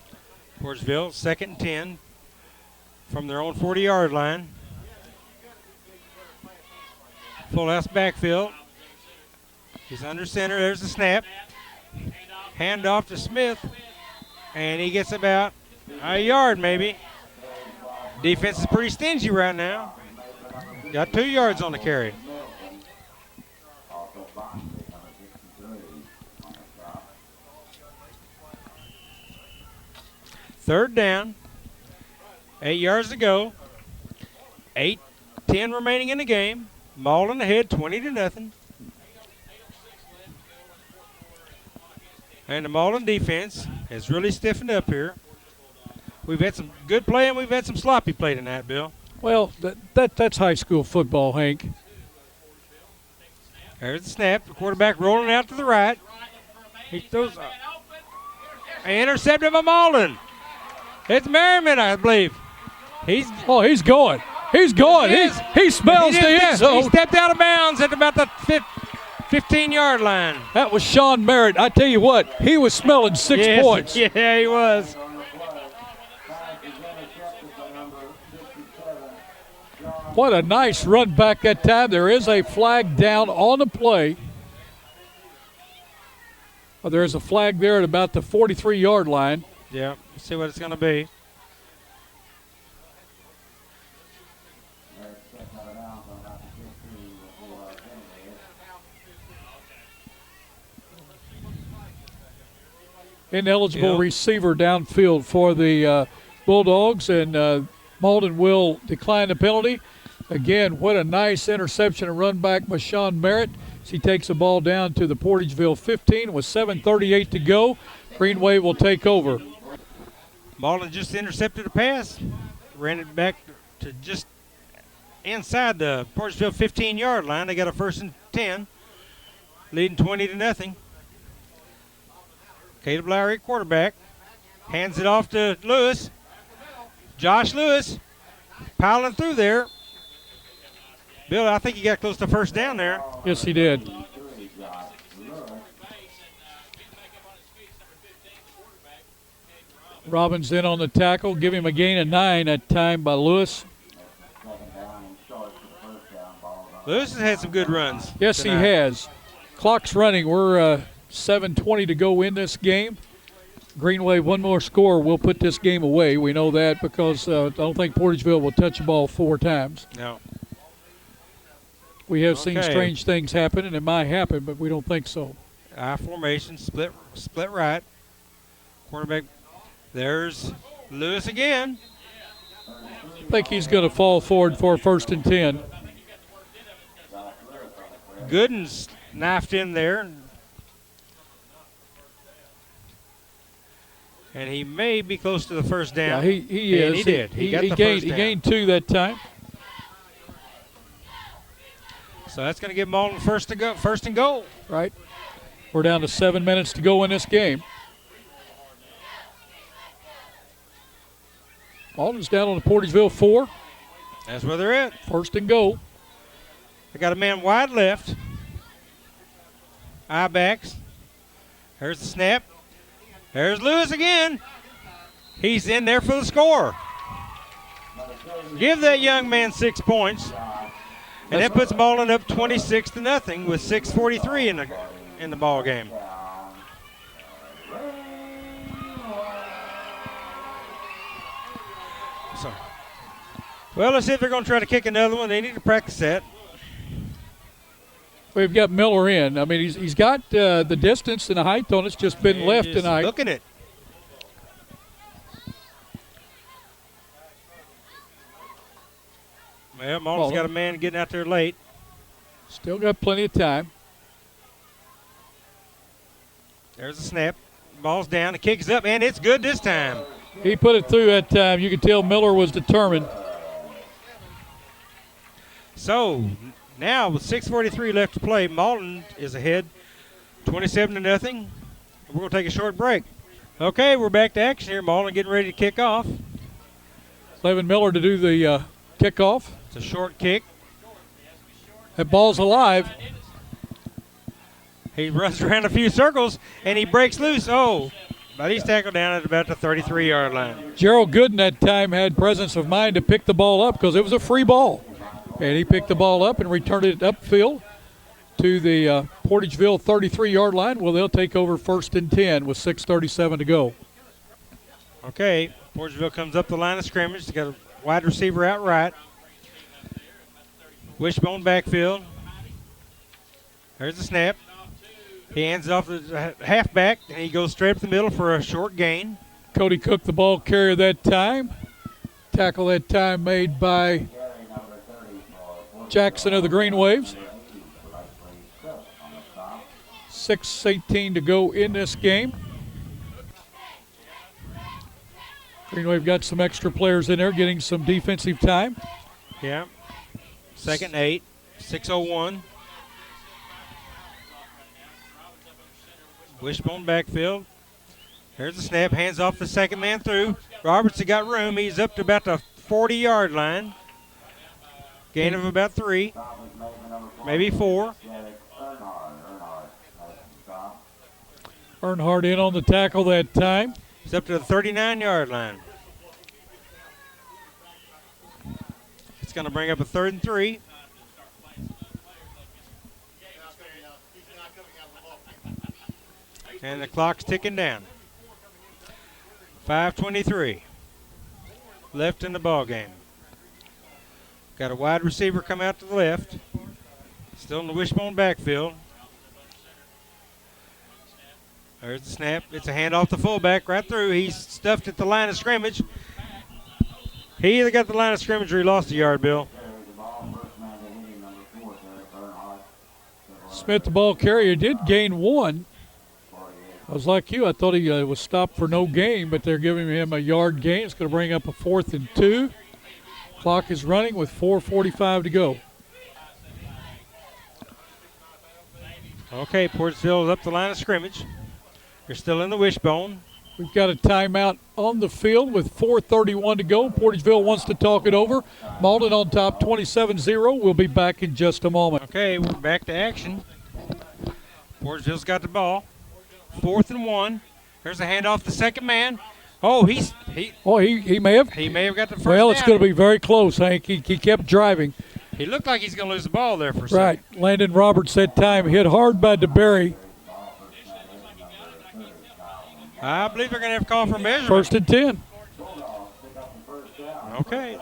Speaker 11: Portageville, 2nd and 10 from their own 40-yard line. Full house backfield. He's under center. There's the snap. Hand off to Smith, and he gets about a yard maybe. Defense is pretty stingy right now. Got 2 yards on the carry. Third down. 8 yards to go. 8:10 remaining in the game. Malden ahead 20-0. And the Malden defense has really stiffened up here. We've had some good play and we've had some sloppy play tonight, Bill.
Speaker 1: Well, that's high school football, Hank.
Speaker 11: There's the snap. The quarterback rolling out to the right. He throws intercepted by Malden. It's Merriman, I believe. He's
Speaker 1: going. He's going. He smells the end zone.
Speaker 11: He stepped out of bounds at about the 15-yard line.
Speaker 1: That was Sean Merritt. I tell you what, he was smelling 6 points.
Speaker 11: Yeah, he was.
Speaker 1: What a nice run back that time. There is a flag down on the play. Oh, there is a flag there at about the 43-yard line.
Speaker 11: Yeah, let's see what it's going to be.
Speaker 1: Ineligible receiver downfield for the Bulldogs, and Malden will decline the penalty. Again, what a nice interception and run back by Sean Merritt. He takes the ball down to the Portageville 15 with 7:38 to go. Greenway will take over.
Speaker 11: Malden just intercepted a pass, ran it back to just inside the Portageville 15-yard line. They got a 1st and 10, leading 20-0. Caleb Lowry, quarterback, hands it off to Lewis. Josh Lewis piling through there. Bill, I think he got close to first down there.
Speaker 1: Yes, he did. Robbins in on the tackle. Give him a gain of 9 that time by Lewis.
Speaker 11: Lewis has had some good runs.
Speaker 1: Yes, tonight. He has. Clock's running. We're 7:20 to go in this game. Greenway, one more score will put this game away. We know that because I don't think Portageville will touch the ball 4 times.
Speaker 11: No.
Speaker 1: We have seen strange things happen, and it might happen, but we don't think so.
Speaker 11: I formation, split right. Quarterback, there's Lewis again.
Speaker 1: I think he's going to fall forward for 1st and 10.
Speaker 11: Gooden's knifed in there. And he may be close to the first down.
Speaker 1: Yeah, he is.
Speaker 11: He did. He got the
Speaker 1: gained,
Speaker 11: first down.
Speaker 1: He gained 2 that time.
Speaker 11: So that's going to give Malden first and goal.
Speaker 1: Right. We're down to 7 minutes to go in this game. Malden's down on the Portageville 4.
Speaker 11: That's where they're at.
Speaker 1: 1st and goal.
Speaker 11: They got a man wide left. Eye backs. There's the snap. There's Lewis again. He's in there for the score. Give that young man 6 points. And that puts Malden up 26-0 with 6:43 in the ball game. So, well, let's see if they're going to try to kick another one. They need to practice that.
Speaker 1: We've got Miller in. I mean, he's got the distance and the height on it. It's just been left tonight.
Speaker 11: Look at it. Well, Malden's got a man getting out there late.
Speaker 1: Still got plenty of time.
Speaker 11: There's a snap. Ball's down. The kick is up, and it's good this time.
Speaker 1: He put it through that time. You could tell Miller was determined.
Speaker 11: So now with 6:43 left to play, Malden is ahead 27-0. We're going to take a short break. Okay, we're back to action here. Malden getting ready to kick off.
Speaker 1: Levin Miller to do the kickoff.
Speaker 11: It's a short kick.
Speaker 1: That ball's alive.
Speaker 11: He runs around a few circles, and he breaks loose. Oh, but he's tackled down at about the 33-yard line.
Speaker 1: Gerald Gooden that time had presence of mind to pick the ball up because it was a free ball. And he picked the ball up and returned it upfield to the Portageville 33-yard line. Well, they'll take over 1st and 10 with 6:37 to go.
Speaker 11: Okay, Portageville comes up the line of scrimmage. They got a wide receiver out right. Wishbone backfield. There's the snap. He hands it off to the halfback, and he goes straight up the middle for a short gain.
Speaker 1: Cody Cook, the ball carrier that time. Tackle that time made by Jackson of the Green Waves. 6:18 to go in this game. Green Wave got some extra players in there getting some defensive time.
Speaker 11: Yeah. 2nd and 8, 6:01. Wishbone backfield. There's the snap, hands off the second man through. Roberts has got room. He's up to about the 40-yard line. Gain of about 3, maybe 4.
Speaker 1: Earnhardt in on the tackle that time.
Speaker 11: He's up to the 39-yard line. It's going to bring up a 3rd and 3. And the clock's ticking down. 5:23 left in the ball game. Got a wide receiver come out to the left. Still in the wishbone backfield. There's the snap. It's a handoff to fullback right through. He's stuffed at the line of scrimmage. He either got the line of scrimmage or he lost a yard, Bill.
Speaker 1: Smith, the ball carrier, did gain 1. I was like you. I thought he was stopped for no gain, but they're giving him a yard gain. It's going to bring up a 4th and 2. Clock is running with 4:45 to go.
Speaker 11: Okay, Portageville is up the line of scrimmage. They're still in the wishbone.
Speaker 1: We've got a timeout on the field with 4:31 to go. Portageville wants to talk it over. Malden on top 27-0. We'll be back in just a moment.
Speaker 11: Okay, we're back to action. Portageville's got the ball. 4th and 1. There's a handoff to the second man. Oh, he
Speaker 1: may have.
Speaker 11: He may have got the first
Speaker 1: Well,
Speaker 11: down.
Speaker 1: it's going to be very close, Hank. He kept driving.
Speaker 11: He looked like he's going to lose the ball there for a
Speaker 1: Right.
Speaker 11: second.
Speaker 1: Landon Roberts that time hit hard by DeBerry.
Speaker 11: I believe they're going to have to call for measurement.
Speaker 1: 1st and 10.
Speaker 11: Okay.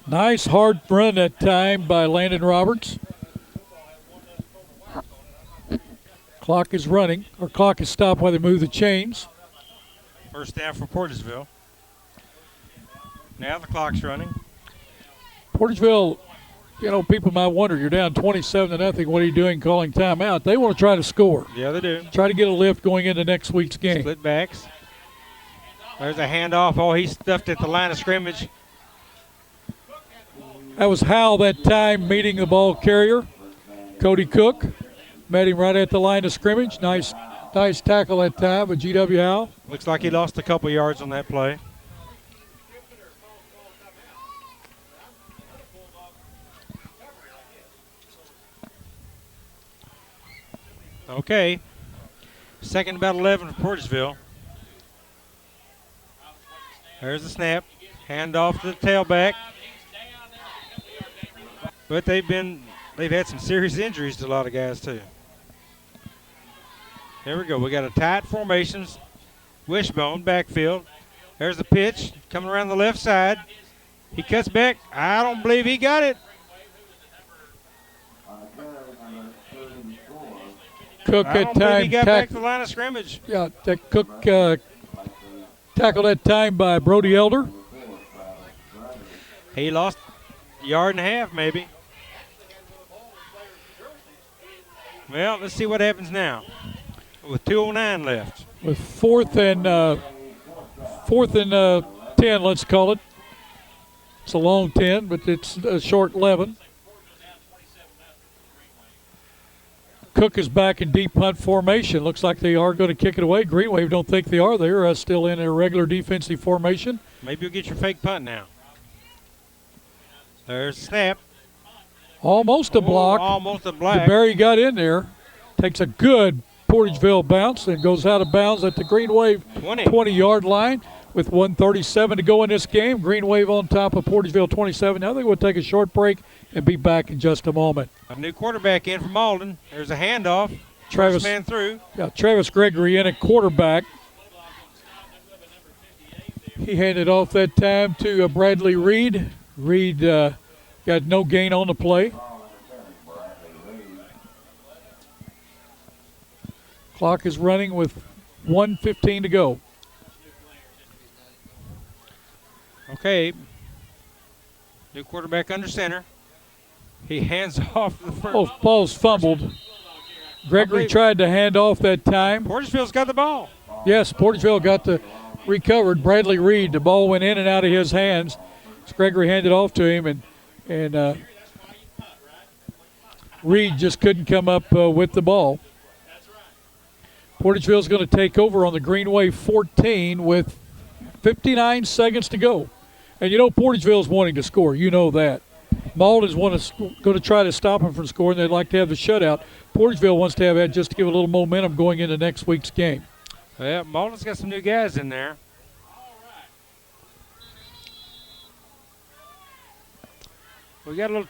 Speaker 1: Nice hard run that time by Landon Roberts. Clock is running, or clock is stopped while they move the chains.
Speaker 11: First down for Portageville. Now the clock's running.
Speaker 1: Portageville, people might wonder, you're down 27-0. What are you doing calling timeout? They want to try to score.
Speaker 11: Yeah, they do.
Speaker 1: Try to get a lift going into next week's game.
Speaker 11: Split backs. There's a handoff. Oh, he's stuffed at the line of scrimmage.
Speaker 1: That was Howell that time meeting the ball carrier. Cody Cook met him right at the line of scrimmage. Nice tackle that time with G.W. Howell.
Speaker 11: Looks like he lost a couple yards on that play. Okay. 2nd about 11 for Portageville. There's the snap. Hand off to the tailback. But they've had some serious injuries to a lot of guys too. There we go. We got a tight formations. Wishbone backfield. There's the pitch coming around the left side. He cuts back. I don't believe he got it.
Speaker 1: Cook
Speaker 11: I
Speaker 1: that
Speaker 11: don't believe
Speaker 1: time
Speaker 11: he got back to the line of scrimmage.
Speaker 1: Yeah, that Cook tackled that time by Brody Elder.
Speaker 11: He lost a yard and a half maybe. Well, let's see what happens now. With 2:09 left.
Speaker 1: With fourth and 10, let's call it. It's a long 10, but it's a short 11. Cook is back in deep punt formation. Looks like they are going to kick it away. Green Wave don't think they are. They're still in a regular defensive formation.
Speaker 11: Maybe you'll get your fake punt now. There's a snap.
Speaker 1: Almost a block.
Speaker 11: Almost a block.
Speaker 1: DeBerry got in there. Takes a good Portageville bounce and goes out of bounds at the Green Wave 20-yard line with 1:37 to go in this game. Green Wave on top of Portageville 27. Now they will take a short break and be back in just a moment.
Speaker 11: A new quarterback in from Malden. There's a handoff.
Speaker 1: Travis,
Speaker 11: First man through.
Speaker 1: Yeah, Travis Gregory in at quarterback. He handed off that time to Bradley Reed. Reed got no gain on the play. Clock is running with 1:15 to go.
Speaker 11: Okay. New quarterback under center. He hands off the first.
Speaker 1: Oh, ball's fumbled. Gregory tried to hand off that time.
Speaker 11: Portageville's got the ball.
Speaker 1: Yes, Portageville got the recovered. Bradley Reed, the ball went in and out of his hands. Gregory handed off to him, and Reed just couldn't come up with the ball. Portageville's going to take over on the Green Wave 14 with 59 seconds to go. And you know Portageville's wanting to score. You know that. Malden's going to try to stop them from scoring. They'd like to have the shutout. Portageville wants to have that just to give a little momentum going into next week's game.
Speaker 11: Yeah, Malden's got some new guys in there. We got a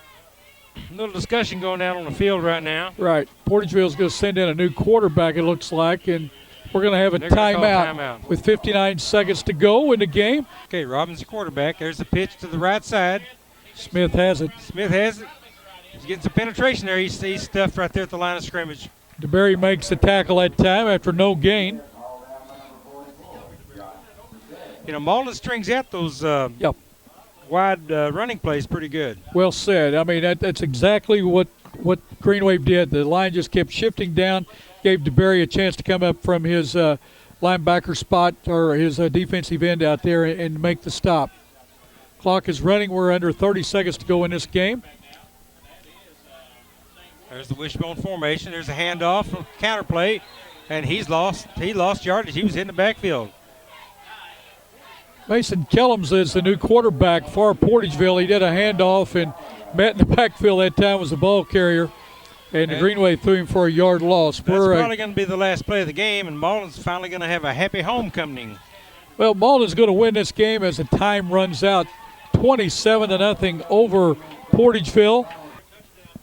Speaker 11: little discussion going down on the field right now.
Speaker 1: Right. Portageville's going to send in a new quarterback, it looks like, and we're going to have a timeout with 59 seconds to go in the game.
Speaker 11: Okay, Robbins the quarterback. There's the pitch to the right side.
Speaker 1: Smith has it.
Speaker 11: Smith has it. He's getting some penetration there. He's stuffed right there at the line of scrimmage.
Speaker 1: DeBerry makes the tackle that time after no gain.
Speaker 11: You know, Malden strings out those wide running plays pretty good.
Speaker 1: Well said. I mean, that's exactly what Green Wave did. The line just kept shifting down, gave DeBerry a chance to come up from his linebacker spot or his defensive end out there and make the stop. Clock is running. We're under 30 seconds to go in this game.
Speaker 11: There's the wishbone formation. There's a handoff, counter play, and he lost yardage. He was in the backfield.
Speaker 1: Mason Kellums is the new quarterback for Portageville. He did a handoff and met in the backfield that time, was the ball carrier, and the Green Wave threw him for a yard loss.
Speaker 11: That's probably going to be the last play of the game, and Malden's finally going to have a happy homecoming.
Speaker 1: Well, Malden's going to win this game as the time runs out, 27-0 over Portageville.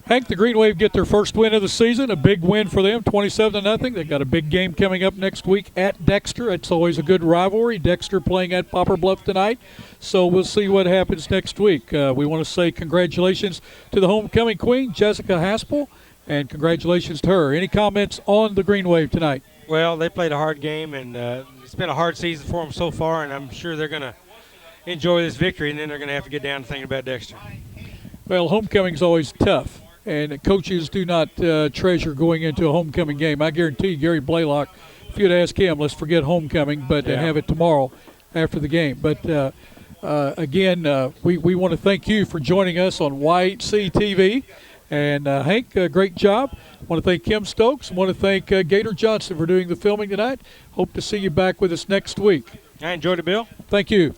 Speaker 1: Hank, the Green Wave get their first win of the season, a big win for them, 27-0. They've got a big game coming up next week at Dexter. It's always a good rivalry. Dexter playing at Poplar Bluff tonight, so we'll see what happens next week. We want to say congratulations to the homecoming queen, Jessica Haspel, and congratulations to her. Any comments on the Green Wave tonight?
Speaker 11: Well, they played a hard game, and it's been a hard season for them so far, and I'm sure they're going to enjoy this victory, and then they're going to have to get down to thinking about Dexter.
Speaker 1: Well, homecoming's always tough. And coaches do not treasure going into a homecoming game. I guarantee you, Gary Blaylock, if you'd ask him, let's forget homecoming, but have it tomorrow after the game. But, again, we want to thank you for joining us on YHC TV. And, Hank, great job. I want to thank Kim Stokes. I want to thank Gator Johnson for doing the filming tonight. Hope to see you back with us next week.
Speaker 11: I enjoyed it, Bill.
Speaker 1: Thank you.